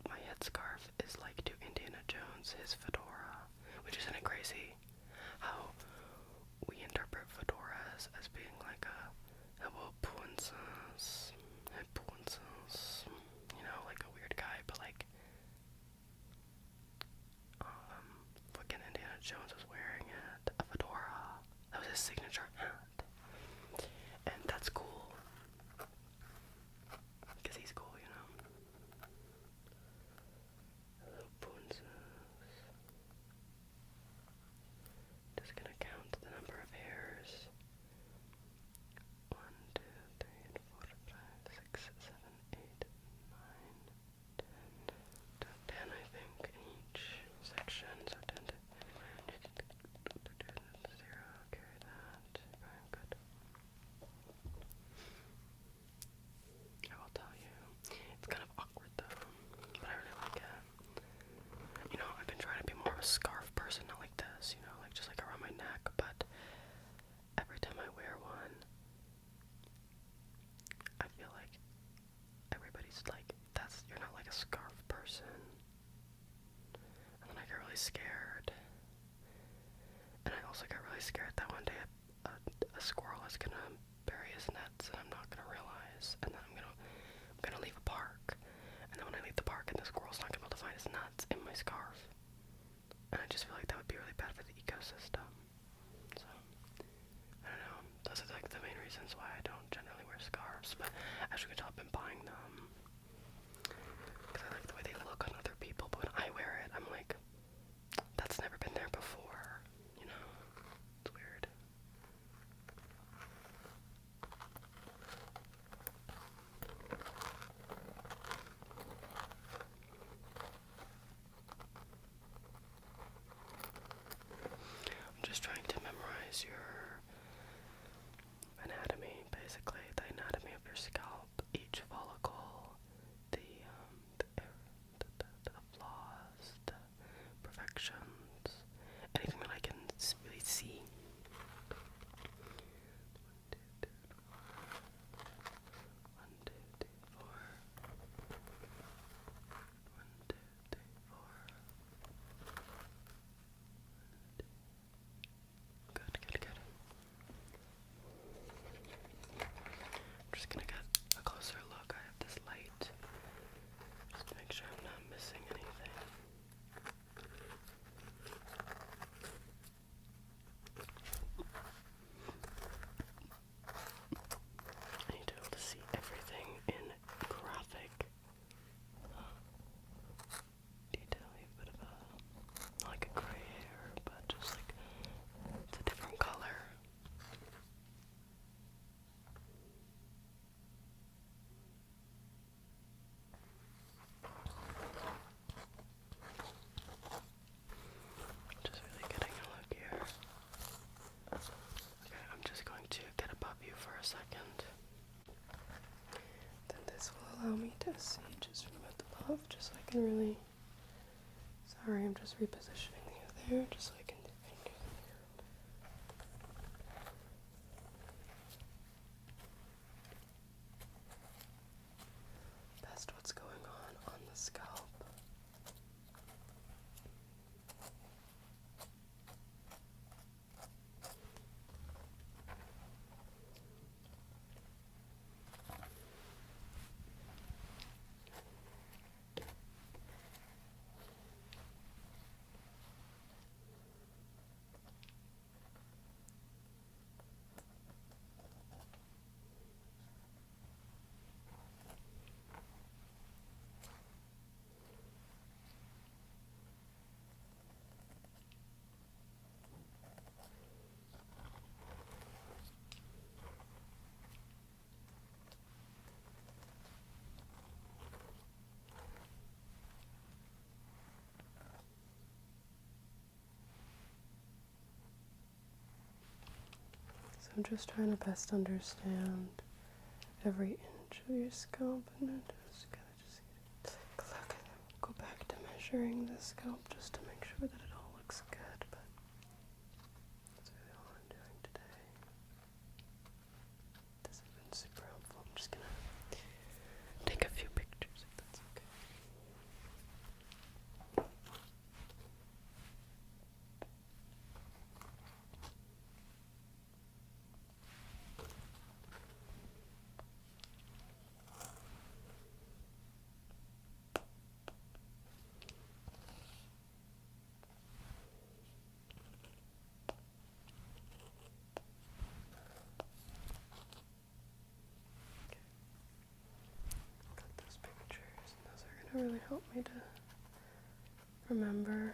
my headscarf is like to Indiana Jones his fedora, which isn't it crazy how we interpret fedoras as being like a princess, you know, like a weird guy, but like fucking Indiana Jones was wearing it, a fedora. That was his signature hat. And that's cool. Because he's cool, you know. Hello, princess. Just gonna count the number of hairs. 1, 2, 3, 4, 5, 6, 7, 8, 9, 10, I think, in each section. So 10 to 0, carry that. Okay, good. I will tell you, it's kind of awkward though, but I really like it. You know, I've been trying to be more of a scarf person, not like this, you know, like just like around my neck, but every time I wear one, I feel like everybody's like, you're not like a scarf person. And then I get really scared. And I also got really scared that one day a squirrel is gonna bury his nets and I'm not gonna realize. And then I'm gonna leave a park. And then when I leave the park and the squirrel's not gonna be able to find his nuts in my scarf. And I just feel like that would be really bad for the ecosystem. So, I don't know. Those are like the main reasons why I don't generally wear scarves. But as you can tell, I've been buying them. Because I like the way they look on other people. But when I wear it, I'm like, that's never been there before. You know? It's weird. just gonna get a closer look. I have this light. Just to make sure I'm not missing anything. I need to be able to see everything in graphic detail. A bit of a, not like a gray hair, but just like it's a different color. Just really getting a look here. Okay, I'm just going to get above you for a second. Then this will allow me to see just from above, just so I can really... Sorry, I'm just repositioning you there, just so I can do fingers in here. Best what's going on the scalp. So I'm just trying to best understand every inch of your scalp, and then just gotta just take a look at it. Go back to measuring the scalp just to make sure that it all looks good, but that's really all I'm doing today. This has been super helpful. I'm just gonna take a few pictures if that's okay. Got those pictures, and those are gonna really help me to remember.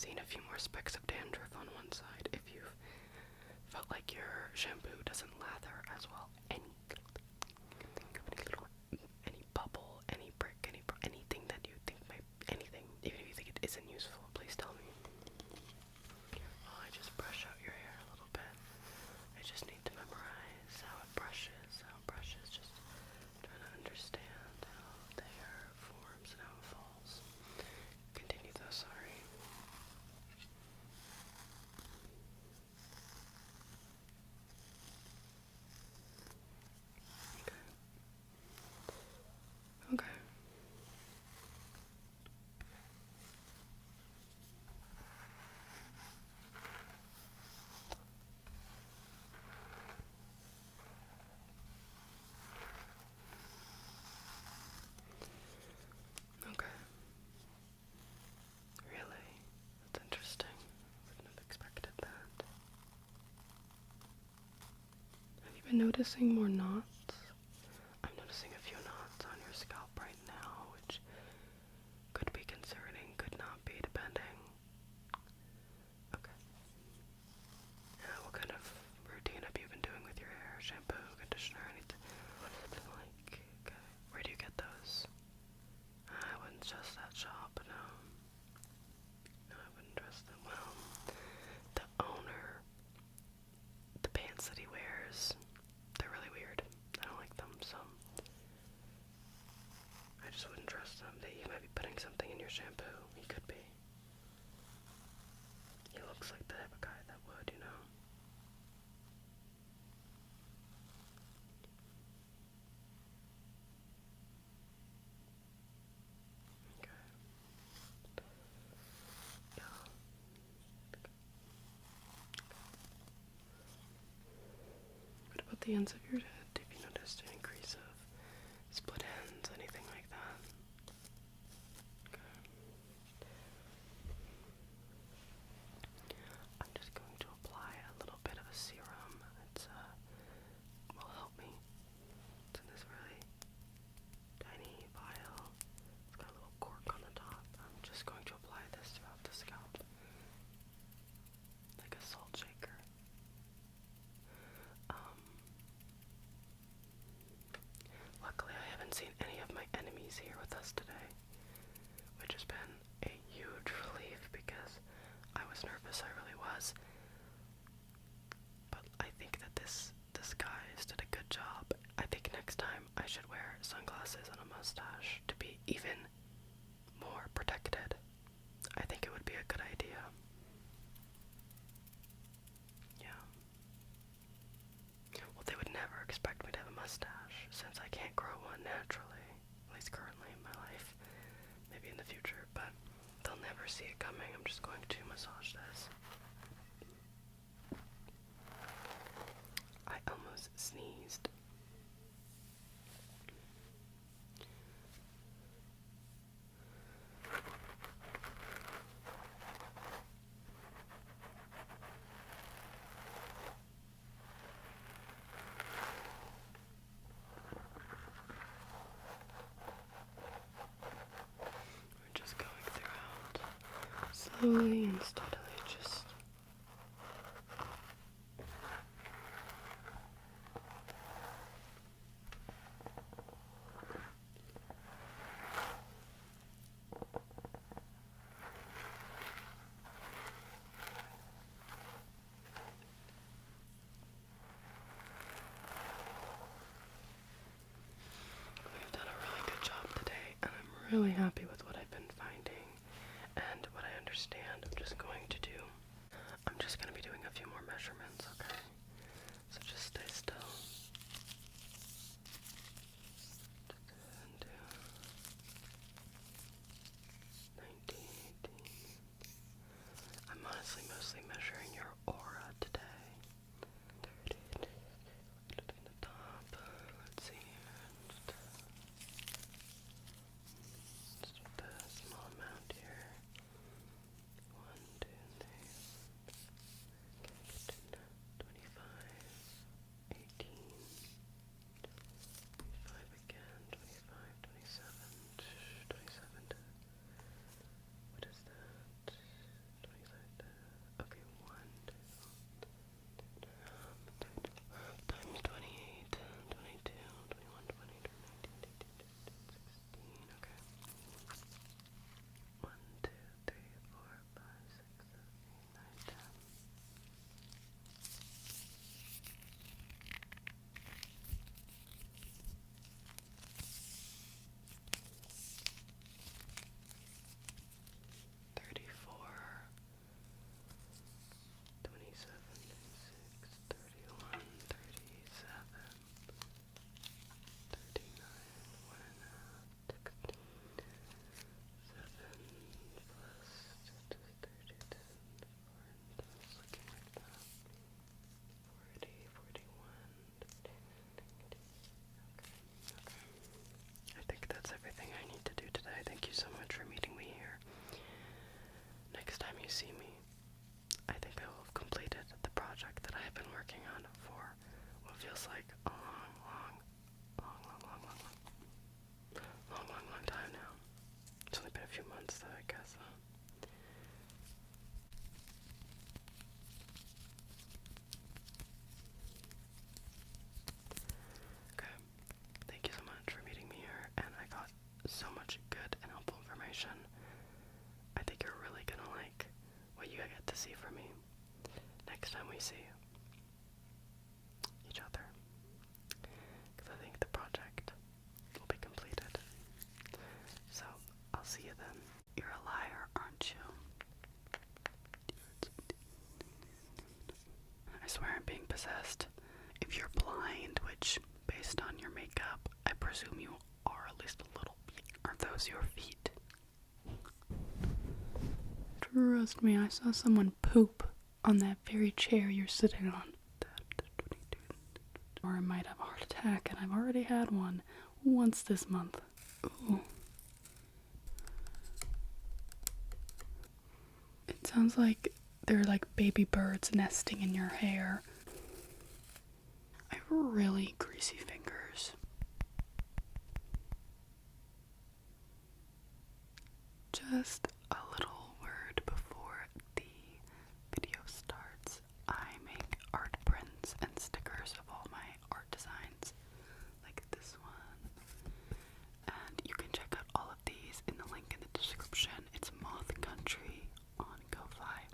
seen a few more specks of dandruff on one side. If you've felt like your shampoo doesn't lather as well, any bubble, any brick, anything that you think might, anything, even if you think it isn't useful, please tell me. Well, I just brush out your hair a little bit. I just need to memorize how it brushes, just trying to understand how the hair forms and how it falls. Continue though, sorry. Okay. Okay. Really? That's interesting. Wouldn't have expected that. Have you been noticing more knots? I'm noticing a few knots on your scalp right now, which could be concerning, could not be, depending. Okay. What kind of routine have you been doing with your hair? Shampoo, conditioner, anything? What has it been like? Okay. Where do you get those? I wouldn't trust that shop, no. No, I wouldn't trust them. Well, the owner, the pants that he wears, they're really weird. I don't like them, so I just wouldn't trust him. He might be putting something in your shampoo. He could be. He looks like the type of guy that would, you know. Okay. Yeah. What about the ends of your head? Have you noticed an increase of split ends, anything like that? Okay. I'm just going to apply a little bit of a serum. It's will help me. It's in this really tiny vial. It's got a little cork on the top. I'm just going to apply this throughout the scalp, like a salt shaker. Luckily, I haven't seen any of my enemies here with us today, which has been a huge relief because I was nervous, I really was. But I think that this disguise did a good job. I think next time I should wear sunglasses and a mustache to be even more protected. I think it would be a good idea. Yeah. Well, they would never expect me to have a mustache, since I can't grow one naturally, at least currently in my life. Maybe in the future, but they'll never see it coming. I'm just going to massage this. I almost sneezed. We're just going throughout, slowly and steadily, just we've done a really good job today, and I'm really happy with what I've been finding and what I understand. I'm just going to be doing a few more measurements, okay? So just stay still. And 19, 18. I'm honestly mostly measuring your aura today. 30, looking at the top. Let's see. Just with a small amount here. 1, 2, 3. Okay, 25, 18, 25 again, 25, 27, 27, what is that? 25, see me, I think I will have completed the project that I have been working on for what feels like a long time now. It's only been a few months though, I guess. Okay, thank you so much for meeting me here, and I got so much good and helpful information. I think you're really gonna like what you get to see from me next time we see each other, because I think the project will be completed. So I'll see you then. You're a liar, aren't you? I swear I'm being possessed. If you're blind, which based on your makeup I presume you are at least a little, are those your feet? Trust me, I saw someone poop on that very chair you're sitting on. Or I might have a heart attack, and I've already had one once this month. Ooh. It sounds like they're like baby birds nesting in your hair. I have really greasy fingers. Just a little word before the video starts. I make art prints and stickers of all my art designs, like this one. And you can check out all of these in the link in the description. It's Moth Country on Ko-Fi.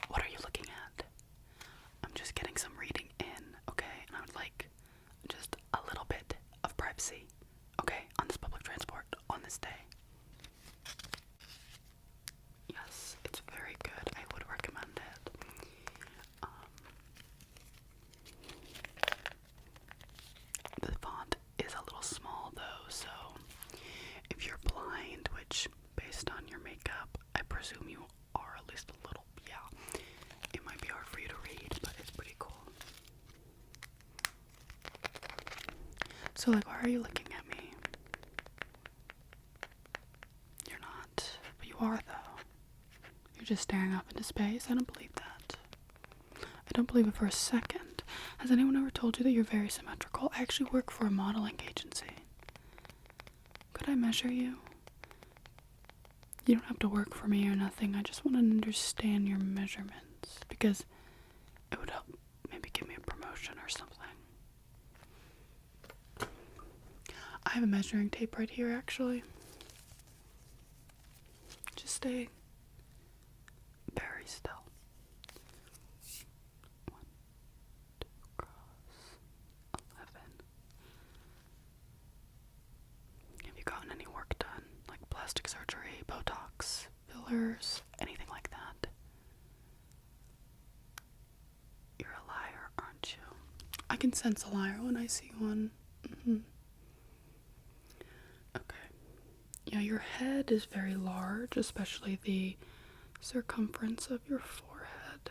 What are you looking at? I'm just getting some reading in, okay? And I would like just a little bit of privacy, okay? On this public transport, on this day. Yes, it's very good. I would recommend it. The font is a little small though, so if you're blind, which based on your makeup, I presume you are at least a little, yeah, it might be hard for you to read, but it's pretty cool. So like, why are you looking at me? You're not, but you are though. You're just staring up into space. I don't believe that. I don't believe it for a second. Has anyone ever told you that you're very symmetrical? I actually work for a modeling agency. Could I measure you? You don't have to work for me or nothing. I just want to understand your measurements, because it would help maybe give me a promotion or something. I have a measuring tape right here, actually. Just stay very still. 1, 2, cross 11. Have you gotten any work done? Like plastic surgery, Botox, fillers, anything like that? You're a liar, aren't you? I can sense a liar when I see one. Okay. Yeah, your head is very large, especially the circumference of your forehead.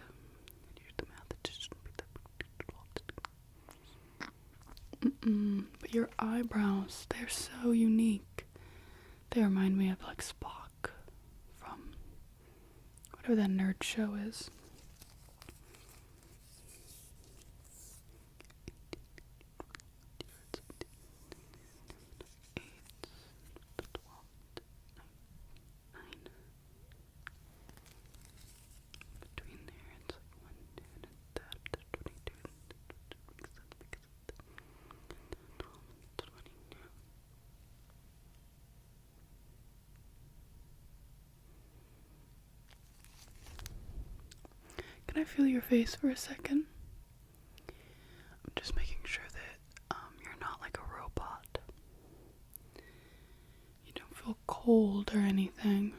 But your eyebrows, they're so unique. They remind me of like Spock from whatever that nerd show is. Between there, it's like 1, 2, and that, 22. Can I feel your face for a second? I'm just making sure that you're not like a robot. You don't feel cold or anything.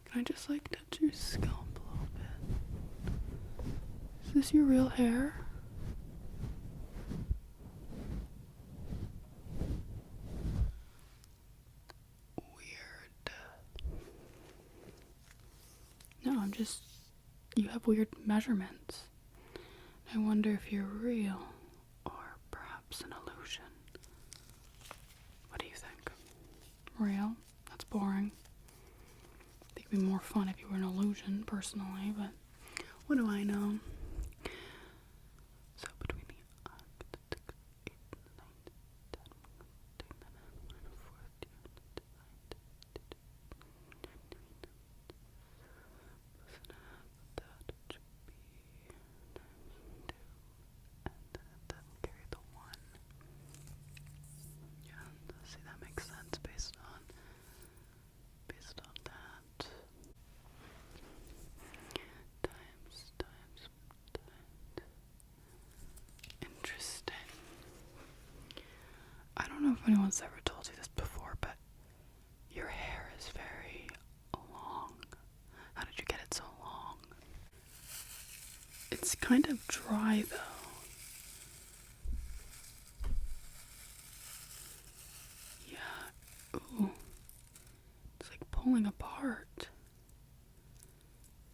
Can I just like touch your scalp a little bit? Is this your real hair? Weird. No, you have weird measurements. I wonder if you're real, or perhaps an illusion. What do you think? real. That's boring. I think it'd be more fun if you were an illusion, personally, but what do I know? So between the 8, 9, 10, that should be times 2, and then carry the 1. Yeah, see, that makes sense based on that. Times. Interesting. I don't know if anyone's ever told you this before, but your hair is very long. How did you get it so long? It's kind of dry though. Yeah. Ooh. It's like pulling apart.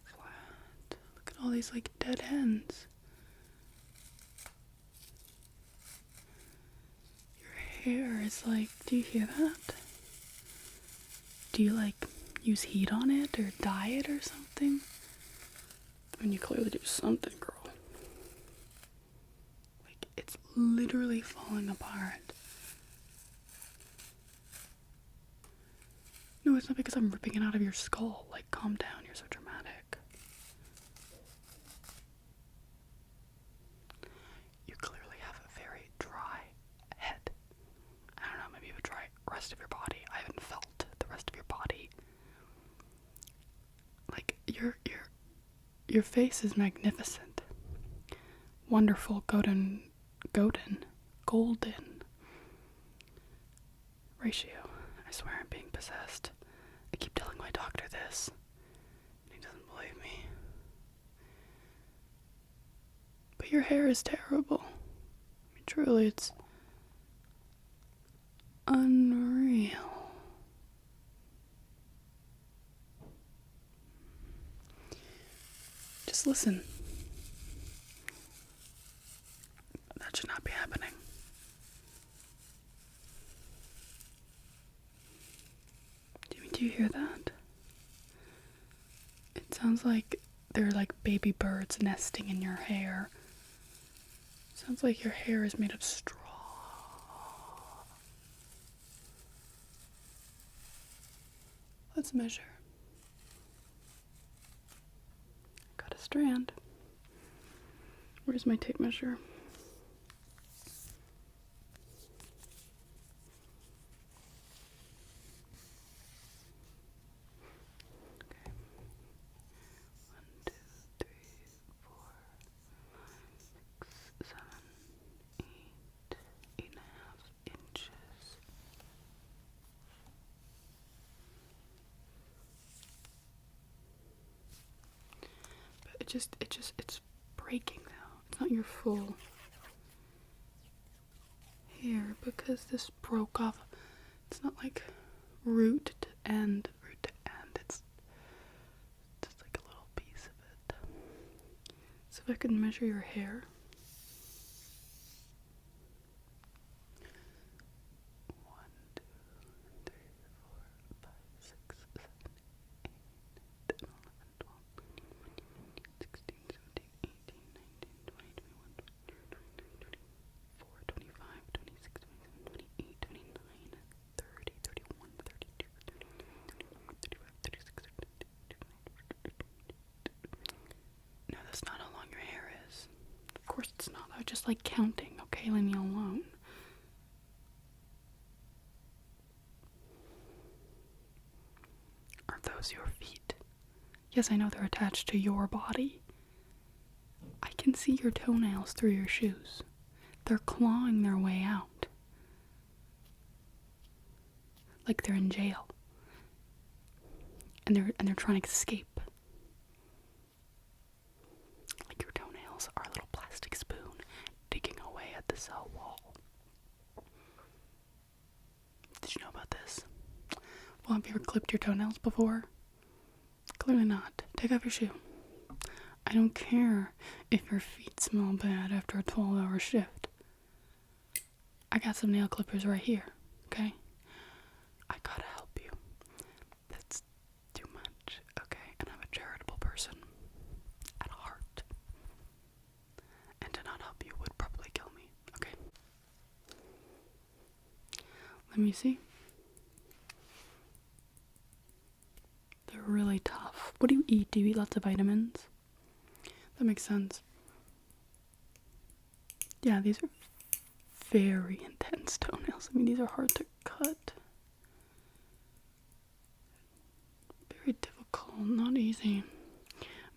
Flat. Look at all these like dead ends. Your hair is like, do you hear that? Do you like use heat on it or dye it or something? I mean, you clearly do something, girl. Like, it's literally falling apart. No, it's not because I'm ripping it out of your skull. Like, calm down, you're so dramatic. You clearly have a very dry head. I don't know, maybe you have a dry rest of your body. I haven't felt the rest of your body. Like, your face is magnificent. Wonderful, golden ratio. I swear I'm being possessed. I keep telling my doctor this, and he doesn't believe me. But your hair is terrible. I mean, truly, it's unreal. Just listen. That should not be happening. Do you hear that? It sounds like they're like baby birds nesting in your hair. Sounds like your hair is made of straw. Let's measure. Got a strand. Where's my tape measure? Okay. 1, 2, 3, 4, 5, 6, 7, 8, 8.5 inches. But it's breaking though. It's not your full hair because this broke off. It's not like root to end. It's just like a little piece of it. So if I could measure your hair. 1, 2, 3, 4, 5, 6, 7, 8, 10, 11, 12, 16, 17, 18, 19, 20, 21, 22, 24, 25, 26, 27, 28, 29, 30, 31, 32, 35, 36, 32. No, that's not how long your hair is. Of course it's not. I was just like counting, okay? Leave me alone. Are those your feet? Yes, I know they're attached to your body. I can see your toenails through your shoes. They're clawing their way out. Like they're in jail. And they're trying to escape. Like your toenails are a little plastic spoon digging away at the cell wall. Did you know about this? Well, have you ever clipped your toenails before? Clearly not. Take off your shoe. I don't care if your feet smell bad after a 12-hour shift. I got some nail clippers right here, okay? I gotta help me see. They're really tough. What do you eat? Do you eat lots of vitamins? That makes sense. Yeah, these are very intense toenails. I mean, these are hard to cut. Very difficult, not easy.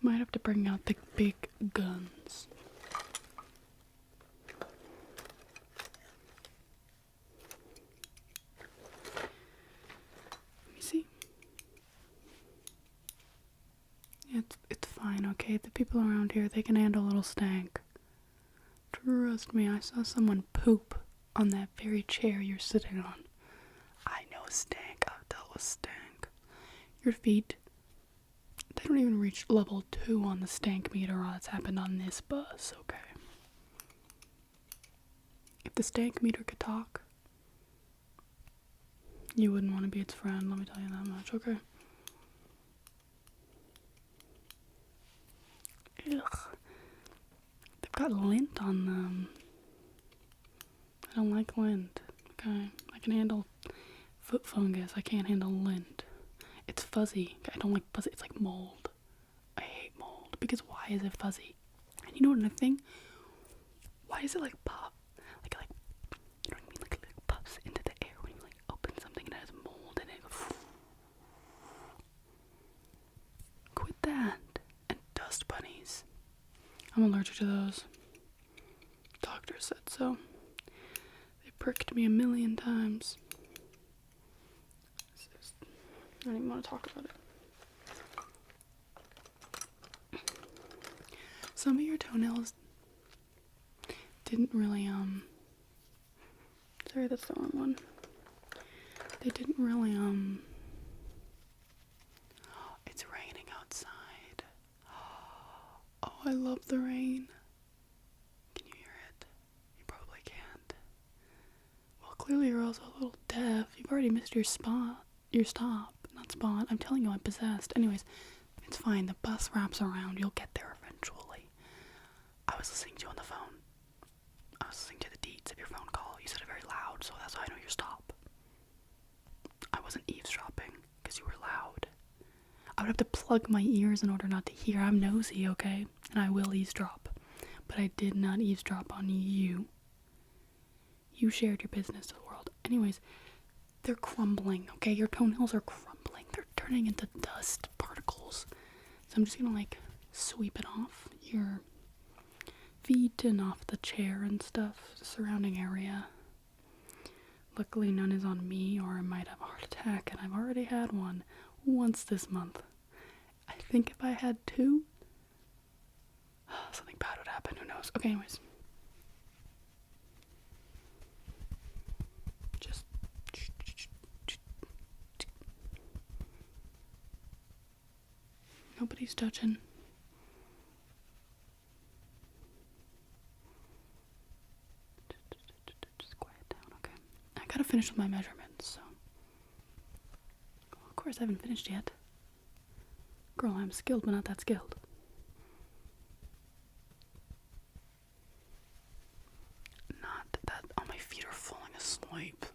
Might have to bring out the big guns. Let me see. It's fine, okay? The people around here, they can handle a little stank. Trust me, I saw someone poop on that very chair you're sitting on. I know stank. I've dealt with stank. Your feet, they don't even reach level 2 on the stank meter that's happened on this bus, okay? If the stank meter could talk, you wouldn't want to be its friend, let me tell you that much, okay? Ugh. They've got lint on them. I don't like lint, okay? I can handle foot fungus, I can't handle lint. It's fuzzy. I don't like fuzzy. It's like mold. I hate mold. Because why is it fuzzy? And you know another thing? Why is it like pop? Like, you know what I mean? Like it puffs into the air when you like open something and it has mold in it. Quit that. And dust bunnies. I'm allergic to those. Doctor said so. They pricked me 1,000,000 times. I don't even want to talk about it. Some of your toenails didn't really, sorry, that's the wrong one. They didn't really, it's raining outside. Oh, I love the rain. Can you hear it? You probably can't. Well, clearly you're also a little deaf. You've already missed your spot. Your stop. Not spot. I'm telling you, I'm possessed. Anyways, it's fine. The bus wraps around. You'll get there eventually. I was listening to you on the phone. I was listening to the deets of your phone call. You said it very loud, so that's how I know your stop. I wasn't eavesdropping because you were loud. I would have to plug my ears in order not to hear. I'm nosy, okay? And I will eavesdrop. But I did not eavesdrop on you. You shared your business to the world. Anyways, they're crumbling, okay? Your toenails are crumbling. They're turning into dust particles. So I'm just gonna like sweep it off your feet and off the chair and stuff, the surrounding area. Luckily none is on me, or I might have a heart attack, and I've already had one once this month. I think if I had 2, something bad would happen, who knows. Okay, anyways. Just nobody's touching. Just quiet down, okay? I gotta finish with my measurements, so. Well, of course, I haven't finished yet. Girl, I'm skilled, but not that skilled. Not that. Oh, my feet are falling asleep.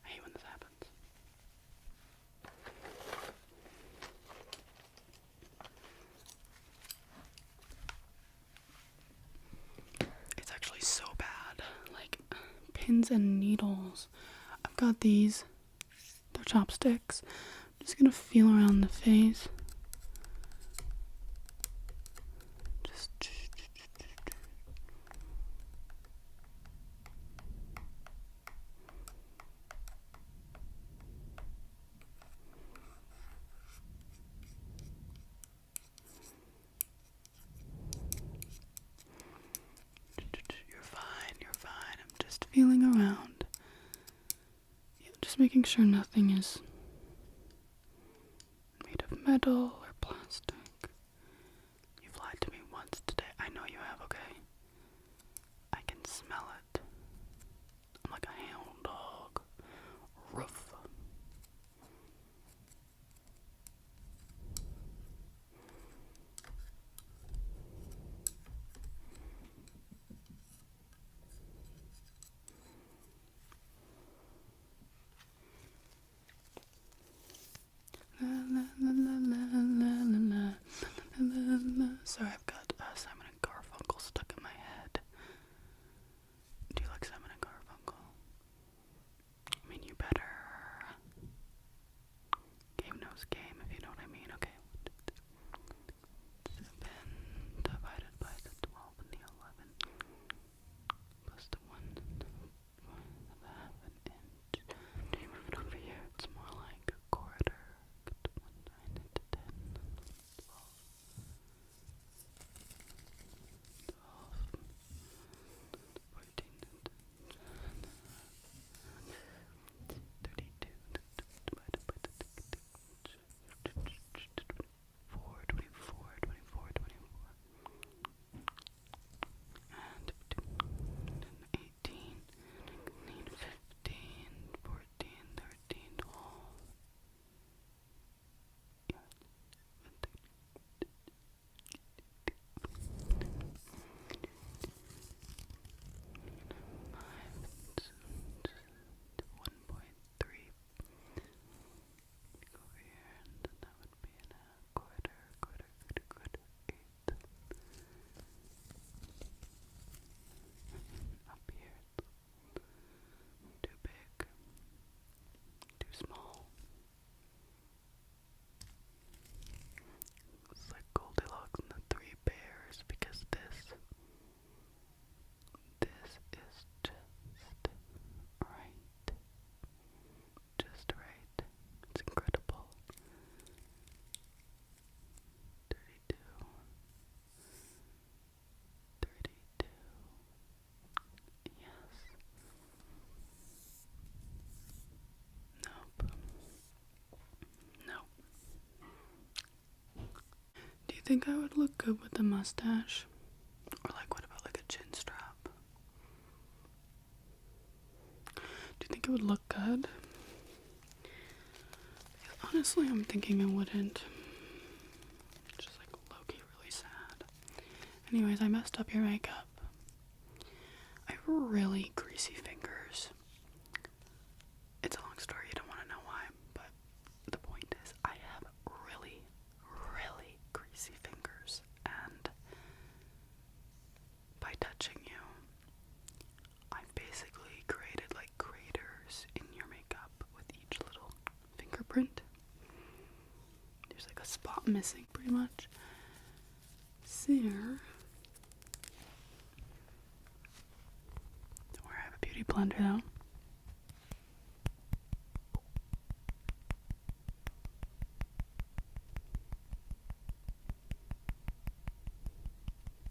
I hate when this happens. It's actually so bad. Like, pins and needles. I've got these. They're chopsticks. I'm just gonna feel around the face. Just. You're fine. I'm just feeling around. Yeah, just making sure nothing is made of metal or plastic. You've lied to me once today. I know you have, okay? I can smell it. I'm like a hound dog. Roof. think I would look good with the mustache? Or like, what about like a chin strap? Do you think it would look good? Because honestly, I'm thinking it wouldn't. It's just like low-key really sad. Anyways, I messed up your makeup. I have really greasy fingers. It's a long story, you don't want to know why, but the point is I have really, really greasy fingers, and by touching you, I've basically created like craters in your makeup with each little fingerprint. There's like a spot missing pretty much. There. Don't worry, I have a beauty blender though.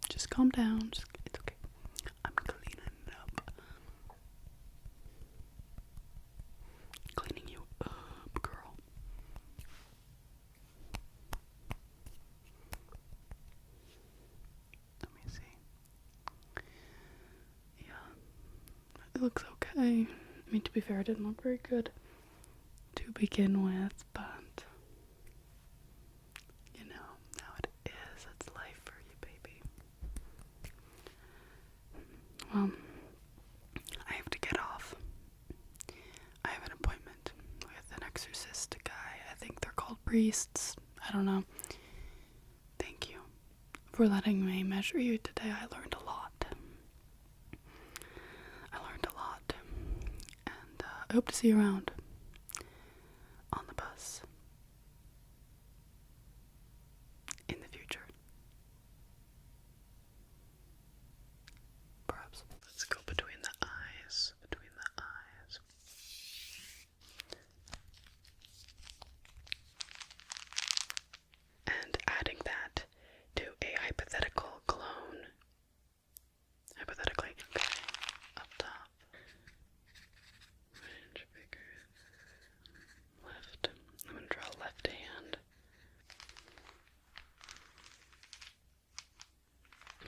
Just calm down. It's okay. I'm cleaning it up. Cleaning you up, girl. Let me see. Yeah. It looks okay. I mean, to be fair, it didn't look very good to begin with, but you know, now it is. It's life for you, baby. Well, I have to get off. I have an appointment with an exorcist guy. I think they're called priests. I don't know. Thank you for letting me measure you today. I learned a lot. And I hope to see you around on the bus in the future. Perhaps. Let's go between the eyes. Between the eyes. And adding that to a hypothetical clone. Hypothetically. Okay. Up top. 1 inch bigger. Left. I'm gonna draw left hand.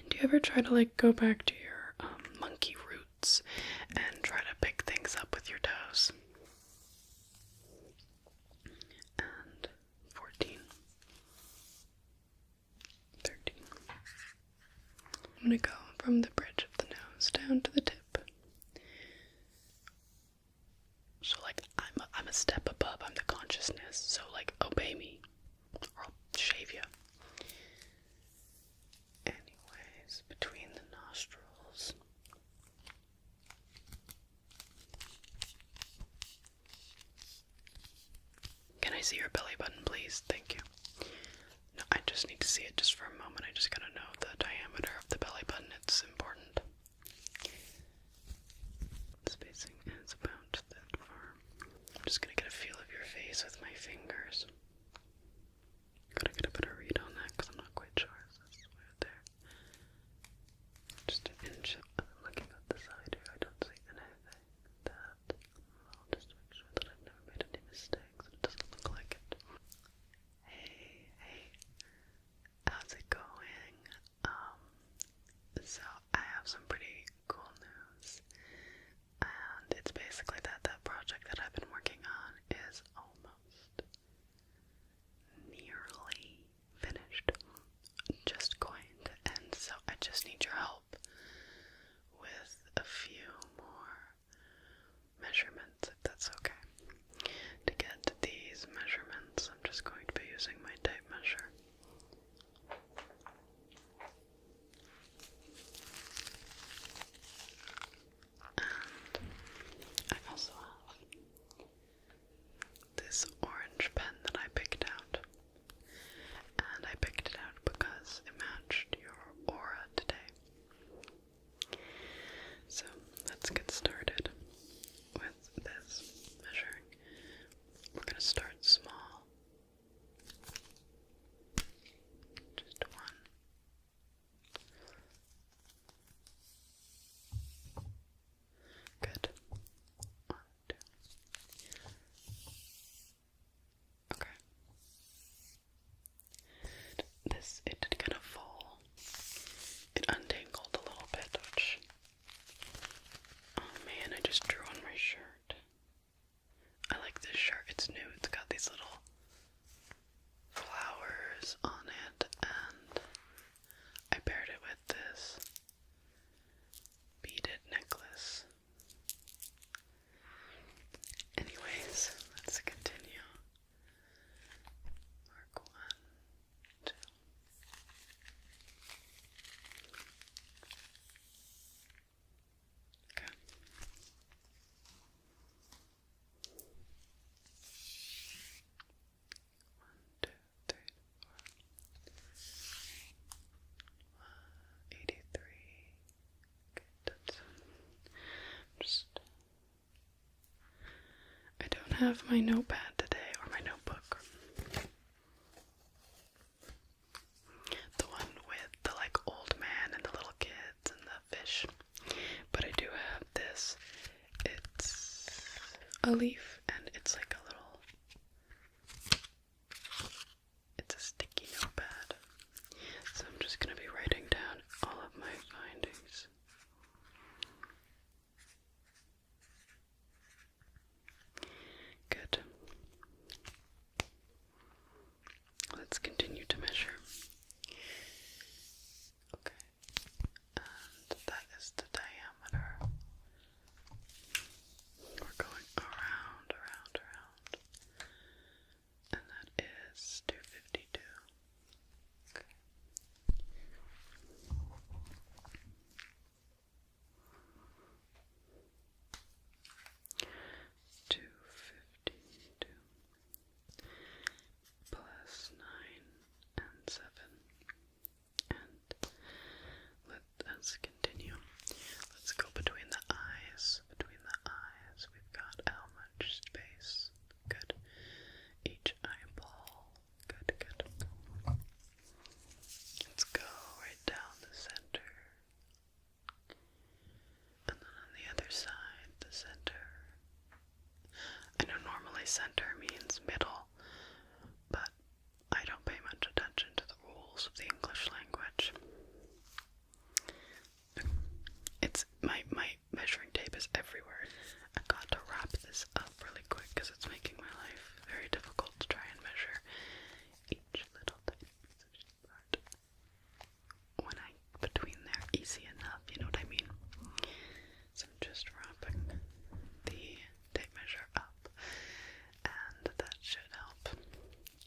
Do you ever try to like go back to your monkey roots and try to pick things up with your toes? And 14. 13. I'm gonna go from the bridge of the nose down to the tip. So like I'm a step above, I'm the consciousness, so like obey me or I'll shave you. Anyways, between the nostrils. Can I see your belly button, please? Thank you. No, I just need to see it just for a moment. I just gotta know the diameter of the belly button. It's important. Spacing is about that far. I'm just gonna get a feel of your face with my fingers. Gotta get a better read on that because I'm not quite sure. So this is right there. Just an inch. Looking at the side here, I don't see anything. I'll just make sure that I've never made any mistakes. It doesn't look like it. Hey, how's it going? So I have some pretty cool news. And it's basically that project that I've been working on is almost nearly finished. Just going to end, so I just need your help with a few more measurements, if that's okay. To get these measurements, I'm just going to be using my tape measure. And I also have this orange pen that I picked out. And I picked it out because it matched your aura today. So let's get started with this measuring. We're going to start small. Just one. Good. 1, 2. Okay. It have my notepad today, or my notebook. The one with the like old man and the little kids and the fish. But I do have this. It's a leaf and it's like a little, it's a sticky notepad. So I'm just going to be writing down all of my findings. Good. Let's continue to measure. Okay. And that is the diameter. We're going around. And that is 252. Okay. 252 plus 9 and 7. And let us continue. Let's go between the eyes. Between the eyes, we've got how much space? Good. Each eyeball. Good. Let's go right down the center. And then on the other side, the center. I know normally center means middle, but I don't pay much attention to the rules of the English language. It's my measuring tape is everywhere. I got to wrap this up really quick because it's making my life very difficult to try and measure each little tiny part. When I between there, easy enough, you know what I mean? So I'm just wrapping the tape measure up, and that should help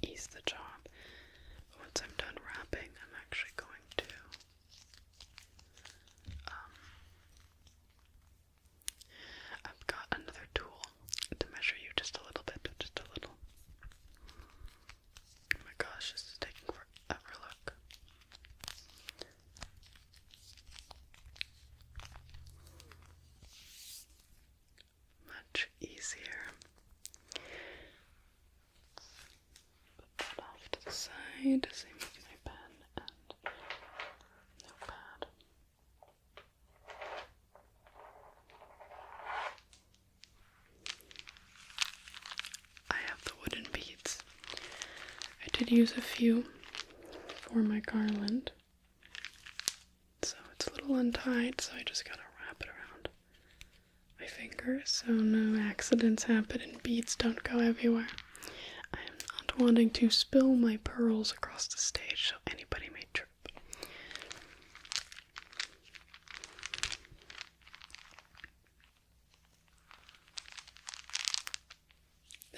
ease the job. But once I'm done wrapping, I'm actually going to I've got another tool to measure you just a little bit, just a little. Oh my gosh, this is taking forever, look. Much easier. Put that off to the side, same with my pen and notepad. I have the wooden beads. I did use a few for my garland. So it's a little untied, so I just gotta wrap it around my fingers so no accidents happen and beads don't go everywhere. I am not wanting to spill my pearls across the stage so anybody may trip.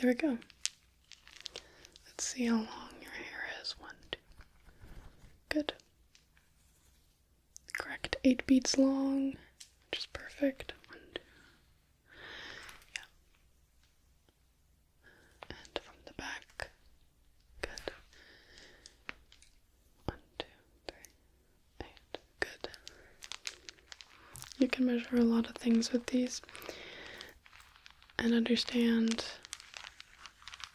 There we go. Let's see how long your hair is. 1, 2. Good. Correct. 8 beads long, which is perfect. 1, 2. Yeah. And from the back. Good. 1, 2, 3, 8. Good. You can measure a lot of things with these and understand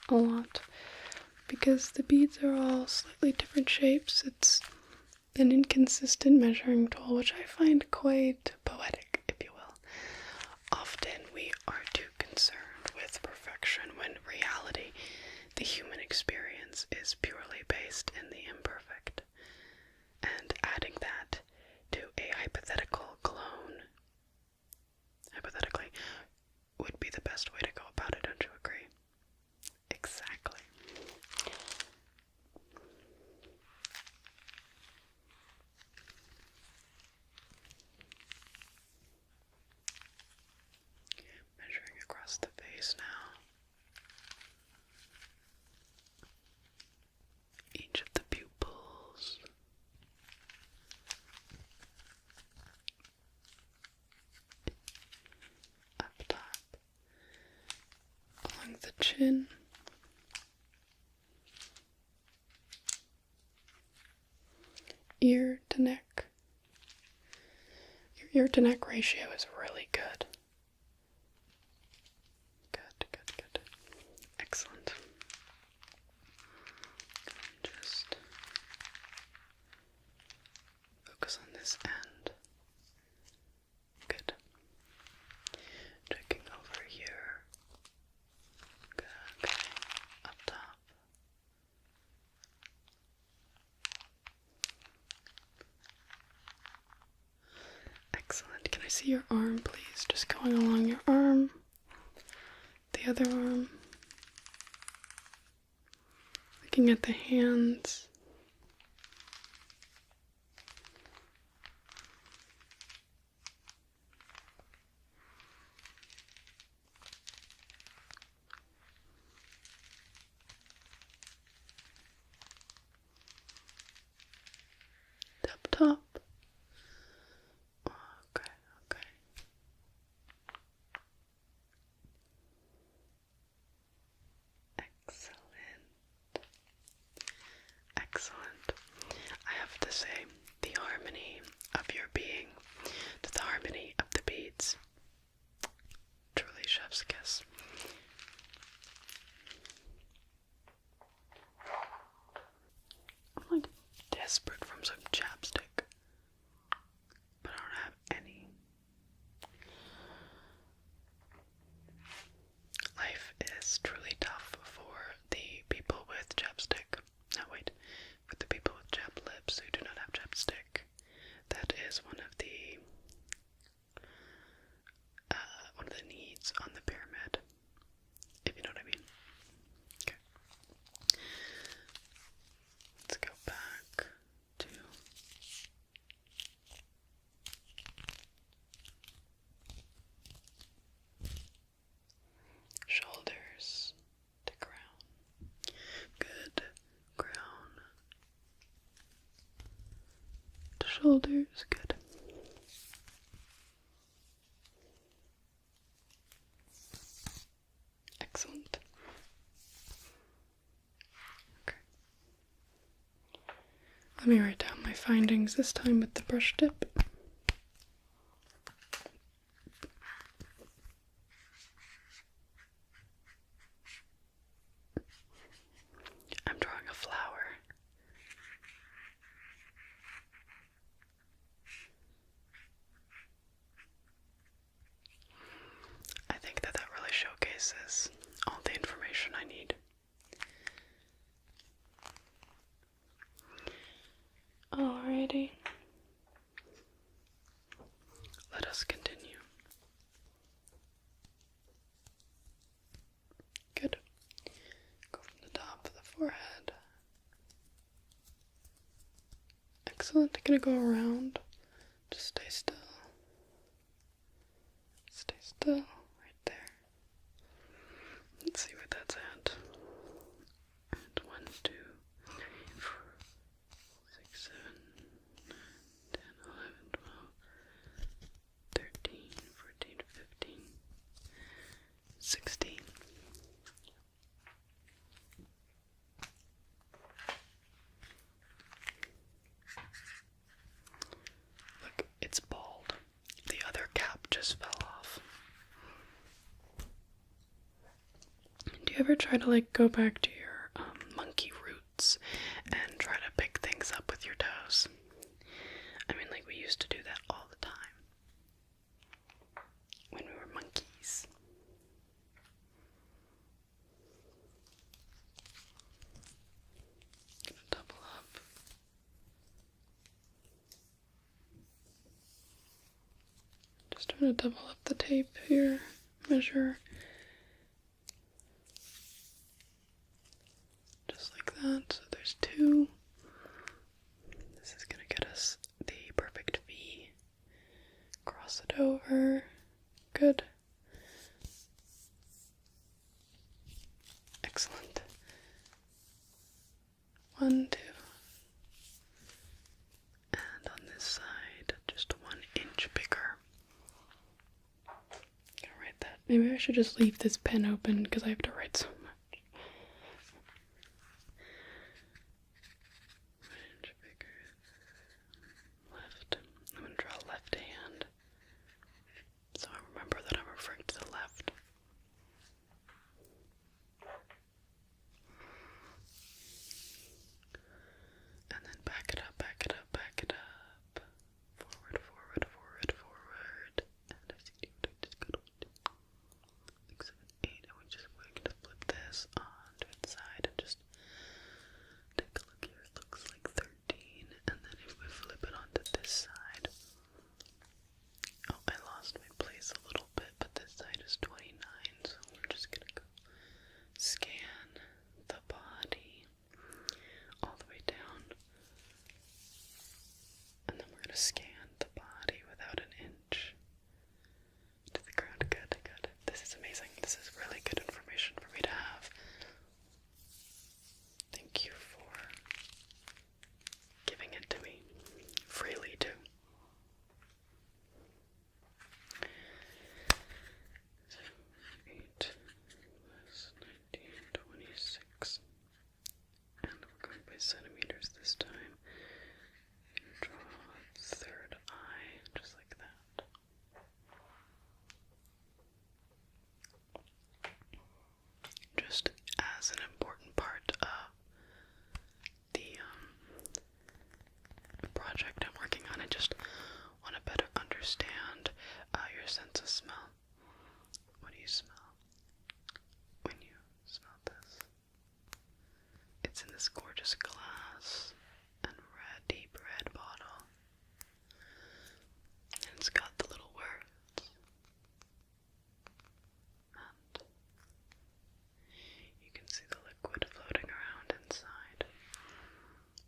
a lot because the beads are all slightly different shapes. It's an inconsistent measuring tool, which I find quite poetic, if you will. Often we are too concerned with perfection when reality, the human experience, is purely based in the imperfect. And adding that to a hypothetical clone, hypothetically, would be the best way to go about it, don't you agree? Exactly. Measuring across the face now. Each of the pupils. Up top. Along the chin. Ear to neck. Your ear to neck ratio is really good. Good. this end. Good. Checking over here. Good. Okay. Up top. Excellent. Can I see your arm, please? Just going along your arm. The other arm. Looking at the hands. Up top. Okay, okay. Excellent. Excellent. I have to say, the harmony of your being to the harmony of the beads. Truly chef's kiss. I'm like desperate from some chapstick, but I don't have any. Life is truly tough for the people with chapstick. No, wait. For the people with chapped lips who do not have chapstick. That is one of the needs on the pyramid. If you know what I mean. Okay. Let's go back to shoulders to crown. Good. Crown to shoulders. Good. Excellent. Okay. Let me write down my findings, this time with the brush tip. I'm drawing a flower. I think that really showcases all the information I need. Alrighty. Let us continue. Good. Go from the top of the forehead. Excellent. I'm gonna go around. Just stay still. Stay still. Right there. Let's see what that's at. And 1, 2, 3, 4, 6, 7, 9, 10, 11, 12, 13, 14, 15, 16. Look, it's bald. The other cap just fell off. Do you ever try to go back to your monkey roots and try to pick things up with your toes? I mean, we used to do that all the time when we were monkeys. Gonna double up. Just trying to double up the tape here. Measure. Just like that. So there's 2. This is gonna get us the perfect V. Cross it over. Good. Excellent. 1, 2. And on this side, just 1 inch bigger. Gonna write that. Maybe I should just leave this pen open because I have to write so much. 1 inch bigger. Left. I'm gonna draw left hand. So I remember that I'm referring to the left. And then back it up, back it up, back it up. gonna scan the body without an inch to the ground. Good, good. This is amazing. This is really good information for me to have. Thank you for giving it to me freely, too. So, 8 plus 19, 26. And we're going by centimeters this time. Draw a third eye, just like that. Just as an important part of the project I'm working on, I just want to better understand your sense of smell. What do you smell when you smell this? It's in this gorgeous glass and red, deep red bottle. And it's got the little words. And you can see the liquid floating around inside.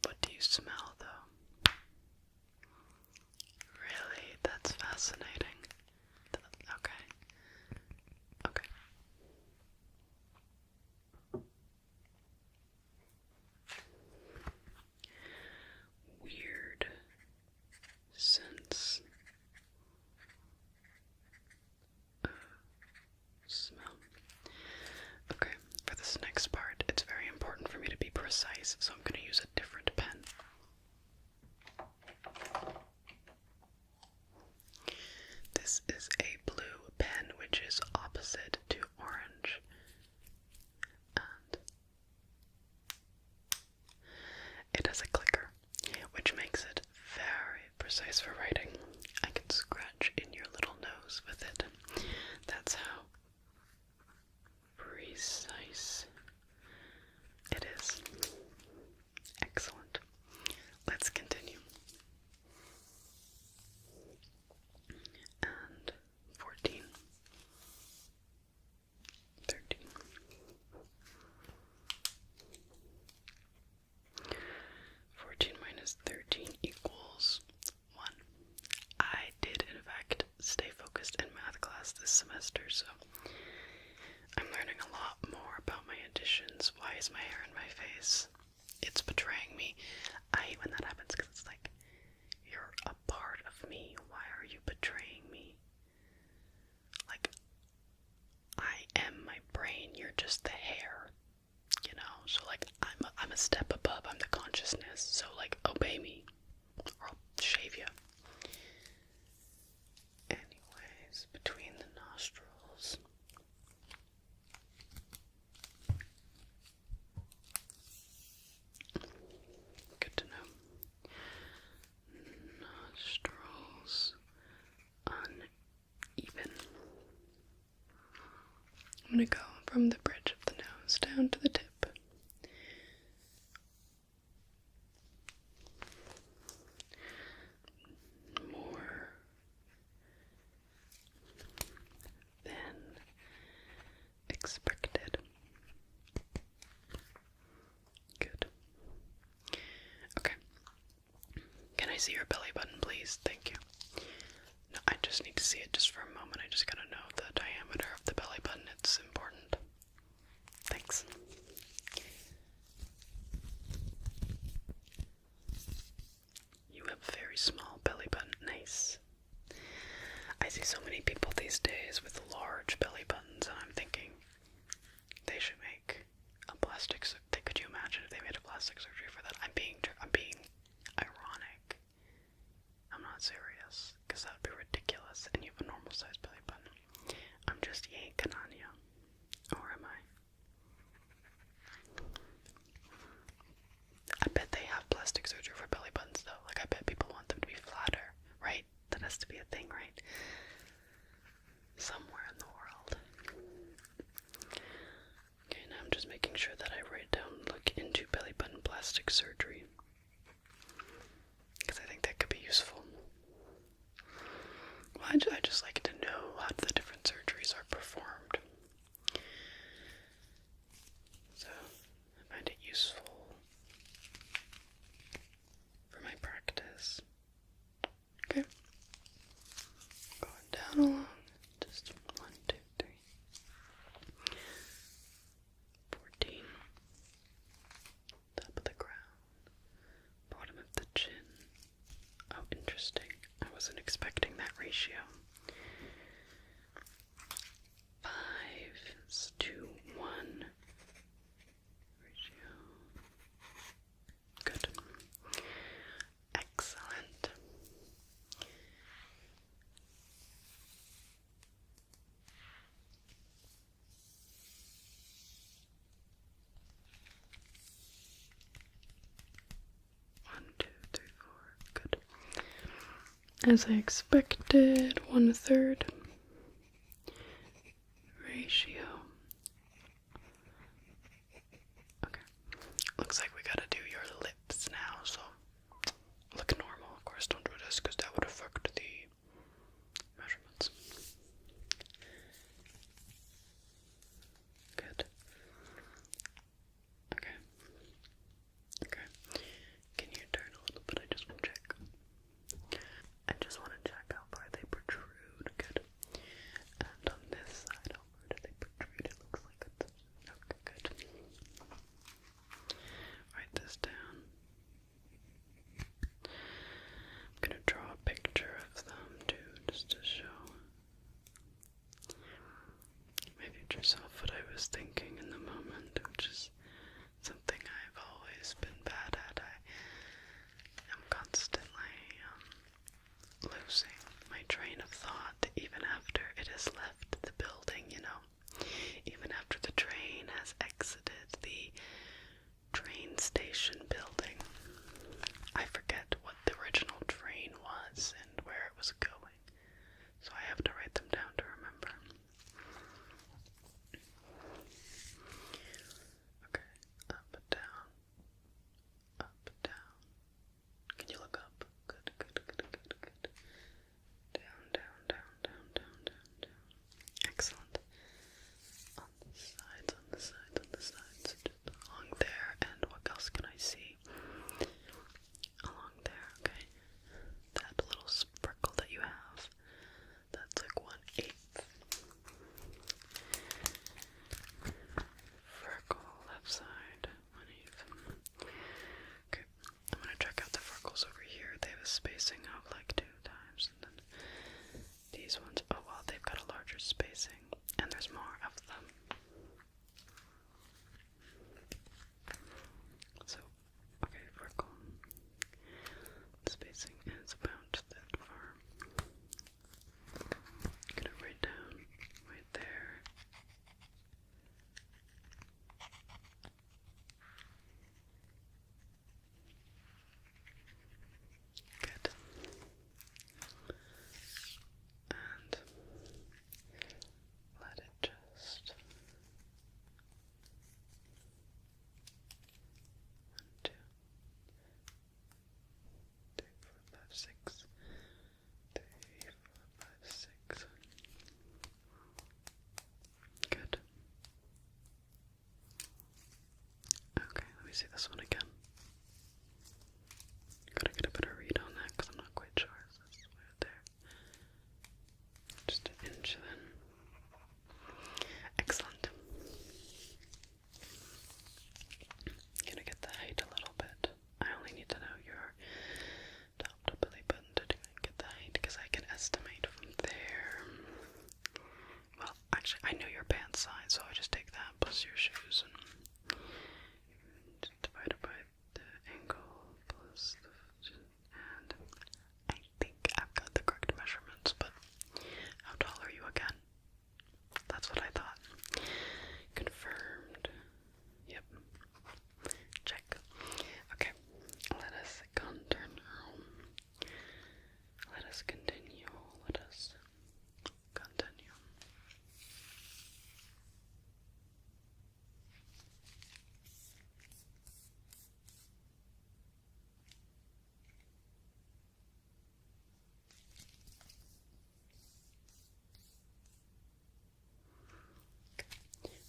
What do you smell, though? Really? That's fascinating. Okay. Okay. Weird sense of smell. Okay, for this next part, it's very important for me to be precise, so I'm going to use a different pen. This is a blue pen, which is opposite to orange. And it has a clicker, which makes it very precise for writing. I can scratch in your little nose with it. That's how precise it is. Excellent. Let's continue. And 14. 13. 14 minus 13 equals 1. I did, in fact, stay focused in math class this semester, so I'm learning a lot more about my additions. Why is my hair in my face? It's betraying me. I hate when that happens because it's like, you're a part of me. Why are you betraying me? Like, I am my brain, you're just the hair. You know, so like, I'm a step above, I'm the consciousness, so like, obey me, or I'll shave you. Anyways, between the nostrils. Good to know. Nostrils uneven. I'm gonna go from the bridge of the nose down to the tip. More than expected. Good. Okay. Can I see your belly button, please? Thank you. No, I just need to see it just for a moment. I just gotta know the diameter of the belly button. It's important. Thanks. You have a very small belly button. Nice. I see so many people these days with large belly buttons, and I'm thinking they should make a plastic surgery. Could you imagine if they made a plastic surgery for that? I'm being ironic. I'm not serious, because that would be ridiculous, and you have a normal sized belly button. I'm just yanking on you. Or am I? I bet they have plastic surgery for belly buttons, though. Like, I bet people want them to be flatter, right? That has to be a thing, right? Somewhere in the world. Okay, now I'm just making sure that I write down, look into belly button plastic surgery, because I think that could be useful. Well, I just like to know how the different surgeries are performed. So, I find it useful for my practice. As I expected, 1/3 ratio. Okay, looks like we gotta do your lips now, so look normal. Of course, don't do this because that would affect the measurements. Good. Okay. Okay. Can you turn a little bit? I just want to check. I just want to check how far they protrude. Good. And on this side, how far do they protrude? It looks like it's... Okay, good. Write this down. I'm going to draw a picture of them too, just to show my future self what I was thinking in the moment, which is something I've always been bad at. I am constantly losing my train of thought even after it has left the building, you know. Even after the train has exited the train station building. I forget what the original train was and where it was going, so I have to write them down to remember. Okay, up, down, up, down. Can you look up? Good, good, good, good, good. Down, down, down, down, down, down, down. Excellent. On the sides, on the sides, on the sides. Just along there. And what else can I see? Along there, okay. That little sprinkle that you have, that's like 1/8. Freckle, left side, 1/8. Okay, I'm gonna check out the freckles over here. They have a spacing of like 2 times, and then these ones, oh well, they've got a larger spacing, and there's more of them. So, okay, freckle. Spacing is about that far. Gonna write down right there. Good. And let it just 1, 2, 3, 4, 5, 6. 3, 4, 5, 6. Good. Okay, let me see this one again. Gotta get a better read on that because I'm not quite sure. So this right there. Just 1 inch then. Excellent. Gonna get the height a little bit. I only need to know your top to belly button to get the height because I can estimate from there. Well, actually, I know your pants size, so I just take that plus your shoes and just divide it by the angle plus the... And I think I've got the correct measurements, but how tall are you again? That's what I thought. Confirmed. Yep. Check. Okay. Let us contour now. Let us continue. Let us continue.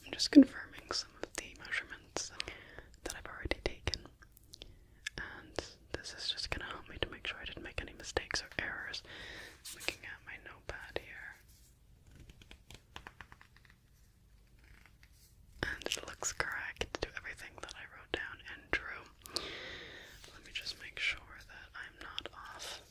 I'm just confirming some of the measurements that I've already taken, and this is just gonna help me to make sure I didn't make any mistakes or errors. Looking at my notepad here, and it looks correct to everything that I wrote down and drew. Let me just make sure that I'm not off.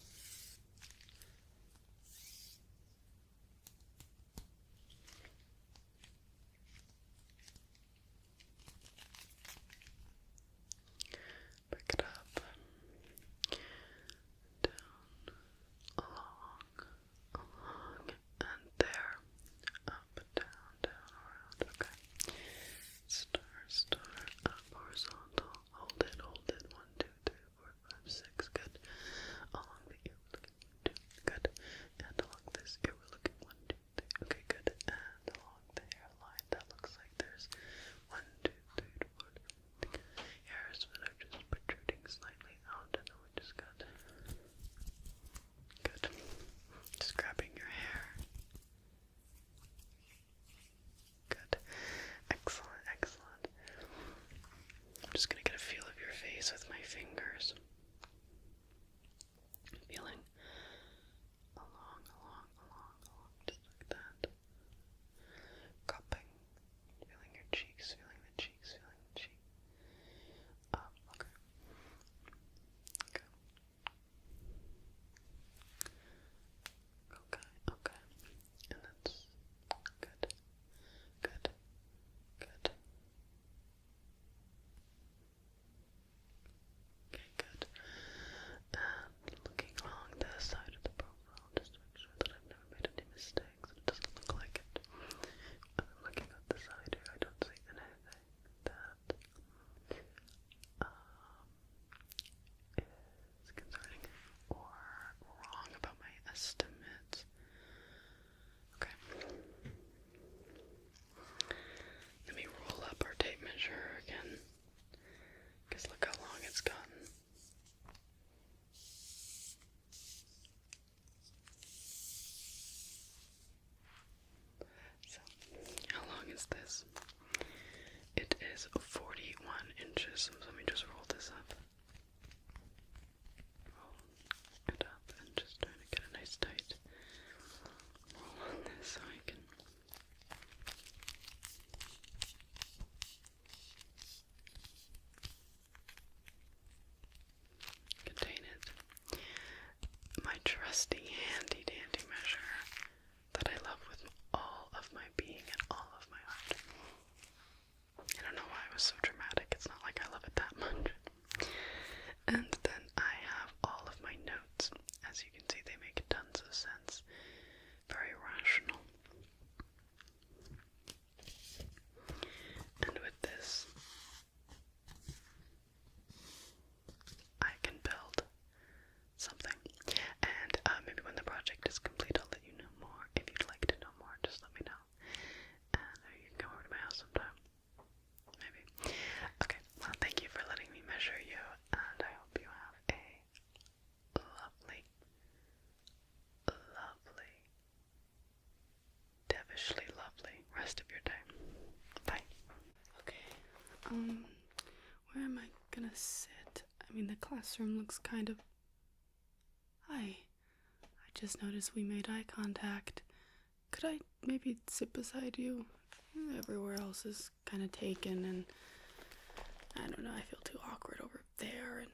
these with my fingers. Feeling along, just like that. Cupping. Feeling your cheeks, feeling the cheeks, feeling the cheeks. Okay. Okay. And that's good. Good. Okay, good. And looking along this side of the profile, just to make sure that I've never made any mistakes. It doesn't look like it. Looking at the side here, I don't see anything that is concerning or wrong about my estimates. Okay. Let me roll up our tape measure again. Because look how long it's gotten. So, how long is this? It is 41 inches. So let me just roll this up. Roll it up and just trying to get a nice tight roll on this so I can contain it. My trusty handy dandy measure that I love with all of my being and all of my heart. I don't know why I was so dramatic. It's not like I love it that much. And then I have all of my notes. As you can see, they make tons of sense. Very rational. And with this, I can build something. And maybe when the project is complete, I'll let you know more. If you'd like to know more, just let me know. And you can come over to my house sometime. Maybe. Okay, well, thank you for letting me measure you, and I hope you have a lovely, devilishly lovely rest of your day. Bye. Okay, where am I gonna sit? I mean, the classroom looks kind of... Hi. I just noticed we made eye contact. Could I maybe sit beside you? Everywhere else is kind of taken, and I don't know, I feel too awkward over there and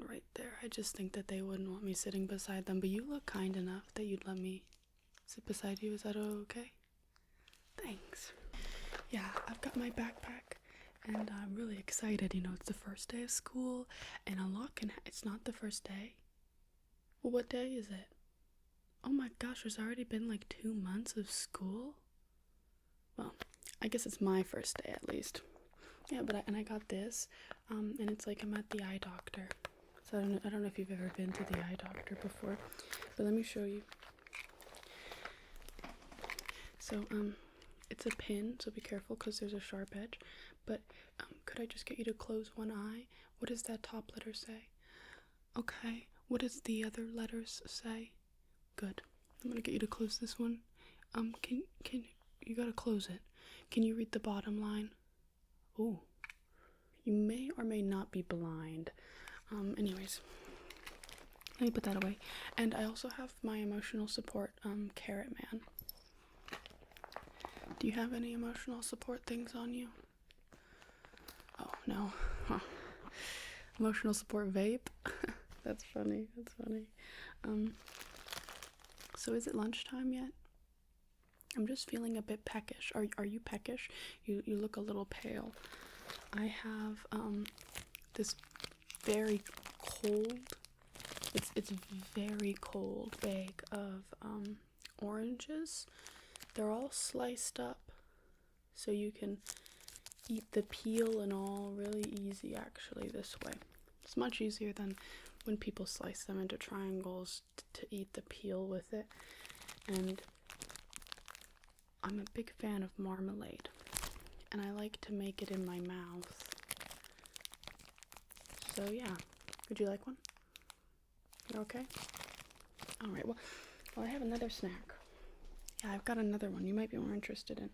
right there. I just think that they wouldn't want me sitting beside them, but you look kind enough that you'd let me sit beside you. Is that okay? Thanks. Yeah, I've got my backpack, and I'm really excited. You know, it's the first day of school, and it's not the first day. Well, what day is it? Oh my gosh, there's already been like 2 months of school? Well, I guess it's my first day at least. Yeah, but I got this, and it's like I'm at the eye doctor. So I don't know if you've ever been to the eye doctor before, but let me show you. So, it's a pin, so be careful because there's a sharp edge. But, could I just get you to close one eye? What does that top letter say? Okay. What does the other letters say? Good. I'm gonna get you to close this one. Can you gotta close it. Can you read the bottom line? Ooh. You may or may not be blind. Anyways. Let me put that away. And I also have my emotional support, Carrot Man. Do you have any emotional support things on you? Oh, no. Huh. Emotional support vape? That's funny. So is it lunchtime yet? I'm just feeling a bit peckish. Are you peckish? You look a little pale. I have this very cold, it's very cold bag of oranges. They're all sliced up so you can eat the peel and all really easy actually this way. It's much easier than when people slice them into triangles to eat the peel with it. And I'm a big fan of marmalade, and I like to make it in my mouth. So yeah, would you like one? You okay? Alright, well I have another snack. Yeah, I've got another one you might be more interested in.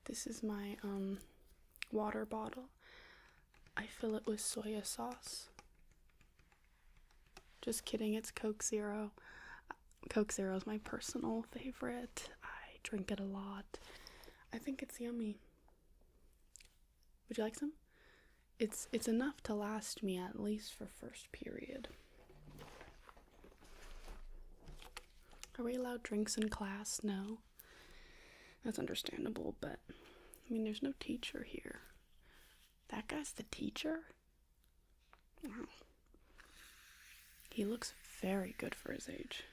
This is my water bottle. I fill it with soya sauce. Just kidding, it's Coke Zero. Coke Zero is my personal favorite. I drink it a lot. I think it's yummy. Would you like some? It's enough to last me at least for first period. Are we allowed drinks in class? No. That's understandable, but I mean, there's no teacher here. That guy's the teacher? Wow. He looks very good for his age.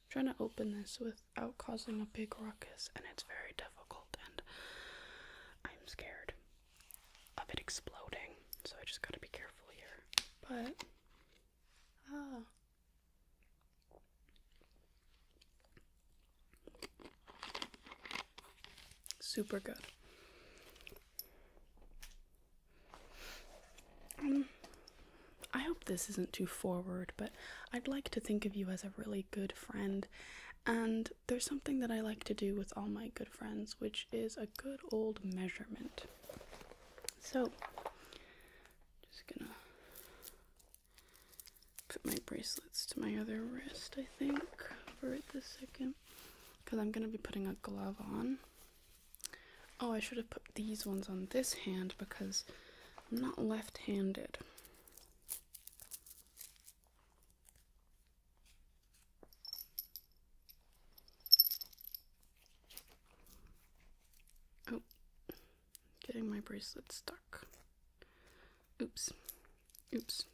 I'm trying to open this without causing a big ruckus, and it's very difficult, and I'm scared of it exploding, so I just gotta be careful here. But, super good. I hope this isn't too forward, but I'd like to think of you as a really good friend, and there's something that I like to do with all my good friends, which is a good old measurement. So, just gonna put my bracelets to my other wrist, I think, for right this second, because I'm gonna be putting a glove on. Oh, I should have put these ones on this hand because I'm not left-handed. Oh, getting my bracelet stuck. Oops. Oops.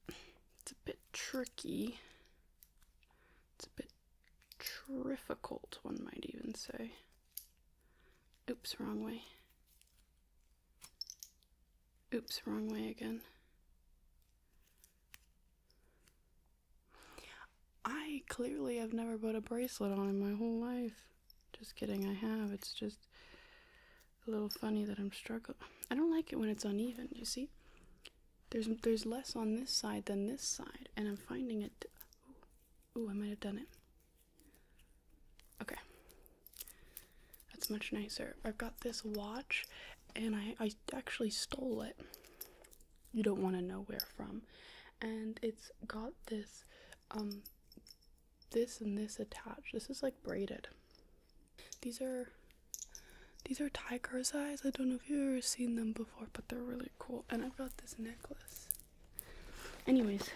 It's a bit tricky. It's a bit difficult, one might even say. Oops, wrong way. Oops, wrong way again. I clearly have never put a bracelet on in my whole life. Just kidding, I have. It's just a little funny that I'm struggling. I don't like it when it's uneven, you see? There's less on this side than this side, and I'm finding it... Ooh, I might have done it. Okay. That's much nicer. I've got this watch, and I actually stole it. You don't want to know where from. And it's got this, this and this attached. This is like braided. These are tiger's eyes. I don't know if you've ever seen them before, but they're really cool. And I've got this necklace. Anyways,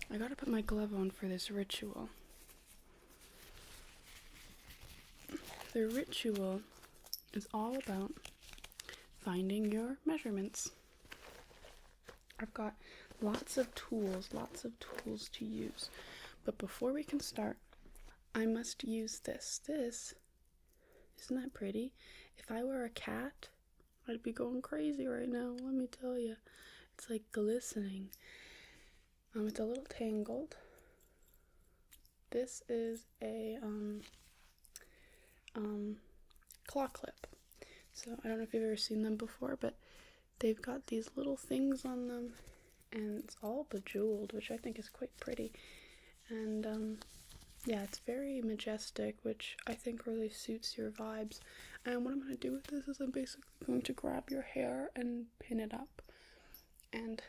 I gotta put my glove on for this ritual. The ritual is all about finding your measurements. I've got lots of tools to use. But before we can start, I must use this. Isn't that pretty? If I were a cat, I'd be going crazy right now, let me tell you. It's like glistening. It's a little tangled. This is a claw clip. So I don't know if you've ever seen them before, but they've got these little things on them, and it's all bejeweled, which I think is quite pretty. And yeah, it's very majestic, which I think really suits your vibes. And what I'm going to do with this is I'm basically going to grab your hair and pin it up. And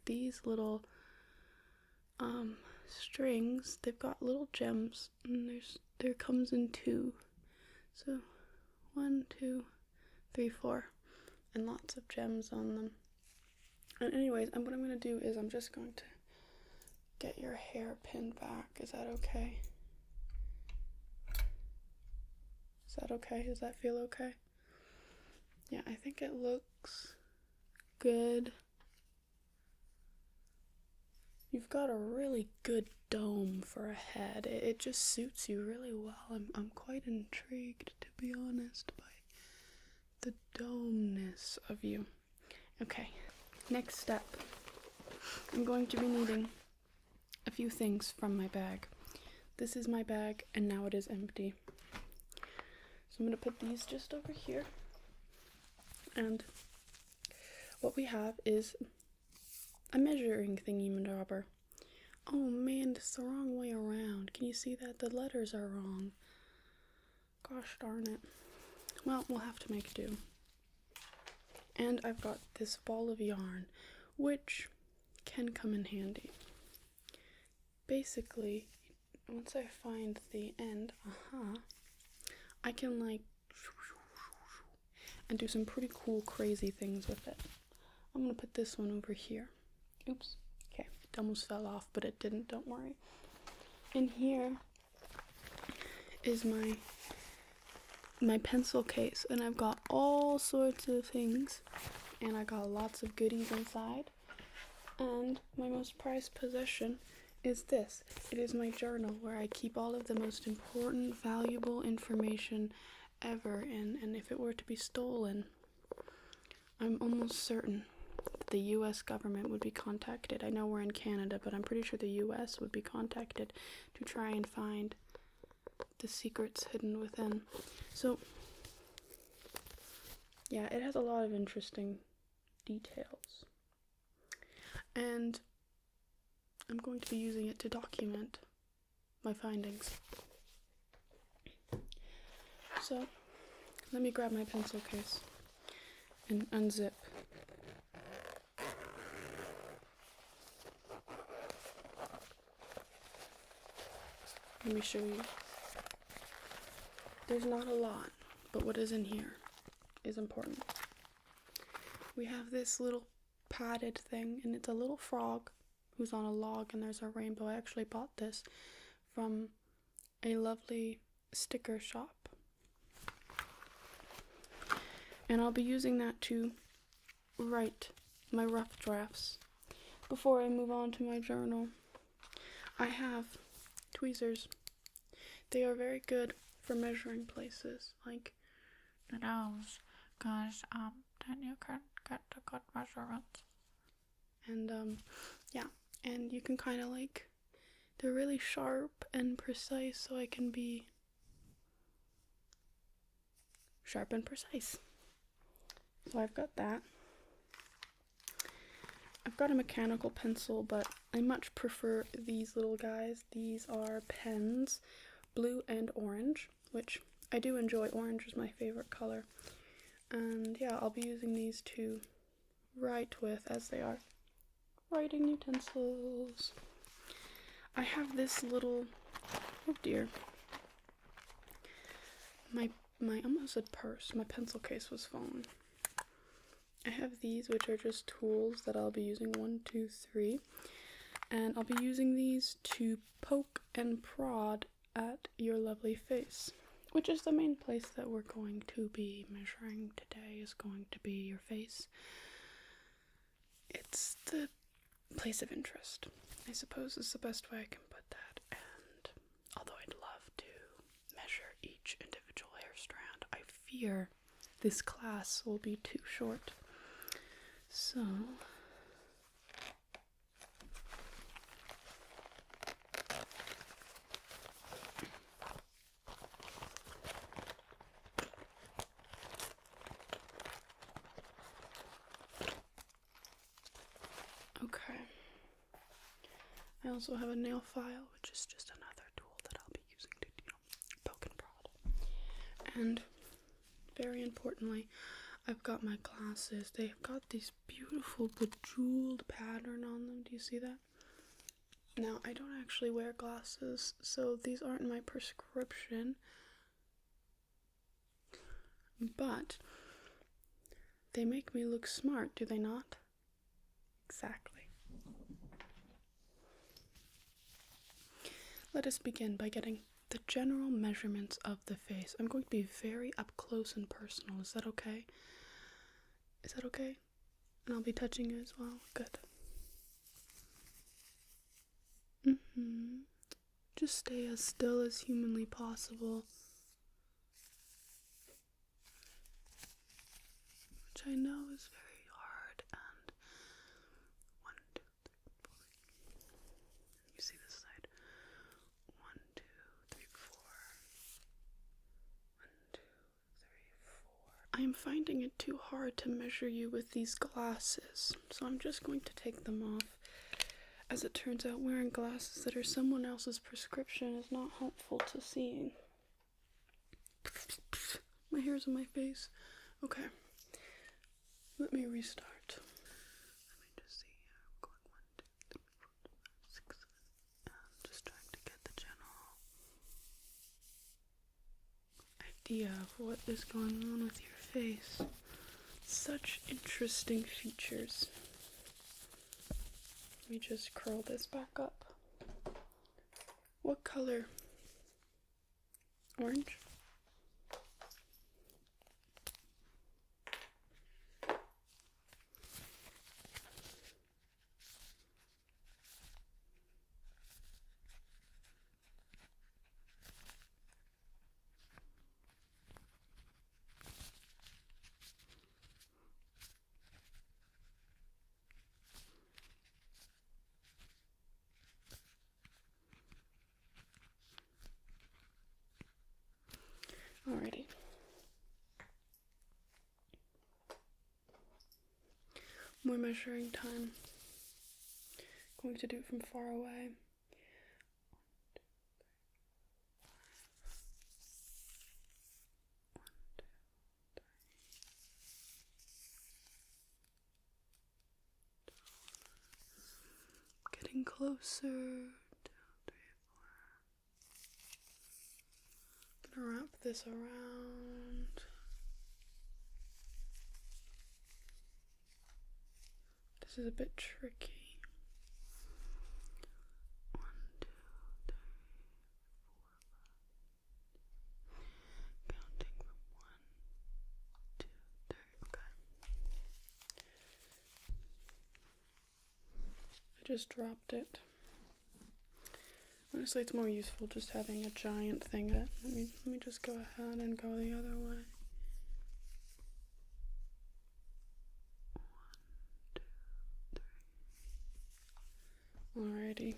these little strings, they've got little gems, and there comes in 2. So 1, 2, 3, 4, and lots of gems on them. And anyways, what I'm going to do is I'm just going to get your hair pinned back. Is that okay? Is that okay? Does that feel okay? Yeah, I think it looks good. You've got a really good dome for a head. It just suits you really well. I'm quite intrigued, to be honest, by the domeness of you. Okay, next step. I'm going to be needing a few things from my bag. This is my bag, and now it is empty. So I'm going to put these just over here. And what we have is a measuring thingy-majobber. Oh man, it's the wrong way around. Can you see that? The letters are wrong. Gosh darn it. Well, we'll have to make do. And I've got this ball of yarn, which can come in handy. Basically, once I find the end, I can like and do some pretty cool crazy things with it. I'm gonna put this one over here. Oops. Okay, it almost fell off, but it didn't, don't worry. In here is my pencil case, and I've got all sorts of things, and I got lots of goodies inside. And my most prized possession is this. It is my journal where I keep all of the most important, valuable information ever in, and if it were to be stolen, I'm almost certain that the US government would be contacted. I know we're in Canada, but I'm pretty sure the US would be contacted to try and find the secrets hidden within. So, yeah, it has a lot of interesting details. And I'm going to be using it to document my findings. So, let me grab my pencil case and unzip. Let me show you. There's not a lot, but what is in here is important. We have this little padded thing, and it's a little frog who's on a log, and there's a rainbow. I actually bought this from a lovely sticker shop. And I'll be using that to write my rough drafts. Before I move on to my journal, I have tweezers. They are very good for measuring places, like the nose, because then you can get the good measurements. And yeah, and you can kind of like, they're really sharp and precise, so I can be sharp and precise. So I've got that. I've got a mechanical pencil, but I much prefer these little guys. These are pens, blue and orange, which I do enjoy. Orange is my favorite color. And yeah, I'll be using these to write with, as they are writing utensils. I have this little, oh dear, my almost said purse, my pencil case was falling. I have these, which are just tools that I'll be using, 1, 2, 3, and I'll be using these to poke and prod at your lovely face, which is the main place that we're going to be measuring today, is going to be your face. It's the place of interest, I suppose, is the best way I can put that. And although I'd love to measure each individual hair strand, I fear this class will be too short. So okay. I also have a nail file, which is just another tool that I'll be using to, poke and prod. And very importantly, I've got my glasses. They've got this beautiful bejeweled pattern on them. Do you see that? Now, I don't actually wear glasses, so these aren't my prescription. But they make me look smart, do they not? Exactly. Let us begin by getting the general measurements of the face. I'm going to be very up close and personal. Is that okay? Is that okay? And I'll be touching you as well. Good. Just stay as still as humanly possible. Which I know is very hard. And 1, 2, 3, 4. You see this side? 1, 2, 3, 4. 1, 2, 3, 4. I am finding it too hard to measure you with these glasses, so I'm just going to take them off. As it turns out, wearing glasses that are someone else's prescription is not helpful to seeing. My hair's on my face. Okay. Let me restart. Let me just see here. I'm going 1, 2, 3, 4, 5, 6, 7. I'm just trying to get the general idea of what is going on with your face. Such interesting features. Let me just curl this back up. What color? Orange? Alrighty. More measuring time. Going to do it from far away. 1, 2, 3. Getting closer. 2, 3, 4. Gonna wrap this around. This is a bit tricky. 1, 2, 3, 4, 5. Counting from 1, 2, 3. Okay. I just dropped it. Honestly, it's more useful just having a giant thing. Let me just go ahead and go the other way. 1, 2, 3. Alrighty.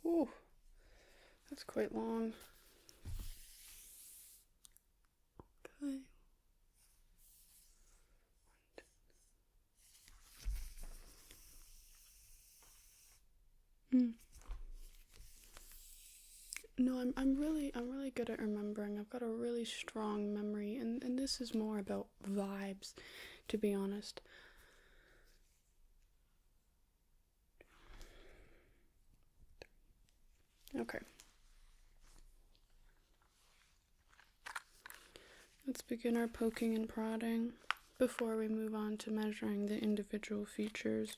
Ooh, that's quite long. Okay. 1, 2. No, I'm really good at remembering. I've got a really strong memory, and this is more about vibes, to be honest. Okay. Let's begin our poking and prodding. Before we move on to measuring the individual features,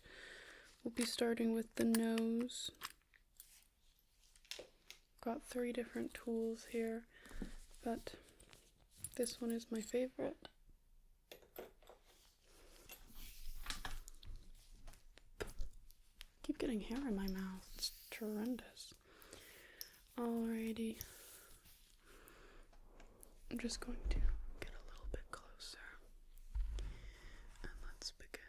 we'll be starting with the nose. Got 3 different tools here, but this one is my favorite. Keep getting hair in my mouth. It's horrendous. Alrighty. I'm just going to get a little bit closer. And let's begin.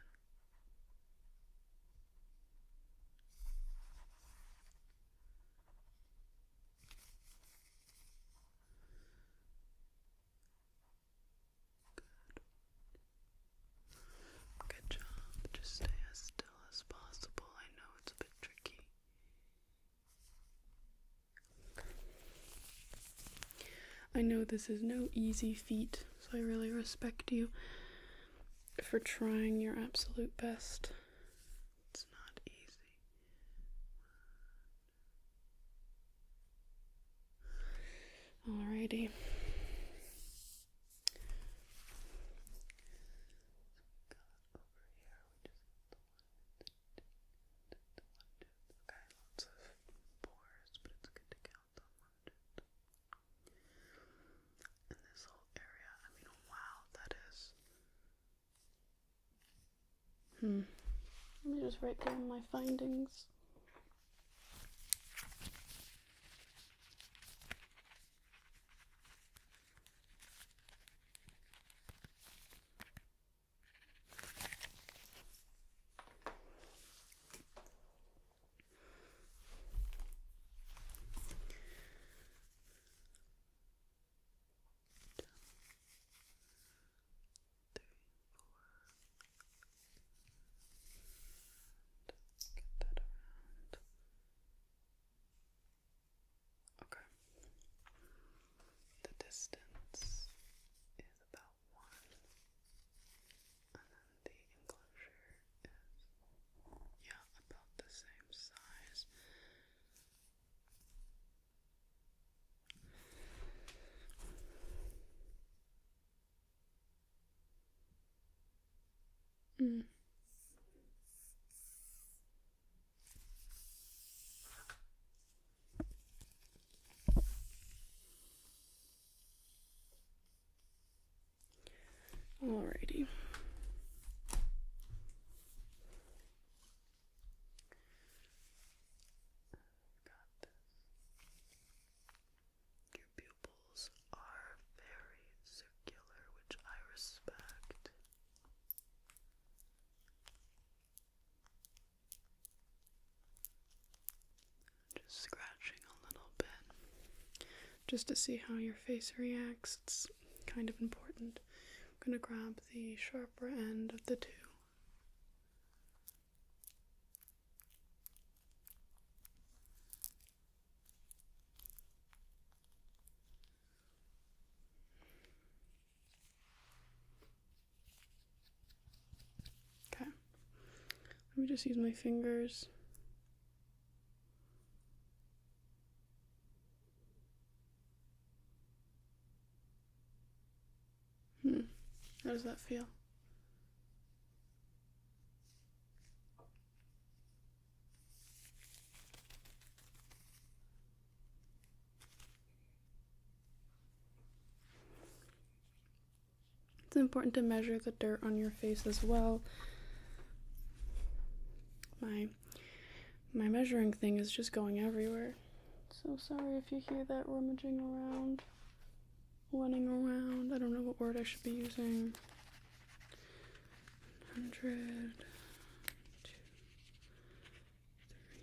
Good job. Just stay as still as possible. I know it's a bit tricky. I know this is no easy feat, so I really respect you for trying your absolute best. It's not easy. Alrighty. Okay, lots of pores, but it's good to count them. 1, 2, 3. In this whole area, I mean, wow, that is. Let me just write down my findings. Alrighty. Got this. Your pupils are very circular, which I respect. Just scratching a little bit. Just to see how your face reacts. It's kind of important. I'm gonna grab the sharper end of the two. Okay. Let me just use my fingers. How does that feel? It's important to measure the dirt on your face as well. My measuring thing is just going everywhere. So sorry if you hear that rummaging around, running around. I don't know what word I should be using. 100, 2, 3,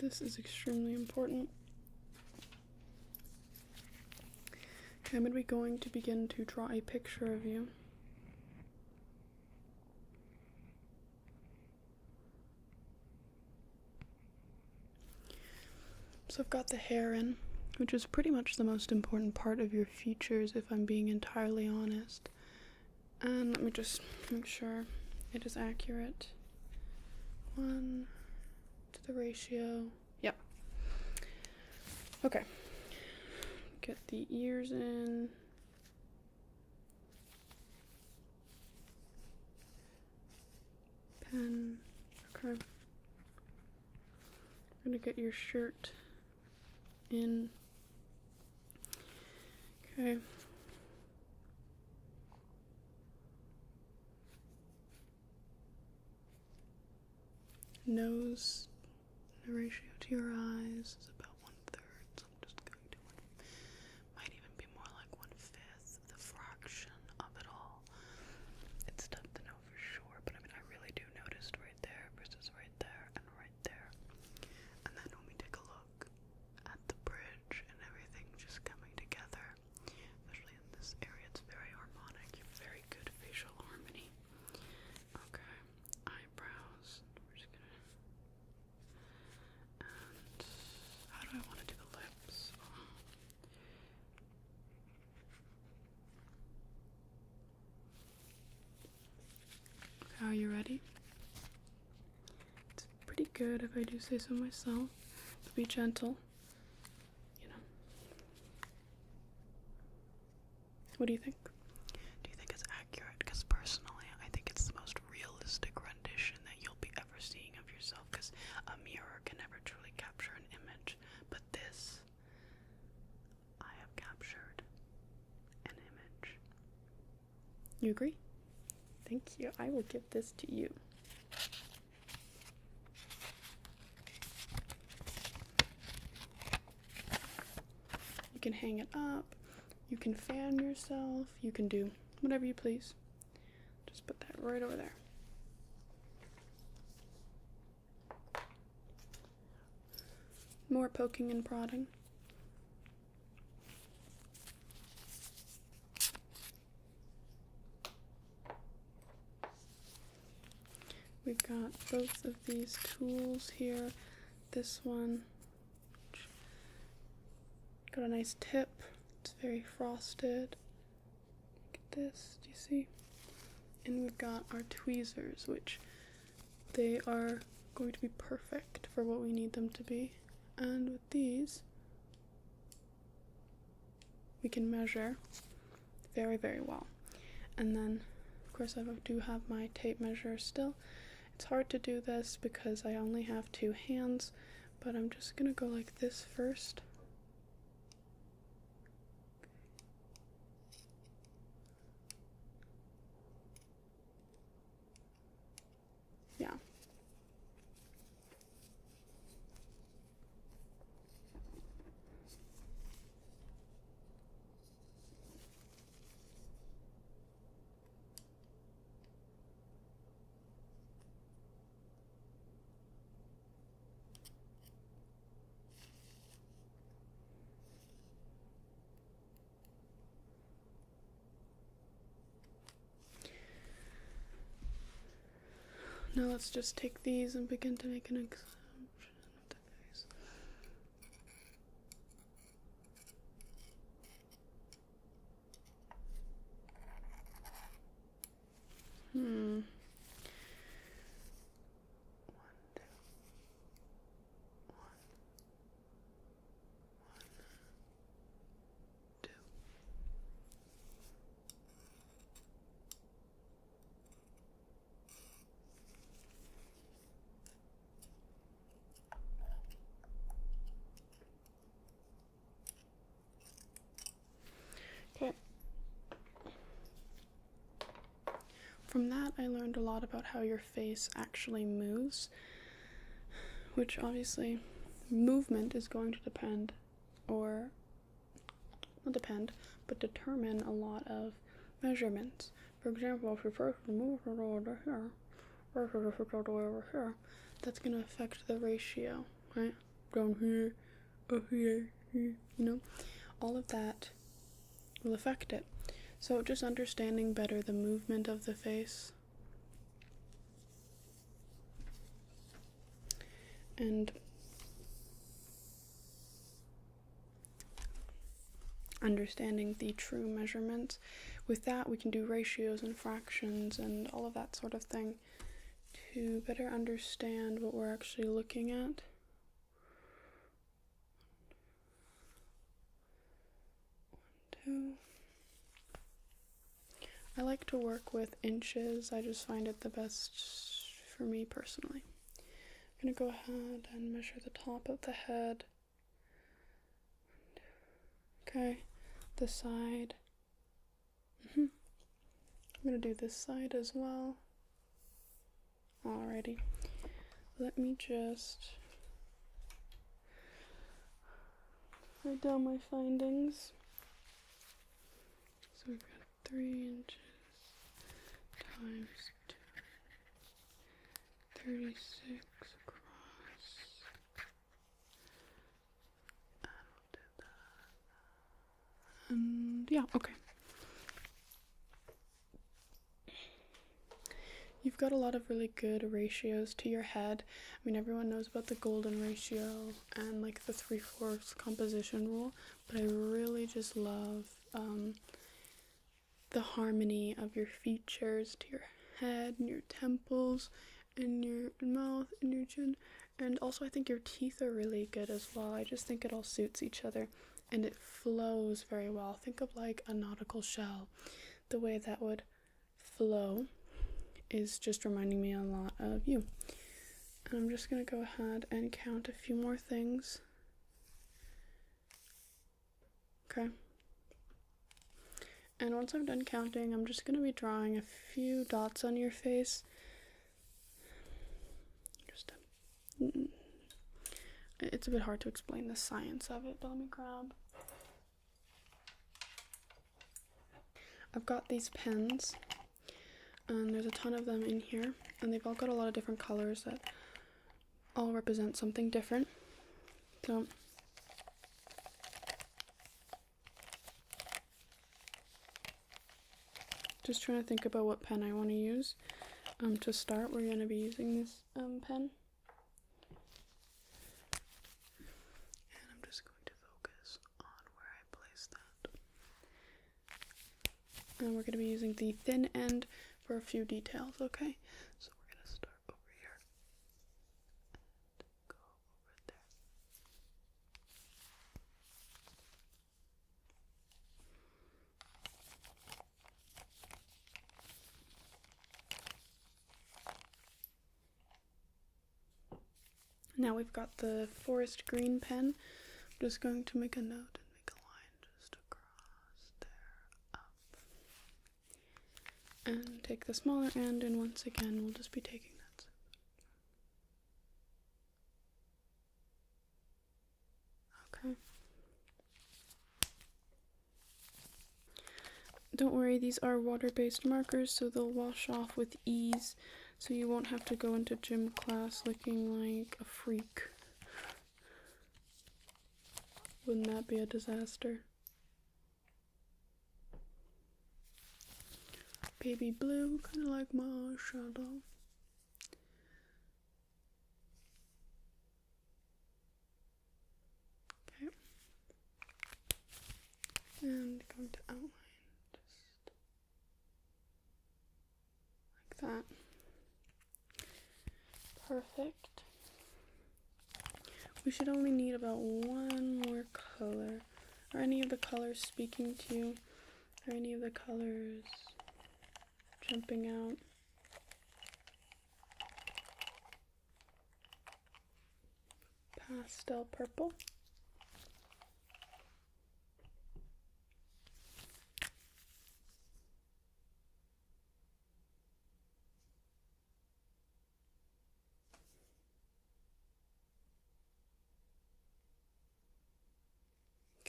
4. This is extremely important. Okay, I'm going to begin to draw a picture of you. So I've got the hair in, which is pretty much the most important part of your features, if I'm being entirely honest. And let me just make sure it is accurate. 1 to the ratio. Yep. Okay. Get the ears in. Pen. Okay. I'm gonna get your shirt in. Okay. Nose, the ratio to your eyes is about 1/3, so I'm just going to might even be more like 1/5, the fraction of it all. It's tough to know for sure, but I mean, I really do notice right there versus right there and right there. And then when we take a look at the bridge and everything just coming together, especially in this area, it's very harmonic. You have very good facial harmony. Okay, eyebrows. We're just gonna. And how do I want to do the lips? Okay, are you ready? It's pretty good if I do say so myself. But be gentle. You know. What do you think? Do you think it's accurate? Because personally, I think it's the most realistic rendition that you'll be ever seeing of yourself, because a mirror can never truly capture an image, but this, I have captured an image. You agree? Thank you. I will give this to you. You can hang it up. You can fan yourself. You can do whatever you please. Just put that right over there. More poking and prodding. We've got both of these tools here. This one got a nice tip. It's very frosted. Look at this, do you see? And we've got our tweezers, which they are going to be perfect for what we need them to be. And with these, we can measure very, very well. And then, of course, I do have my tape measure still. It's hard to do this because I only have 2 hands, but I'm just gonna go like this first. Yeah. Now let's just take these and begin to make an example of the face. Okay. From that, I learned a lot about how your face actually moves, which obviously movement is going to depend, or not depend, but determine a lot of measurements. For example, if your face moves over here, versus if it goes over here, that's going to affect the ratio, right? Down here, up here, here, you know? All of that will affect it. So just understanding better the movement of the face and understanding the true measurements. With that, we can do ratios and fractions and all of that sort of thing to better understand what we're actually looking at. I like to work with inches. I just find it the best for me personally. I'm going to go ahead and measure the top of the head. Okay, the side. I'm going to do this side as well. Alrighty. Let me just write down my findings. So we've got 3 inches times 2, 36 across, and we'll do that, and yeah, okay. You've got a lot of really good ratios to your head. I mean, everyone knows about the golden ratio and like the 3/4 composition rule, but I really just love the harmony of your features to your head and your temples and your mouth and your chin. And also I think your teeth are really good as well. I just think it all suits each other and it flows very well. Think of like a nautical shell. The way that would flow is just reminding me a lot of you. And I'm just going to go ahead and count a few more things. Okay. And once I'm done counting, I'm just going to be drawing a few dots on your face. It's a bit hard to explain the science of it, but let me grab. I've got these pens, and there's a ton of them in here, and they've all got a lot of different colors that all represent something different. So just trying to think about what pen I want to use. To start, we're going to be using this pen. And I'm just going to focus on where I place that. And we're going to be using the thin end for a few details, okay? So we're going to start over here and go over there. Now we've got the forest green pen. I'm just going to make a note and make a line just across there, up. And take the smaller end, and once again we'll just be taking that. Okay. Don't worry, these are water-based markers, so they'll wash off with ease, so you won't have to go into gym class looking like a freak. Wouldn't that be a disaster? Baby blue, kind of like my shadow. Okay. And going to outline. That. Perfect. We should only need about one more color. Are any of the colors speaking to you? Are any of the colors jumping out? Pastel purple.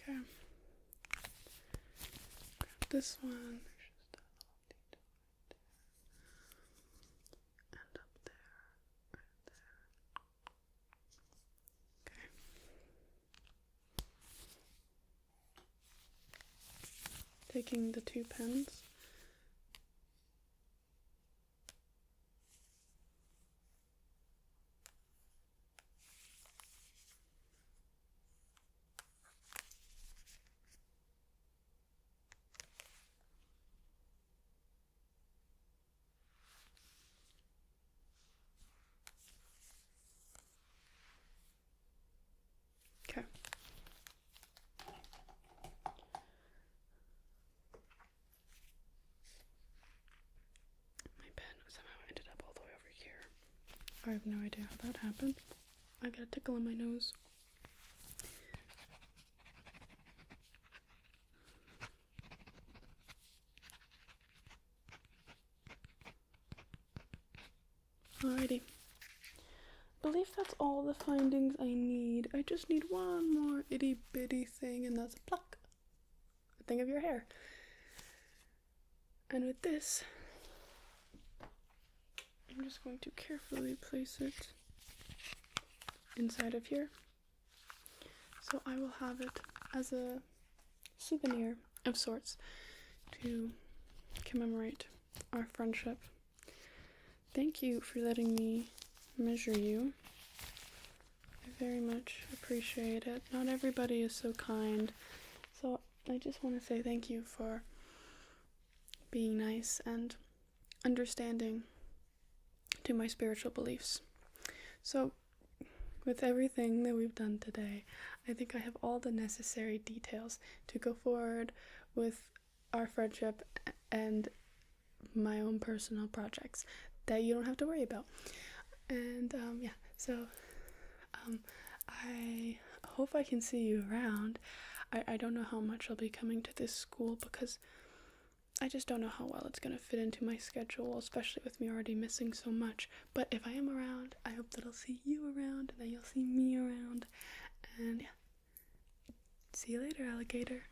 Okay. Grab this one. There's just a little detail right there. And up there. Right there. Okay. Taking the two pens. Okay. My pen somehow ended up all the way over here. I have no idea how that happened. I got a tickle in my nose. Alrighty. I believe that's all the findings I need. I just need one more itty bitty thing, and that's a pluck. A thing of your hair. And with this, I'm just going to carefully place it inside of here. So I will have it as a souvenir of sorts to commemorate our friendship. Thank you for letting me measure you. I very much appreciate it. Not everybody is so kind, so I just want to say thank you for being nice and understanding to my spiritual beliefs. So with everything that we've done today, I think I have all the necessary details to go forward with our friendship and my own personal projects that you don't have to worry about. And yeah, so I hope I can see you around. I don't know how much I'll be coming to this school because I just don't know how well it's going to fit into my schedule, especially with me already missing so much. But if I am around, I hope that I'll see you around and that you'll see me around. And yeah, see you later, alligator.